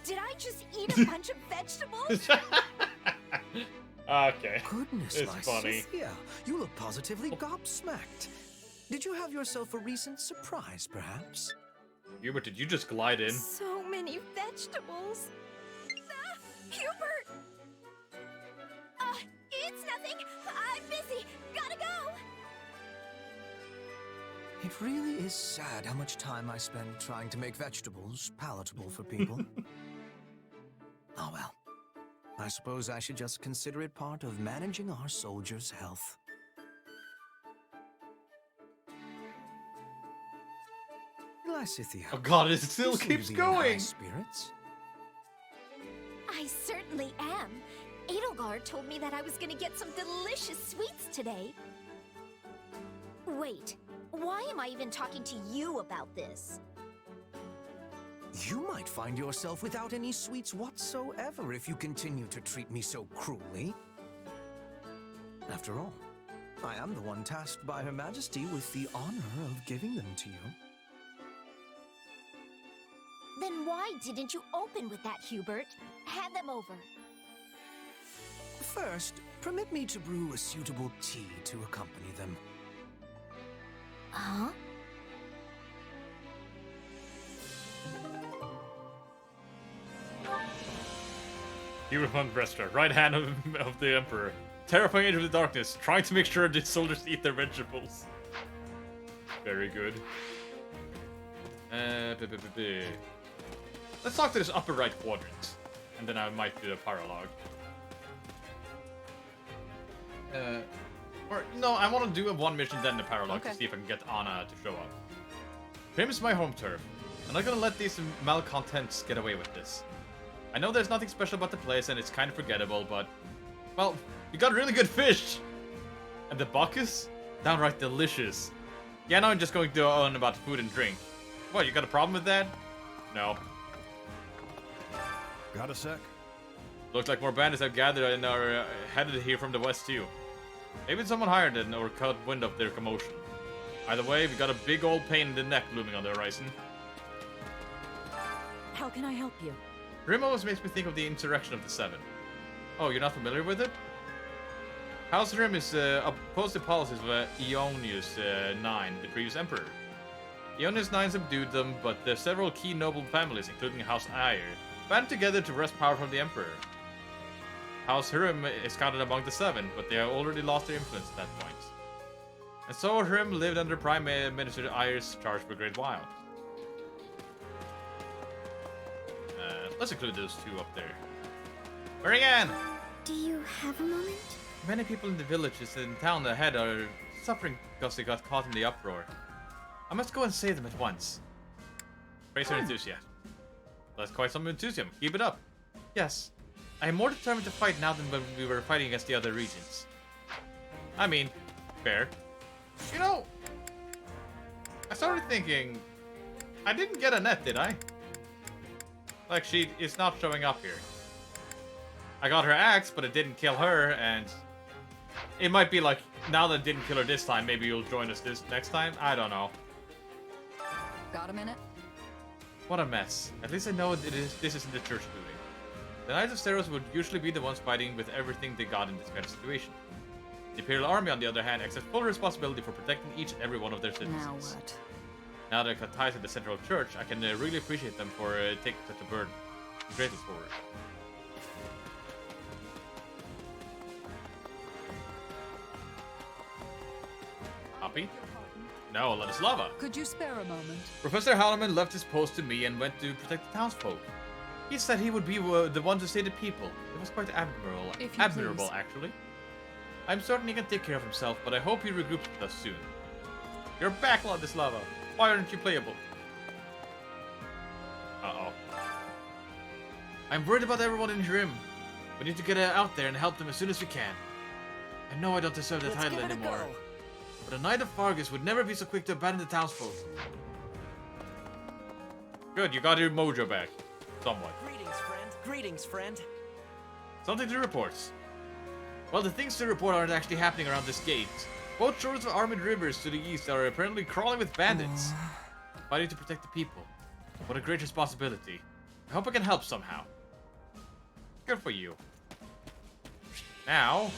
Did I just eat a bunch of vegetables? Okay. Goodness, It's funny. Lysithea, you look positively gobsmacked. Did you have yourself a recent surprise, perhaps? Hubert, did you just glide in? So many vegetables. Hubert! It's nothing. I'm busy. Gotta go. It really is sad how much time I spend trying to make vegetables palatable for people. Oh well. I suppose I should just consider it part of managing our soldiers' health. Lysithea. Oh god, it still you seem keeps to be in high going! spirits. I certainly am. Edelgard told me that I was gonna get some delicious sweets today. Wait, why am I even talking to you about this? You might find yourself without any sweets whatsoever if you continue to treat me so cruelly. After all, I am the one tasked by Her Majesty with the honor of giving them to you. Then why didn't you open with that, Hubert? Hand them over. First, permit me to brew a suitable tea to accompany them. Huh? Hubert von Brestra, right hand of the Emperor. Terrifying Age of the Darkness, trying to make sure the soldiers eat their vegetables. Very good. Let's talk to this upper right quadrant, and then I might do a paralogue. Or, no, I want to do a one mission, then the paralogue, to see if I can get Anna to show up. Prim is my home turf. I'm not gonna let these malcontents get away with this. I know there's nothing special about the place, and it's kind of forgettable, but... well, you got really good fish! And the Bacchus? Downright delicious. Yeah, now I'm just going to go on about food and drink. What, you got a problem with that? No. Got a sec? Looks like more bandits have gathered and are headed here from the west too. Maybe someone hired them or caught wind of their commotion. Either way, we got a big old pain in the neck looming on the horizon. How can I help you? Rim always makes me think of the Insurrection of the Seven. Oh, you're not familiar with it? House Rim is opposed to policies of Ionius IX, the previous emperor. Ionius IX subdued them, but several key noble families, including House Ayer, band together to wrest power from the Emperor. House Hiram is counted among the seven, but they have already lost their influence at that point. And so Hiram lived under Prime Minister Ayer's charge for a great while. Let's include those two up there. Where again? Do you have a moment? Many people in the villages and town ahead are suffering because they got caught in the uproar. I must go and save them at once. Praise her enthusiasm. That's quite some enthusiasm. Keep it up. Yes. I am more determined to fight now than when we were fighting against the other regions. I mean, fair. You know, I started thinking, I didn't get Annette, did I? Like, she is not showing up here. I got her axe, but it didn't kill her, and it might be like, now that it didn't kill her this time, maybe you'll join us this next time? I don't know. Got a minute? What a mess. At least I know this isn't the church building. The Knights of Steros would usually be the ones fighting with everything they got in this kind of situation. The Imperial Army, on the other hand, accepts full responsibility for protecting each and every one of their citizens. Now what? Now that I've got ties to the Central Church, I can really appreciate them for taking such a burden. I'm grateful for it. Copy? No, Ladislava. Could you spare a moment? Professor Halloman left his post to me and went to protect the townsfolk. He said he would be the one to save the people. It was quite admirable, actually. I'm certain he can take care of himself, but I hope he regroups with us soon. You're back, Ladislava. Why aren't you playable? Uh-oh. I'm worried about everyone in Grim. We need to get out there and help them as soon as we can. I know I don't deserve the title anymore, but a Knight of Fargus would never be so quick to abandon the townsfolk. Good, you got your mojo back. Somewhat. Greetings, friend. Greetings, friend. Something to report. Well, the things to report aren't actually happening around this gate. Both shores of armored rivers to the east are apparently crawling with bandits, fighting to protect the people. What a great responsibility. I hope I can help somehow. Good for you. Now...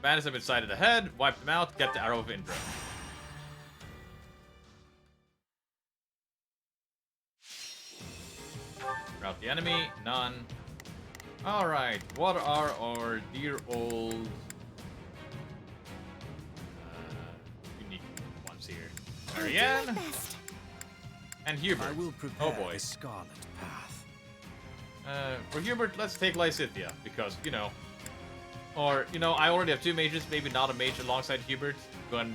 bandits have been sighted ahead, wipe them out, get the Arrow of Indra. Rout the enemy, none. Alright, what are our dear old... unique ones here? Marianne! And Hubert. I will prepare oh boy. the Scarlet Path. For Hubert, let's take Lysithia, because, you know... Or, you know, I already have two mages, maybe not a mage alongside Hubert, when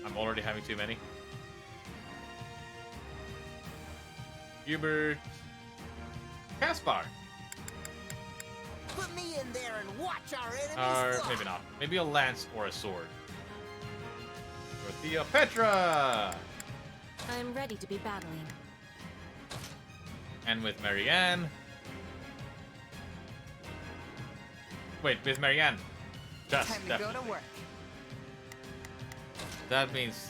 I'm already having too many. Hubert... Kaspar. Put me in there and watch our enemies. Or maybe not. Maybe a lance or a sword. Dorothea Petra! I'm ready to be battling. And with Marianne. Wait, with Marianne. Just Time to definitely. go to work. That means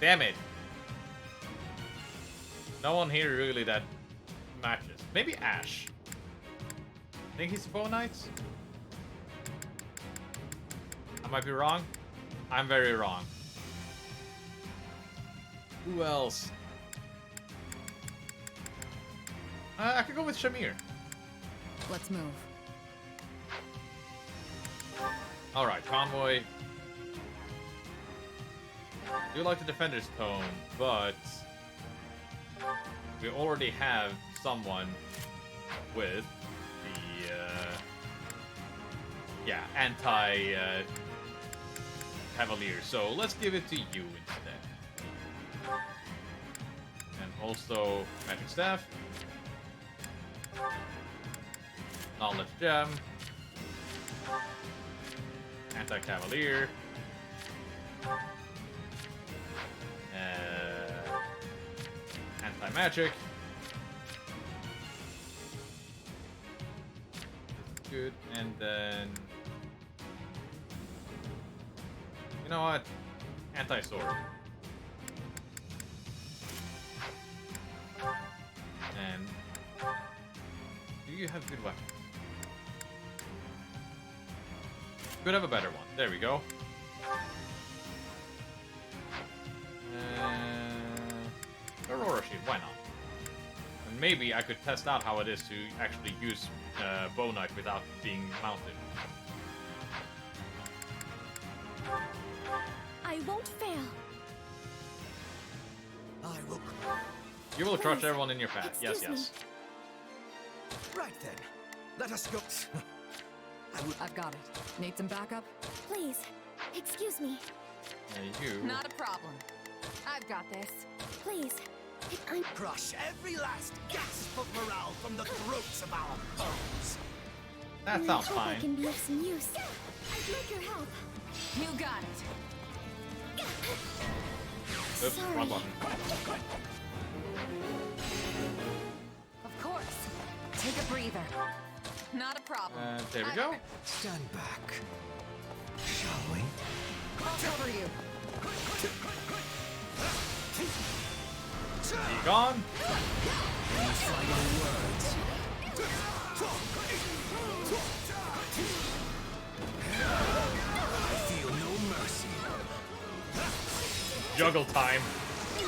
damn it. No one here really that matches. Maybe Ash. Think he's a bow knight? I might be wrong. I'm very wrong. Who else? I could go with Shamir. Let's move. Alright, Convoy. I do like the Defender's Tome, but we already have someone with the anti Cavalier, so let's give it to you instead. And also Magic Staff, Knowledge Gem, Anti-Cavalier, Anti-Magic. Good, and then... You know what? Anti-Sword. And... do you have good weapons? Could have a better one. There we go. Aurora Shield, why not? And maybe I could test out how it is to actually use Bow Knight without being mounted. I won't fail. I will. You will crush everyone in your path. Yes, Excuse yes. Right then. Let us go. I've got it. Need some backup? Please, excuse me. You. Not a problem. I've got this. Please, I'm... Crush every last gasp of morale from the throats of our foes. That sounds I hope I fine. can be of some use. I'd like your help. You got it. Oops, Sorry. wrong button. Of course. Take a breather. Not a problem. There we go. Stand back. Shall we? I'll cover you. Be gone. Any final words? I feel no mercy. Juggle time. Be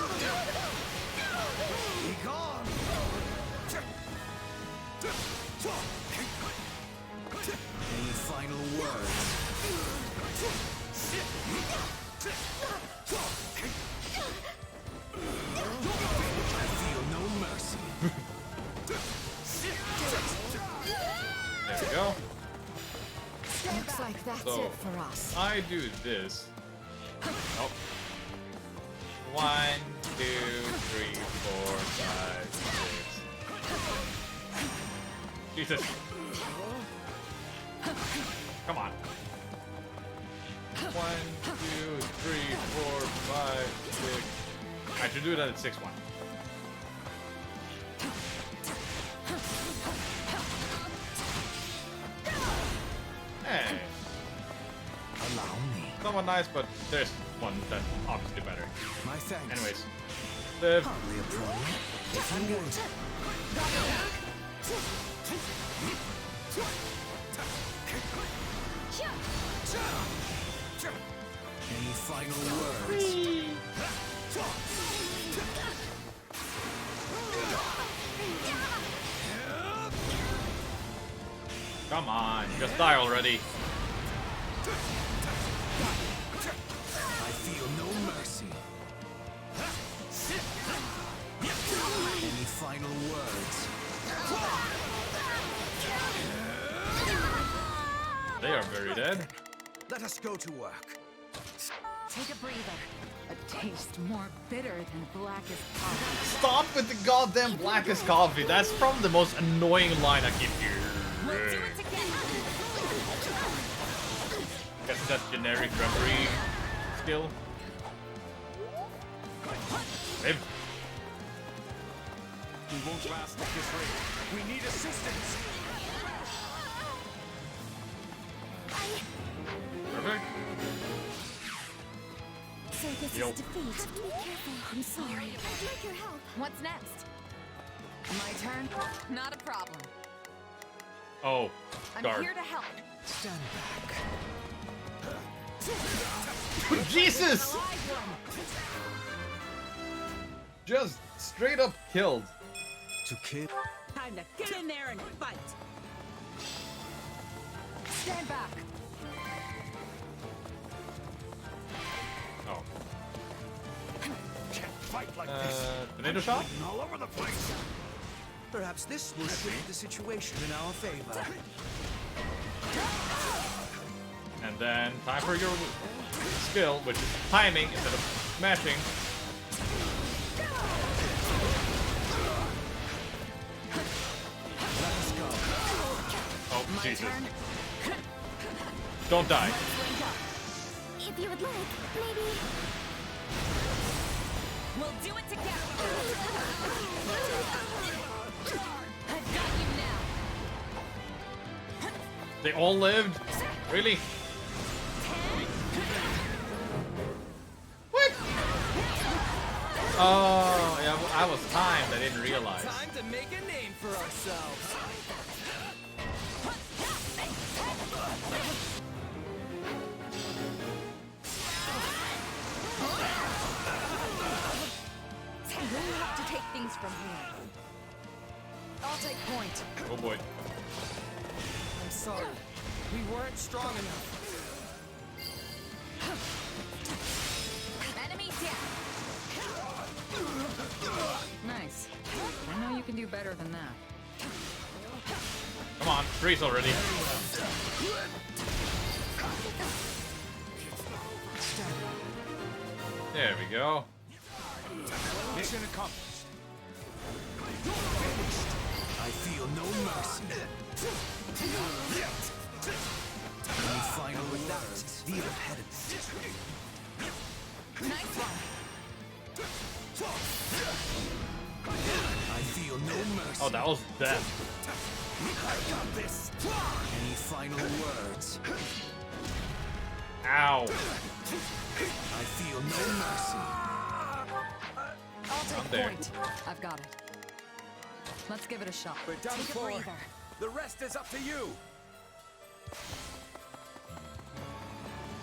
gone. Any final words? I feel no mercy. There we go. Looks like that's So, it for us. I do this. Oh. 1, 2, 3, 4, 5, 6. Jesus. Come on. 1, 2, 3, 4, 5, 6. I should do that at 6-1. Hey. Allow me. Somewhat nice, but there's one that's obviously better. My thanks. Anyways. The Hardly a problem. If you want. Any final words? Come on, just die already. I feel no mercy. Any final words? They are very dead. Let us go to work. Take a breather. A taste more bitter than blackest coffee. Stop with the goddamn blackest coffee. That's probably the most annoying line I keep hearing. Guess that's generic referee skill. Live. We won't last at this rate. We need assistance. Perfect. So this Yo. is defeat. Be careful. I'm sorry. I'd like your help. What's next? My turn? Not a problem. Oh, I'm guard. here to help. Stand back. Jesus! Just straight up killed. To kill. Time to get in there and fight. Stand back. Oh. Can't fight like this. Tornado shot? All over the place. Perhaps this will shift the situation in our favor. And then time for your skill, which is timing instead of smashing. Let us go. Oh, Jesus. Don't die. If you would like, maybe. We'll do it together. I've got you now. They all lived? Really? What? Oh, yeah, I was timed. I didn't realize. Time to make a name for ourselves. We'll have to take things from here. I'll take point. Oh boy. I'm sorry. We weren't strong enough. Enemy down. Nice. I know you can do better than that. Come on, freeze already. There we go. Mission accomplished. I feel no mercy. Any final with that, the impediment. Nice one. I feel no mercy. Oh, that was death. I got this. Any final words? Ow. I feel no mercy. I'll take there. point. I've got it. Let's give it a shot. We're done Take a for. breather. The rest is up to you.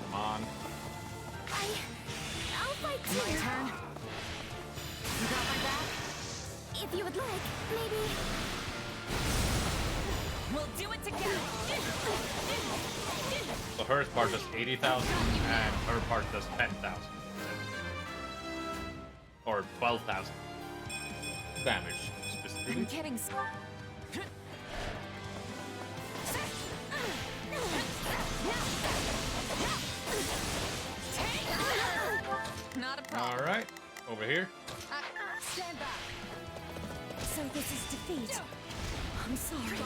Come on. I'll fight too. My turn. You got my back? If you would like, maybe. We'll do it together. So her part does 80,000 and her part does 10,000. Or 12,000 damage, specifically. I'm getting Not a problem. Alright, over here. Stand back. So this is defeat. I'm sorry.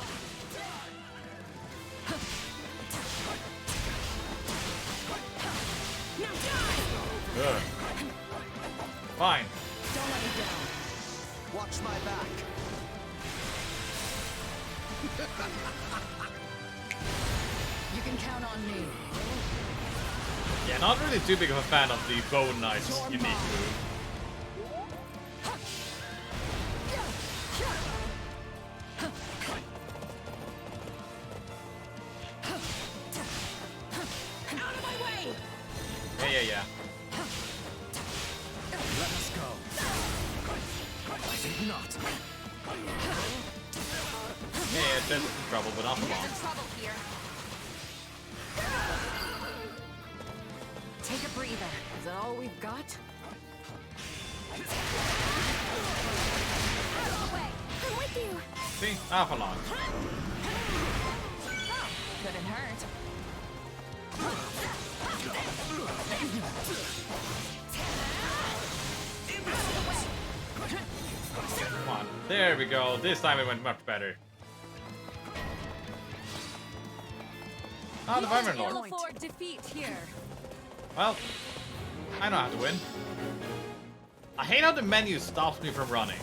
Now die! Good. Fine. Don't let me down. Watch my back. You can count on me. Yeah, not really too big of a fan of the Bone Knight's unique move. Out of my way! Yeah. Let us go. I think not. Yeah, it's in trouble, but not for long. Trouble here. Take a breather. Is that all we've got? Out of the way! I'm with you! See? Not for long. couldn't hurt. Come on. There we go. This time it went much better. Ah, the Vibrant Lord. Defeat here. Well, I know how to win. I hate how the menu stops me from running.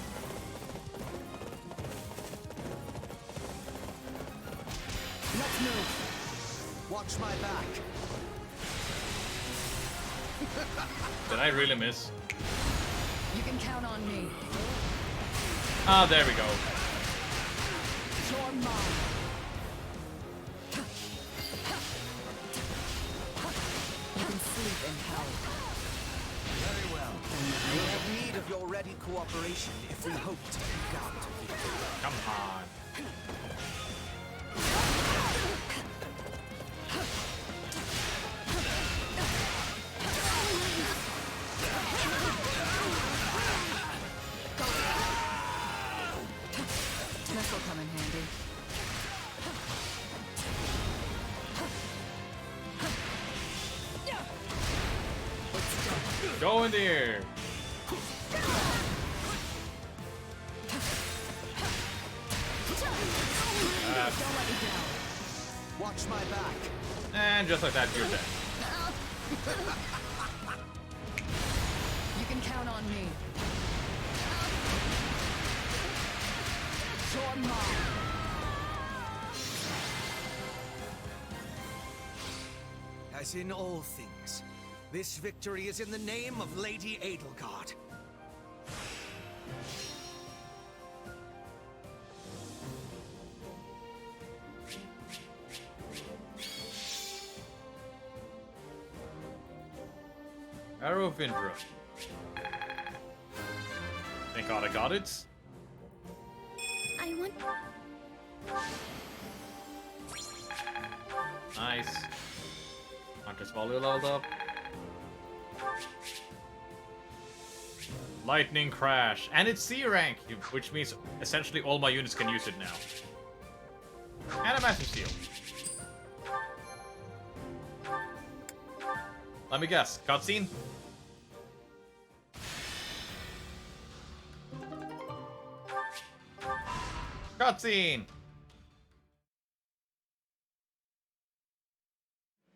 Let's move. Watch my back. Did I really miss? You can count on me. Ah, there we go. You're mine. You can sleep in hell. Very well. We have need of your ready cooperation if we hope to eke out victory. Come on. This will come in handy. Go in there. Don't let me down. Watch my back. And just like that, you're dead. You can count on me. You're mine. As in all things, this victory is in the name of Lady Edelgard. Arrow of Indra. Thank God I got it. I want... Nice. Hunter's Volley leveled up. Lightning Crash. And it's C rank, which means essentially all my units can use it now. And a Massive Steel. Let me guess. Cutscene? Cutscene!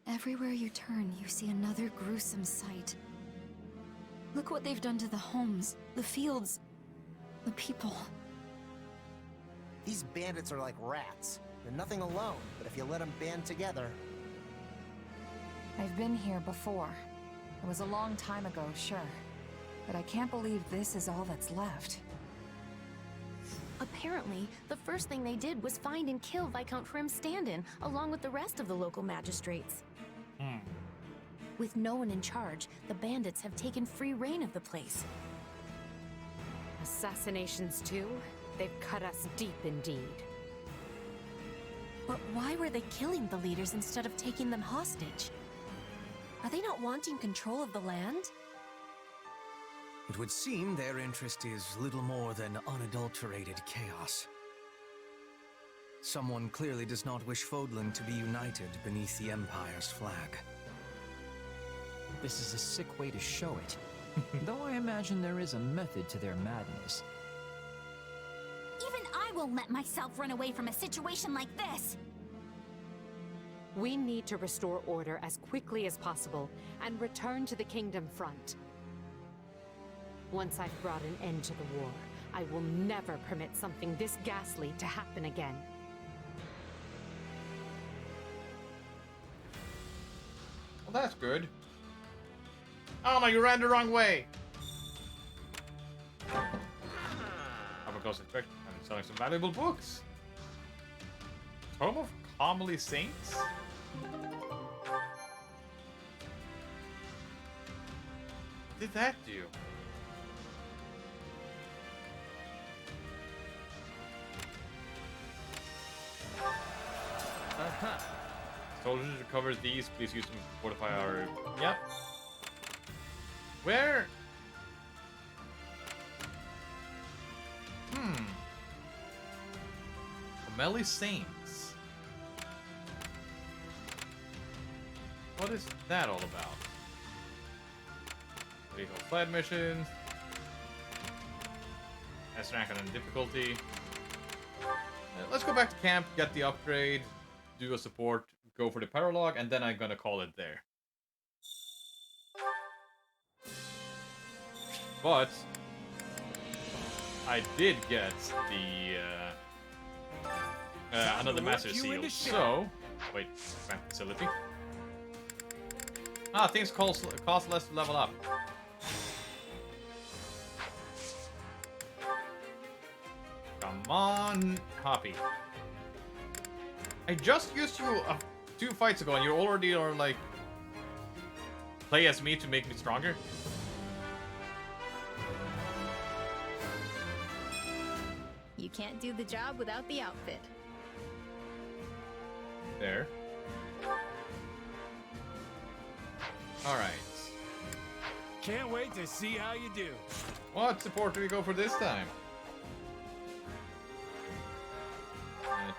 Everywhere you turn, you see another gruesome sight. Look what they've done to the homes, the fields, the people. These bandits are like rats. They're nothing alone, but if you let them band together... I've been here before. It was a long time ago, sure. But I can't believe this is all that's left. Apparently, the first thing they did was find and kill Viscount Trim Standin, along with the rest of the local magistrates. With no one in charge, the bandits have taken free reign of the place. Assassinations too? They've cut us deep indeed. But why were they killing the leaders instead of taking them hostage? Are they not wanting control of the land? It would seem their interest is little more than unadulterated chaos. Someone clearly does not wish Fodlan to be united beneath the Empire's flag. This is a sick way to show it. Though I imagine there is a method to their madness. Even I won't let myself run away from a situation like this! We need to restore order as quickly as possible and return to the Kingdom front. Once I've brought an end to the war, I will never permit something this ghastly to happen again. Well, that's good. Oh no, you ran the wrong way! Have a close inspection. I'm selling some valuable books. Tome of Comely Saints? What did that do? Soldiers recover these. Please use them to fortify our. Yep. Where? Comely Saints. What is that all about? Lethal side missions. S rank on difficulty. Let's go back to camp, get the upgrade, do a support, go for the paralog, and then I'm gonna call it there. But I did get the another master seal. So wait, back facility. Ah, things cost less to level up. Come on, copy. I just used you 2 fights ago, and you already are like play as me to make me stronger. You can't do the job without the outfit. There. Alright. Can't wait to see how you do. What support do we go for this time?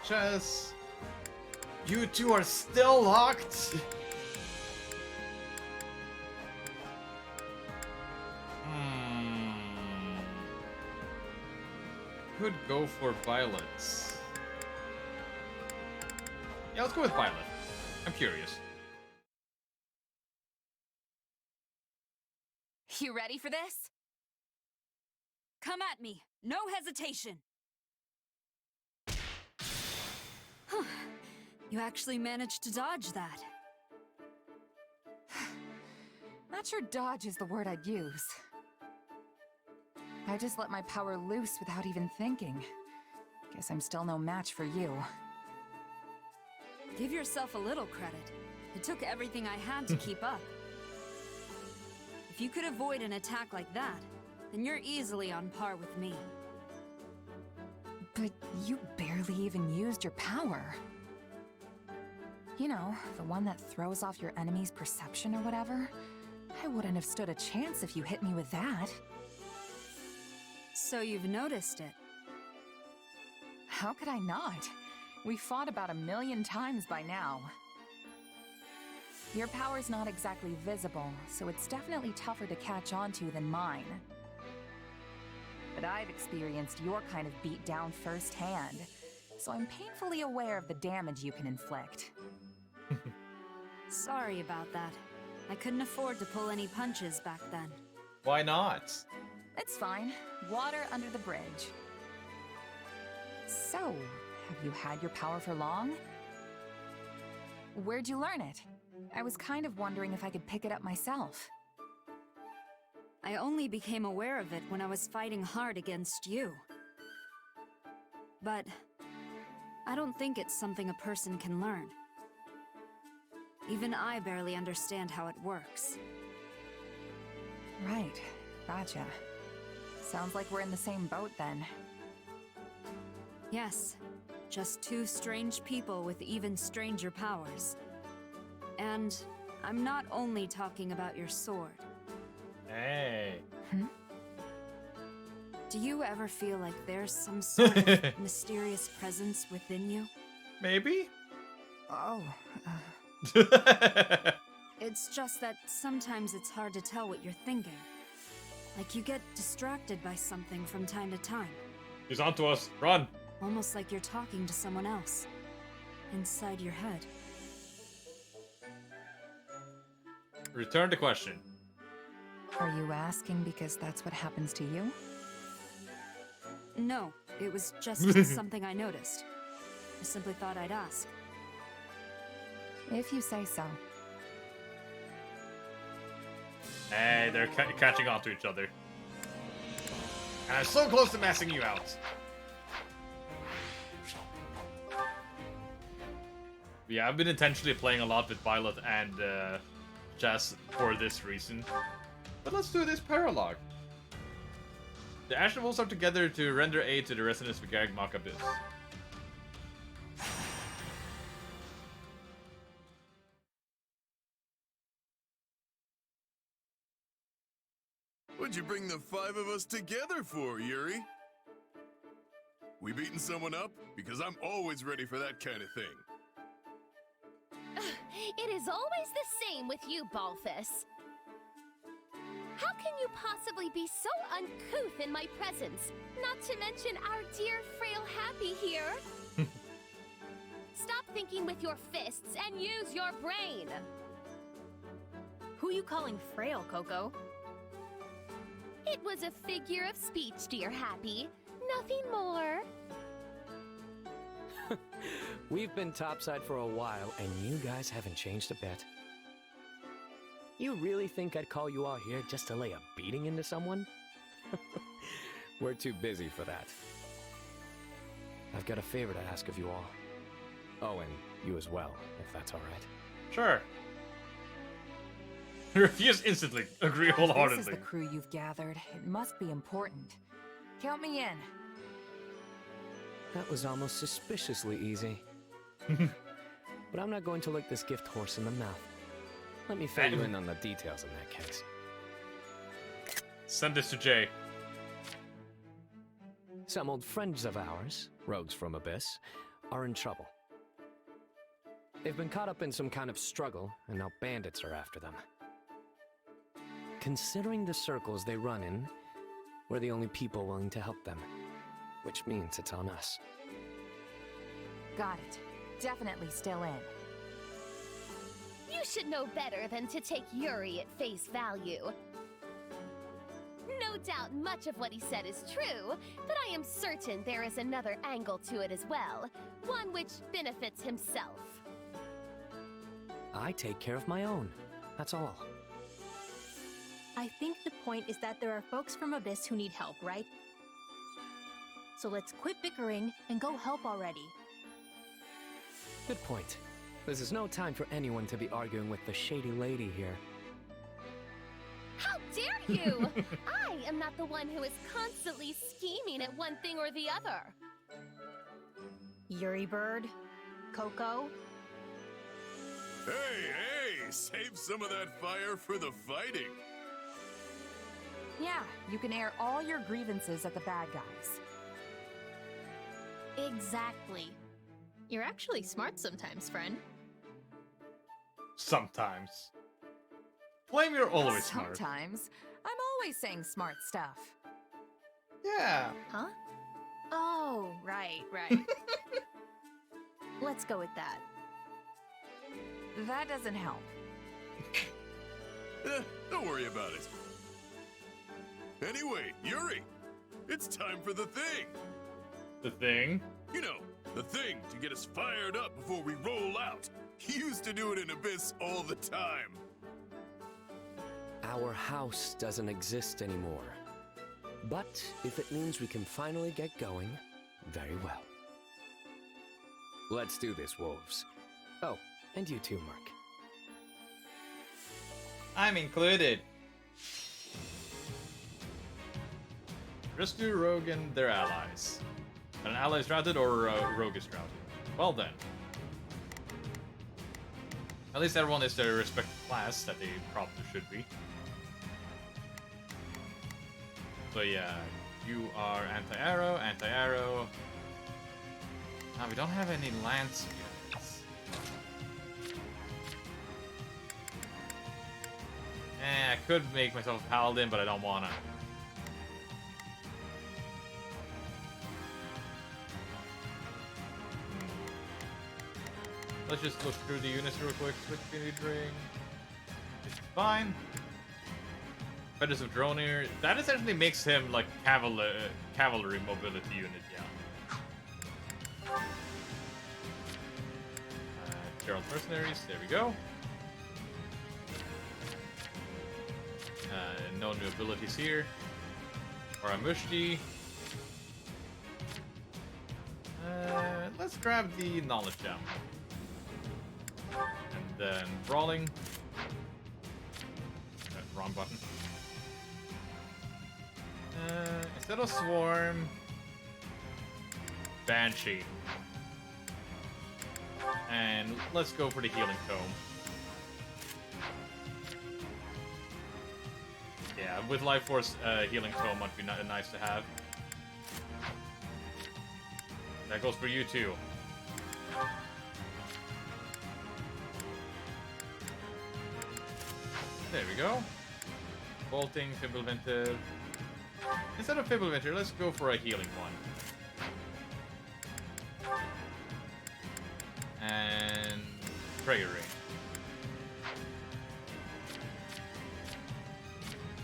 Chess. You two are still locked? Could go for Violets. Yeah, let's go with Violet. I'm curious. You ready for this? Come at me. No hesitation. You actually managed to dodge that. Not sure dodge is the word I'd use. I just let my power loose without even thinking. Guess I'm still no match for you. Give yourself a little credit. It took everything I had to keep up. If you could avoid an attack like that, then you're easily on par with me. But you barely even used your power. You know, the one that throws off your enemy's perception or whatever? I wouldn't have stood a chance if you hit me with that. So you've noticed it. How could I not? We fought about 1,000,000 times by now. Your power's not exactly visible, so it's definitely tougher to catch on to than mine. But I've experienced your kind of beatdown firsthand, so I'm painfully aware of the damage you can inflict. Sorry about that. I couldn't afford to pull any punches back then. Why not? It's fine. Water under the bridge. So, have you had your power for long? Where'd you learn it? I was kind of wondering if I could pick it up myself. I only became aware of it when I was fighting hard against you. But I don't think it's something a person can learn. Even I barely understand how it works. Right, gotcha. Sounds like we're in the same boat then. Yes, just two strange people with even stranger powers. And I'm not only talking about your sword. Hey. Do you ever feel like there's some sort of mysterious presence within you? Maybe? Oh. It's just that sometimes it's hard to tell what you're thinking. Like you get distracted by something from time to time. He's onto us. Run. Almost like you're talking to someone else. Inside your head. Return to question. Are you asking because that's what happens to you? No, it was just something I noticed. I simply thought I'd ask. If you say so. Hey, they're catching on to each other. And I'm so close to messing you out. Yeah, I've been intentionally playing a lot with Violet and Jess for this reason. But let's do this paralogue. The Ashen Wolves are together to render aid to the residents of Gargmak Abyss. What'd you bring the five of us together for, Yuri? We beating someone up? Because I'm always ready for that kind of thing. It is always the same with you, Balthus. How can you possibly be so uncouth in my presence? Not to mention our dear frail Happy here. Stop thinking with your fists and use your brain. Who you calling frail, Coco? It was a figure of speech, dear Happy. Nothing more. We've been topside for a while, and you guys haven't changed a bit. You really think I'd call you all here just to lay a beating into someone? We're too busy for that. I've got a favor to ask of you all. Oh, and you as well, if that's all right. Sure. Refuse instantly. Agree wholeheartedly. This is the crew you've gathered. It must be important. Count me in. That was almost suspiciously easy. But I'm not going to lick this gift horse in the mouth. Let me fill you in on the details in that case. Send this to Jay. Some old friends of ours, rogues from Abyss, are in trouble. They've been caught up in some kind of struggle, and now bandits are after them. Considering the circles they run in, we're the only people willing to help them. Which means it's on us. Got it. Definitely still in. You should know better than to take Yuri at face value. No doubt much of what he said is true, but I am certain there is another angle to it as well. One which benefits himself. I take care of my own. That's all. I think the point is that there are folks from Abyss who need help, right? So let's quit bickering and go help already. Good point. This is no time for anyone to be arguing with the shady lady here. How dare you! I am not the one who is constantly scheming at one thing or the other. Yuri Bird? Coco? Hey, save some of that fire for the fighting. Yeah, you can air all your grievances at the bad guys. Exactly. You're actually smart sometimes, friend. Sometimes. Claim you're always smart. Sometimes. I'm always saying smart stuff. Yeah. Huh? Oh, right. Let's go with that. That doesn't help. Don't worry about it. Anyway, Yuri, it's time for the thing. The thing? You know, the thing to get us fired up before we roll out. He used to do it in Abyss all the time. Our house doesn't exist anymore. But if it means we can finally get going, very well. Let's do this, wolves. Oh, and you too, Mark. I'm included. Rescue Rogue and their allies. An ally is routed or Rogue is routed. Well then. At least everyone is their respective class that they probably should be. So yeah, you are anti-arrow, anti-arrow. Now we don't have any lance units. I could make myself a paladin, but I don't wanna. Let's just look through the units real quick. Switch Infinity Ring. It's fine. Feathers of Dronir. That essentially makes him like cavalry mobility unit, yeah. Gerald Mercenaries, there we go. No new abilities here. Or a Mushti. Let's grab the Knowledge Gem. And then Brawling. Wrong button. Instead of Swarm, Banshee. And let's go for the Healing Tome. Yeah, with Life Force, Healing Tome might be nice to have. That goes for you too. There we go. Bolting, Fimbulventor. Instead of Fimbulventor, let's go for a healing one. And Prayer Ring.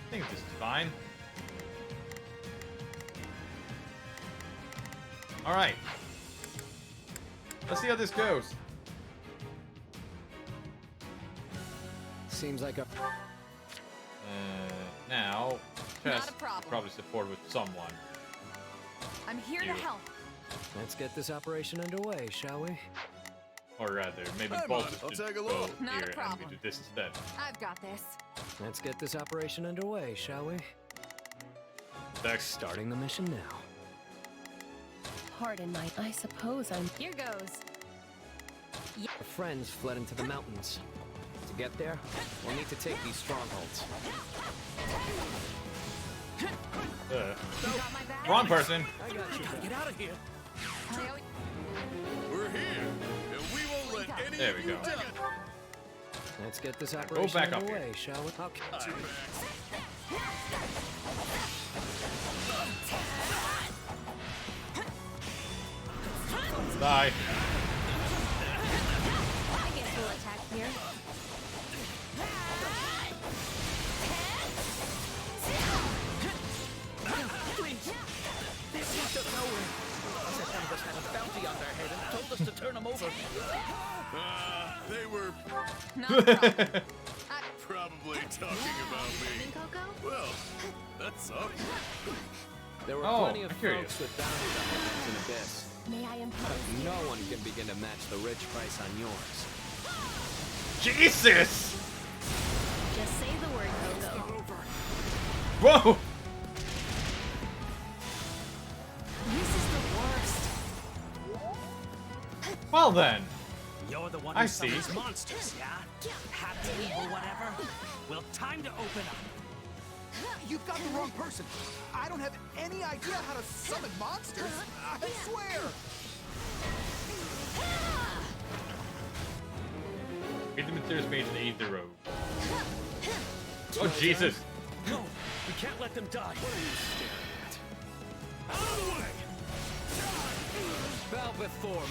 I think this is fine. Alright. Let's see how this goes. Seems like a... Now, Chess probably support with someone. I'm here to help. Let's get this operation underway, shall we? Or rather, maybe Hey, both man, of I'll us tag should along. go Not a here and we problem. do this instead. I've got this. Let's get this operation underway, shall we? Dex. Starting the mission now. Pardon my... I suppose I'm... Here goes. Our friends fled into the mountains. To get there, we'll need to take these strongholds. Wrong person. I got you. Get out of here. We're here, and we won't let any There of we you go. down. Let's get this operation back up underway, here. shall we? Okay. Die. I guess we'll attack here. Please. This leads us nowhere. Said none of us had a bounty on their head and told us to turn them over. They were probably talking about me. Well, that sucks. There were Oh, plenty of I'm curious. folks with bounties on their heads in Abyss. May I impose? But no one can begin to match the rich price on yours. Jesus! Just say the word, Coco. Whoa! This is the worst. Well then. You're the one I who see. summons monsters, yeah? Have to or whatever? Well, time to open up. You've got the wrong person. I don't have any idea how to summon monsters. I swear. Get the materials made and aid the road. Oh Jesus! No, we can't let them die. Out of the way! Bow before me.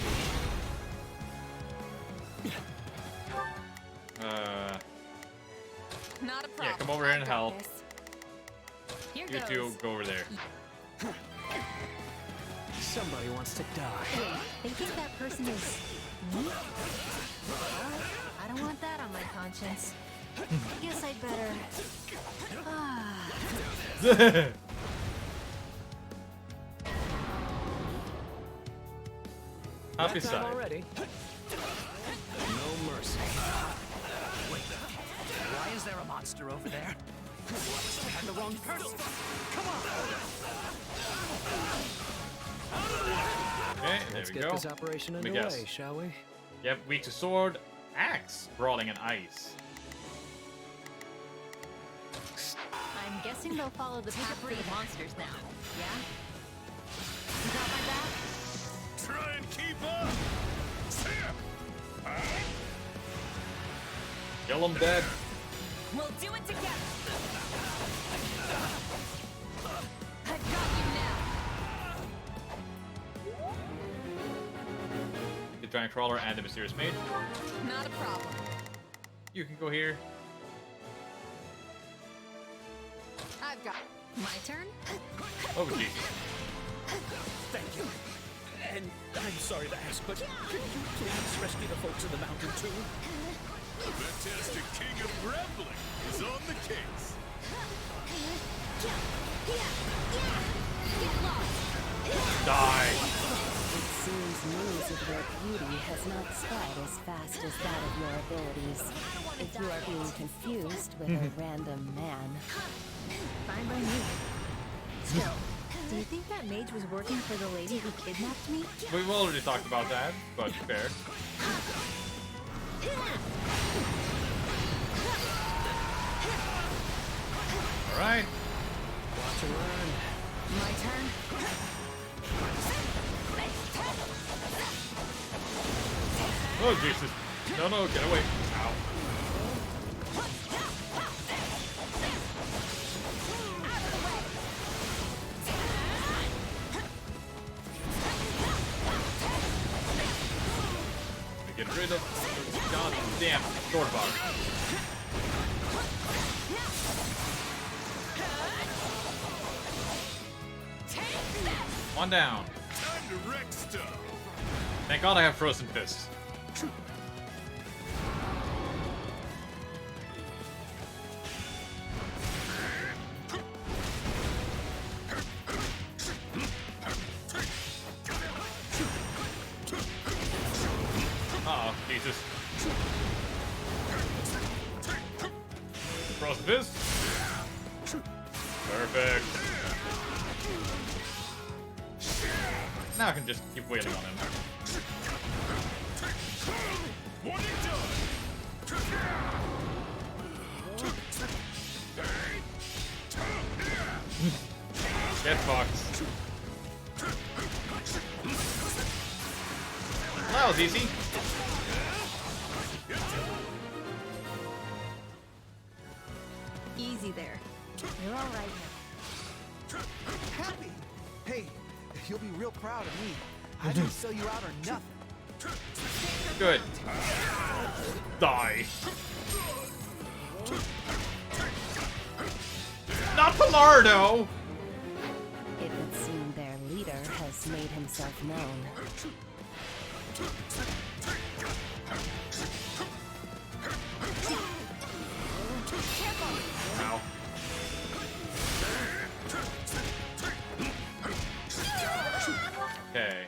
Not a problem. Yeah, come over here and help. Here You goes. two go over there. Somebody wants to die. Wait, they think that person is I don't want that on my conscience. Guess I'd better. Happy That time side. already. No mercy. Wait, why is there a monster over there? I had the wrong person. Come on. Okay, there Let's we get go. this operation Let me underway, guess. shall we? Yep, weak to sword, axe, brawling and ice. I'm guessing they'll follow the path for the monsters now. Yeah? You got my back? Try and keep up. Kill him dead. We'll do it together. I've got you now. The giant crawler and the mysterious mage. Not a problem. You can go here. I've got my turn. Oh, jeez. Thank you. And I'm sorry to ask, but can you please rescue the folks in the mountain too? The fantastic king of grappling is on the case. Die. It seems news of your beauty has not spread as fast as that of your abilities. If you are being confused with a random man. Fine by me. Still, do you think that mage was working for the lady who kidnapped me? We've already talked about that, but fair. Alright. Watch and learn. My turn. Oh, Jesus. No, no, get away. Ow. Get rid of goddamn sword bar. One down. Time to wreck stuff. Thank God I have frozen fists. Uh-oh, Jesus. Frozen fist. Perfect. Now I can just keep wailing on him. One and done. Get fucked. That was easy. Easy there. You're all right now. Happy! Hey, you'll be real proud of me. I didn't sell you out or nothing. Good. Die. Not Pilardo! It would seem their leader has made himself known. Ow. Okay.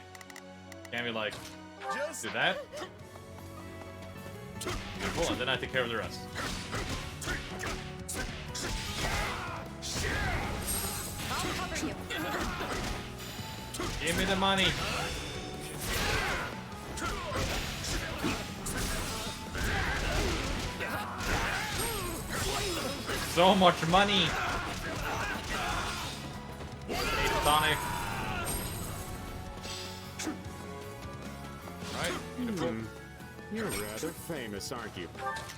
Can we like do that? Beautiful, and then I take care of the rest. I'll cover you. Give me the money. So much money. Sonic. Right, beautiful. You're rather famous, aren't you?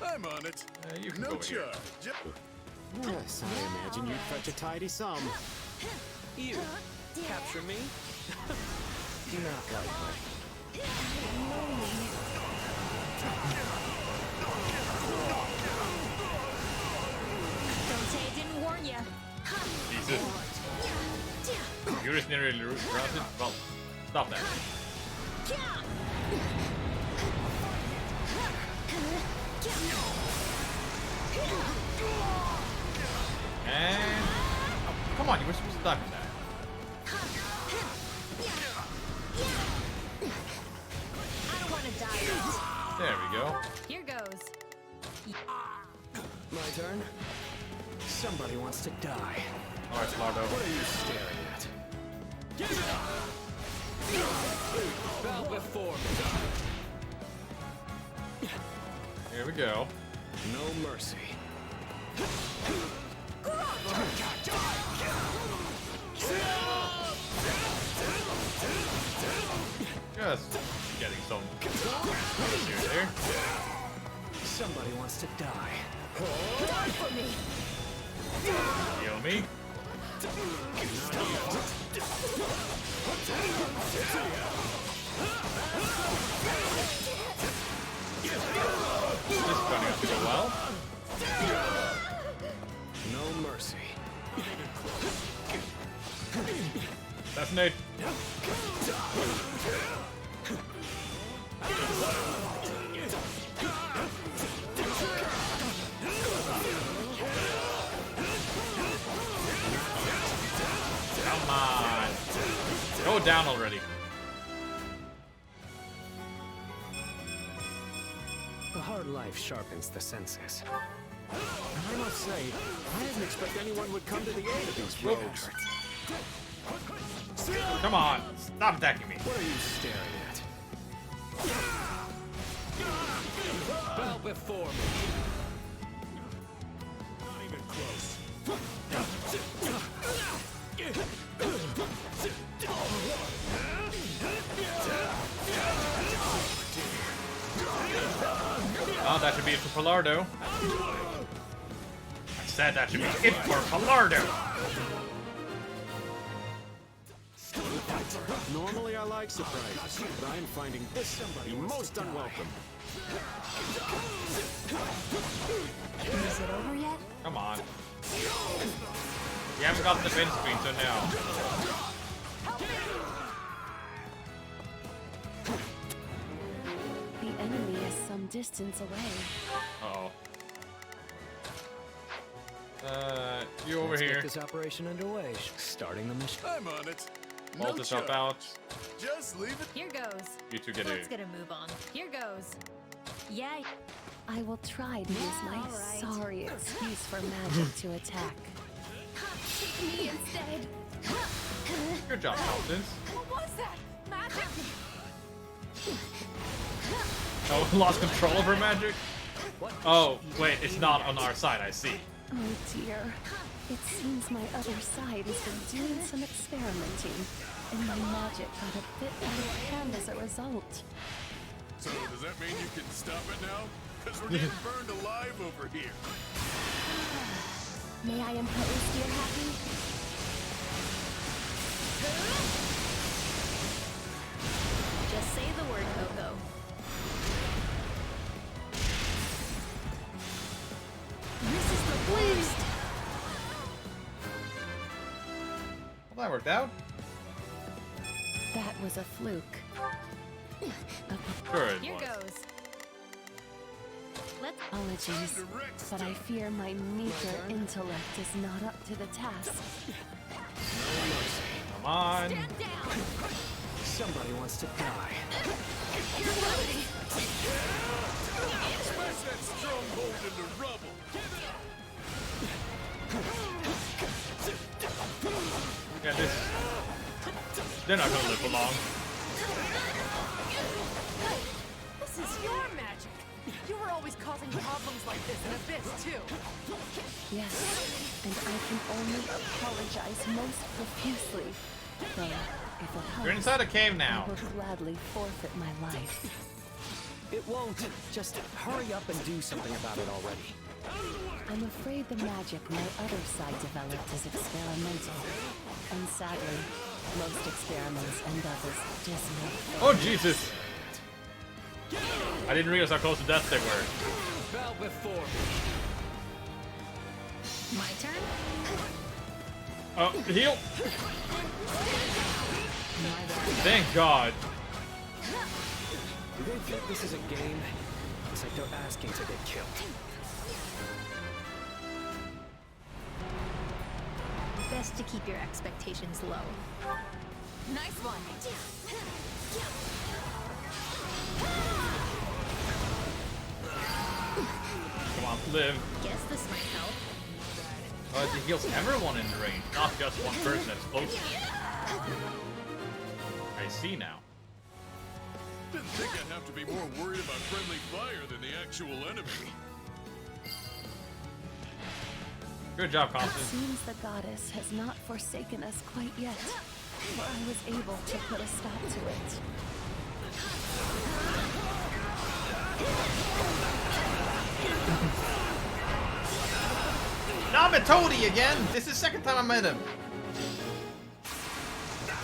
I'm on it. You can no go here. charge. Yes, I imagine you'd fetch a tidy sum. You capture me? Not likely. Don't say I didn't warn you. Jesus. You're just nearly grounded? Well, stop that. And oh, come on, you were supposed to die from that. I don't want to die yet. There we go. Here goes. My turn. Somebody wants to die. All right, Lardo. What are you staring at? Give it up! Bow before me. Here we go. No mercy. Just getting some here there. Somebody wants to die. Die for me. Heal me. This is going to go well. No mercy. Assassinate. Come on. Go down already. The hard life sharpens the senses. And I must say, I didn't expect anyone would come to the aid of these rogues. Come on. Stop attacking me. What are you staring at? Bow before me. Not even close. Oh, that should be it for Pilardo. I said that should be it for Pilardo. Normally I like surprises, but I am finding this the most unwelcome. Is it over yet? Come on. You haven't got the defense screen, so no. The enemy is some distance away. Uh-oh. You over Let's here. Get this operation underway. Starting the mission. I'm on it. Hold yourself out. Just leave it. Here goes. You two get Let's it. get a move on. Here goes. Yay. I will try to use my All right. sorry excuse for magic to attack. Take me instead. Good job, Constance. What was that? Magic? Oh, lost control of her magic? Oh, wait, it's not on our side, I see. Oh dear. It seems my other side has been doing some experimenting, and my magic got a bit out of hand as a result. So does that mean you can stop it now? Because we're getting burned alive over here. May I impose, dear Happy? Just say the word, Coco. This is the worst. Well, that worked out. That was a fluke. Sure it Here was. goes. Let's Apologies, but I fear my meager intellect is not up to the task. Come on. stand down. Somebody wants to die. Smash that stronghold into rubble. Yeah, this. They're not gonna live for long. This is your magic. You were always causing problems like this in Abyss, too. Yes, and I can only apologize most profusely. Though, if it helps, You're inside a cave now. I will gladly forfeit my life. It won't. Just hurry up and do something about it already. I'm afraid the magic my other side developed is experimental. And sadly, most experiments end up as dismal. Oh, Jesus. I didn't realize how close to death they were. Bow before me. My turn? Oh, heal. Thank God. Do they think this is a game? Because like they're asking to get killed. Best to keep your expectations low. Nice one. Come on, live. Guess this might help. Oh, it heals everyone in the range, not just one person that's close. I see now. Didn't think I'd have to be more worried about friendly fire than the actual enemy. Good job, It Constance. seems the goddess has not forsaken us quite yet, for I was able to put a stop to it. Namatodi again! This is the second time I met him.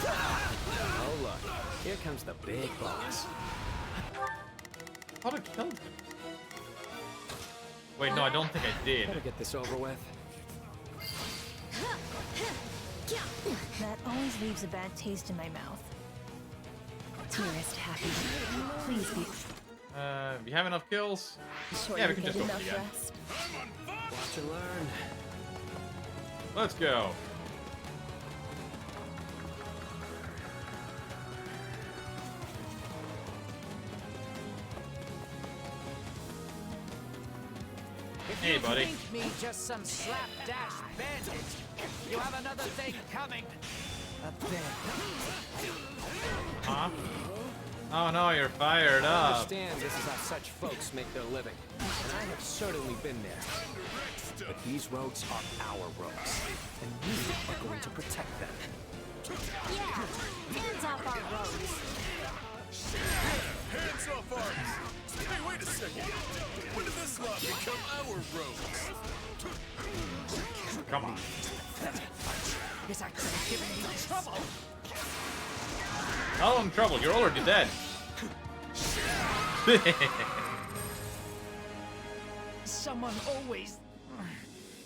Oh look, here comes the big boss. How to kill him? Wait, no, I don't think I did. Better get this over with. That always leaves a bad taste in my mouth. Dearest Happy, please be. We have enough kills? Sure Yeah, we you can get just go for enough it again. rest. Watch and learn. Let's go. Hey, buddy. Think me just some slapdash bandit. You have another thing coming. A bed. Huh? Oh no, you're fired I up. understand this is how such folks make their living, and I have certainly been there. But these rogues are our rogues, and we are going to protect them. Yeah, hands off our roads. Hands off ours! Hey, wait a second! When did this lot become our rogues? Come on. Is actually giving me trouble. All in trouble, you're already dead. Someone always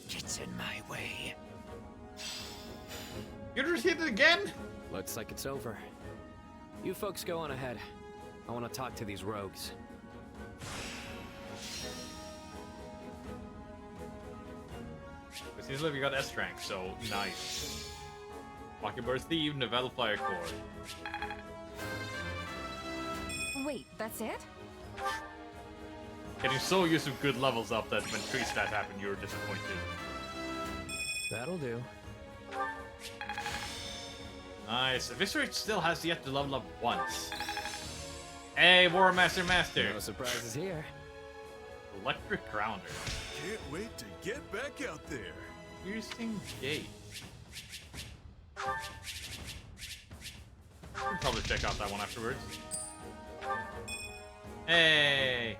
gets in my way. You just hit it again? Looks like it's over. You folks go on ahead. I want to talk to these rogues. This is we got S rank, so nice. Mockingbird Thief, Novella Flyer Core. Wait, that's it? Getting so used to good levels up that when 3 stats happen, you're disappointed. That'll do. Nice. Eviscerate still has yet to level up once. Hey, War Master Master. No surprises here. Electric Grounder. Can't wait to get back out there. Piercing Gate. We'll probably check out that one afterwards. Hey.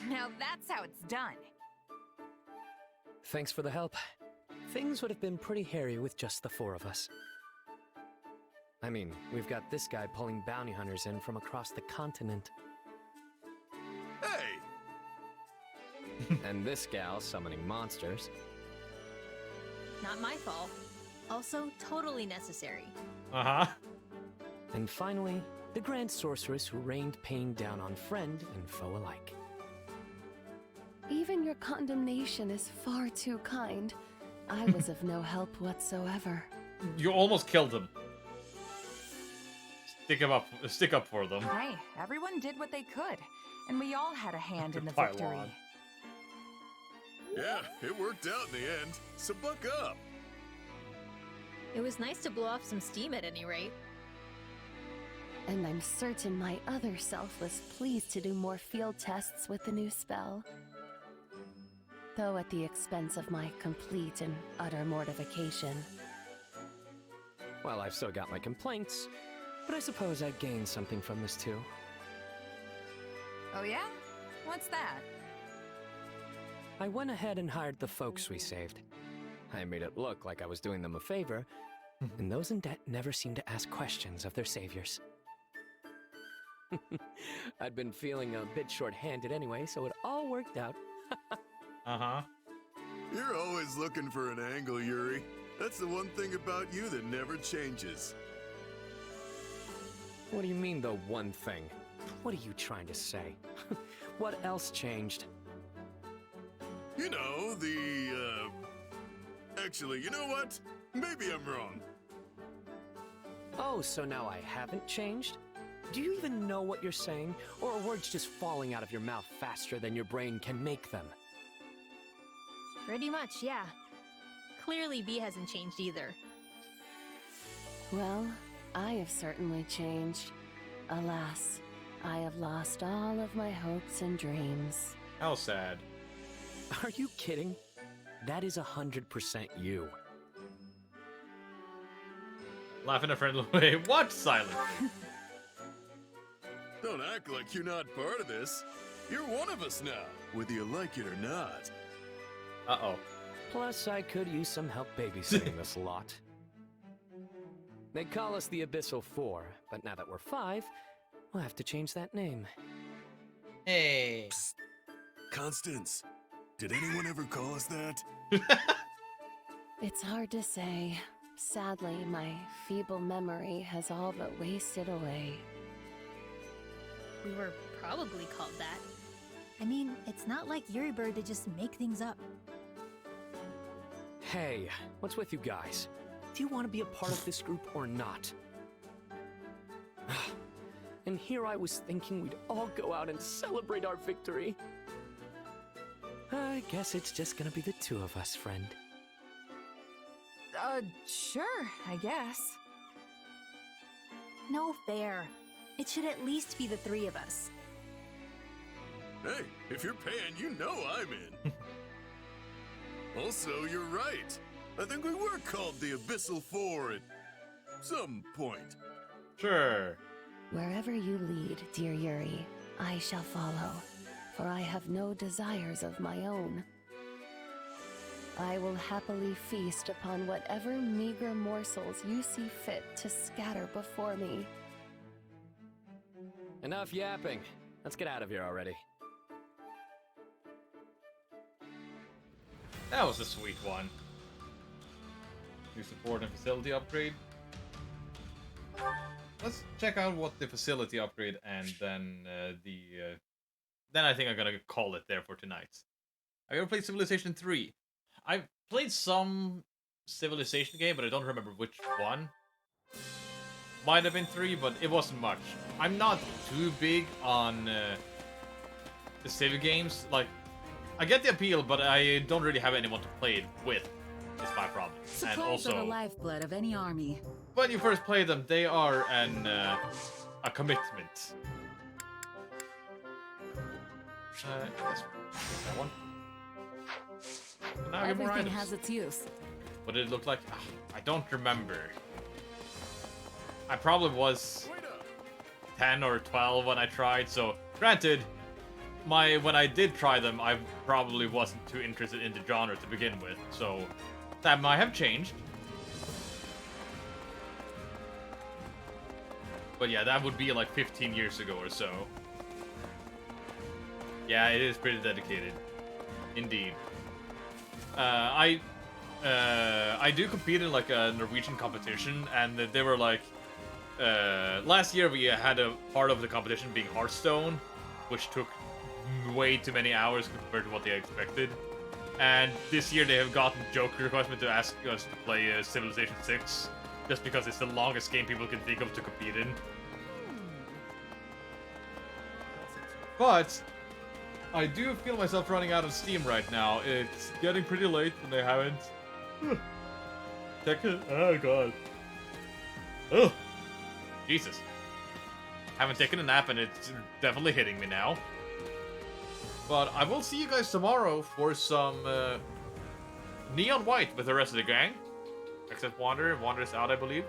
Now that's how it's done. Thanks for the help. Things would have been pretty hairy with just the 4 of us. I mean, we've got this guy pulling bounty hunters in from across the continent. Hey! And this gal summoning monsters. Not my fault. Also, totally necessary. Uh-huh. And finally, the Grand Sorceress who rained pain down on friend and foe alike. Even your condemnation is far too kind. I was of no help whatsoever. You almost killed him. Stick up for them. Hey, everyone did what they could, and we all had a hand in the Pylon. victory. Yeah, it worked out in the end, so buck up. It was nice to blow off some steam at any rate. And I'm certain my other self was pleased to do more field tests with the new spell. Though at the expense of my complete and utter mortification. Well, I've still got my complaints, but I suppose I gained something from this too. Oh yeah? What's that? I went ahead and hired the folks we saved. I made it look like I was doing them a favor, and those in debt never seem to ask questions of their saviors. I'd been feeling a bit short-handed anyway, so it all worked out. Uh-huh. You're always looking for an angle, Yuri. That's the one thing about you that never changes. What do you mean, the one thing? What are you trying to say? What else changed? You know, Actually, you know what? Maybe I'm wrong. Oh, so now I haven't changed? Do you even know what you're saying? Or are words just falling out of your mouth faster than your brain can make them? Pretty much, yeah. Clearly, B hasn't changed either. Well, I have certainly changed. Alas, I have lost all of my hopes and dreams. How sad. Are you kidding? That is 100% you. Laugh in a friendly way. Watch silently. Don't act like you're not part of this. You're one of us now, whether you like it or not. Uh-oh. Plus, I could use some help babysitting this lot. They call us the Abyssal 4, but now that we're 5, we'll have to change that name. Hey. Psst. Constance, did anyone ever call us that? It's hard to say. Sadly, my feeble memory has all but wasted away. We were probably called that. I mean, it's not like Yuri Bird to just make things up. Hey, what's with you guys? Do you want to be a part of this group or not? And here I was thinking we'd all go out and celebrate our victory. I guess it's just gonna be the two of us, friend. Sure, I guess. No fair. It should at least be the three of us. Hey, if you're paying, you know I'm in. Also, you're right. I think we were called the Abyssal 4 at some point. Sure. Wherever you lead, dear Yuri, I shall follow, for I have no desires of my own. I will happily feast upon whatever meager morsels you see fit to scatter before me. Enough yapping. Let's get out of here already. That was a sweet one. New support and facility upgrade. Let's check out what the facility upgrade and then then I think I'm gonna call it there for tonight. I gotta play Civilization 3. I've played some Civilization game, but I don't remember which one. Might have been 3, but it wasn't much. I'm not too big on the Civ games. Like, I get the appeal, but I don't really have anyone to play it with. Is my problem. Supplies and also, are the lifeblood of any army. when you first play them, they are a commitment. Yes, that one. Now I get more Everything items. has its use. What did it look like? I don't remember. I probably was 10 or 12 when I tried, so granted, when I did try them, I probably wasn't too interested in the genre to begin with, so that might have changed. But yeah, that would be like 15 years ago or so. Yeah, it is pretty dedicated. Indeed. I do compete in like a Norwegian competition, and they were like, last year we had a part of the competition being Hearthstone, which took way too many hours compared to what they expected. And this year they have gotten joke requests to ask us to play Civilization 6, just because it's the longest game people can think of to compete in. But I do feel myself running out of steam right now. It's getting pretty late and I haven't taken. Oh god. Oh, Jesus. Haven't taken a nap and it's definitely hitting me now. But I will see you guys tomorrow for some Neon White with the rest of the gang. Except Wander. Wander's out, I believe.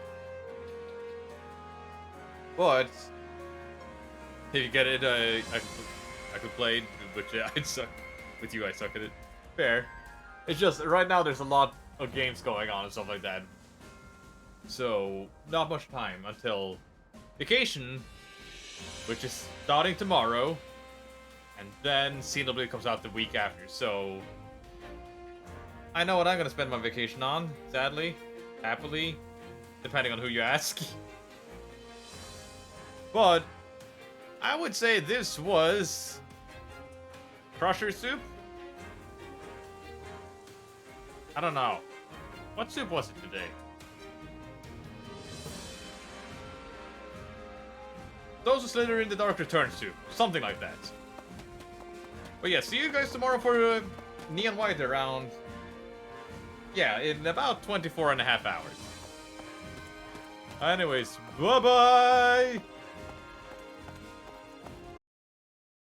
But if you get it, I could play it, but I'd suck. With you, I suck at it. Fair. It's just, right now there's a lot of games going on and stuff like that. So, not much time until vacation, which is starting tomorrow. And then Xenoblade comes out the week after, so I know what I'm gonna spend my vacation on, sadly. Happily. Depending on who you ask. But I would say this was Crusher soup? I don't know. What soup was it today? Those who slither in the dark return soup. Something like that. But yeah, see you guys tomorrow for Neon White around... Yeah, in about 24.5 hours. Anyways, bye-bye!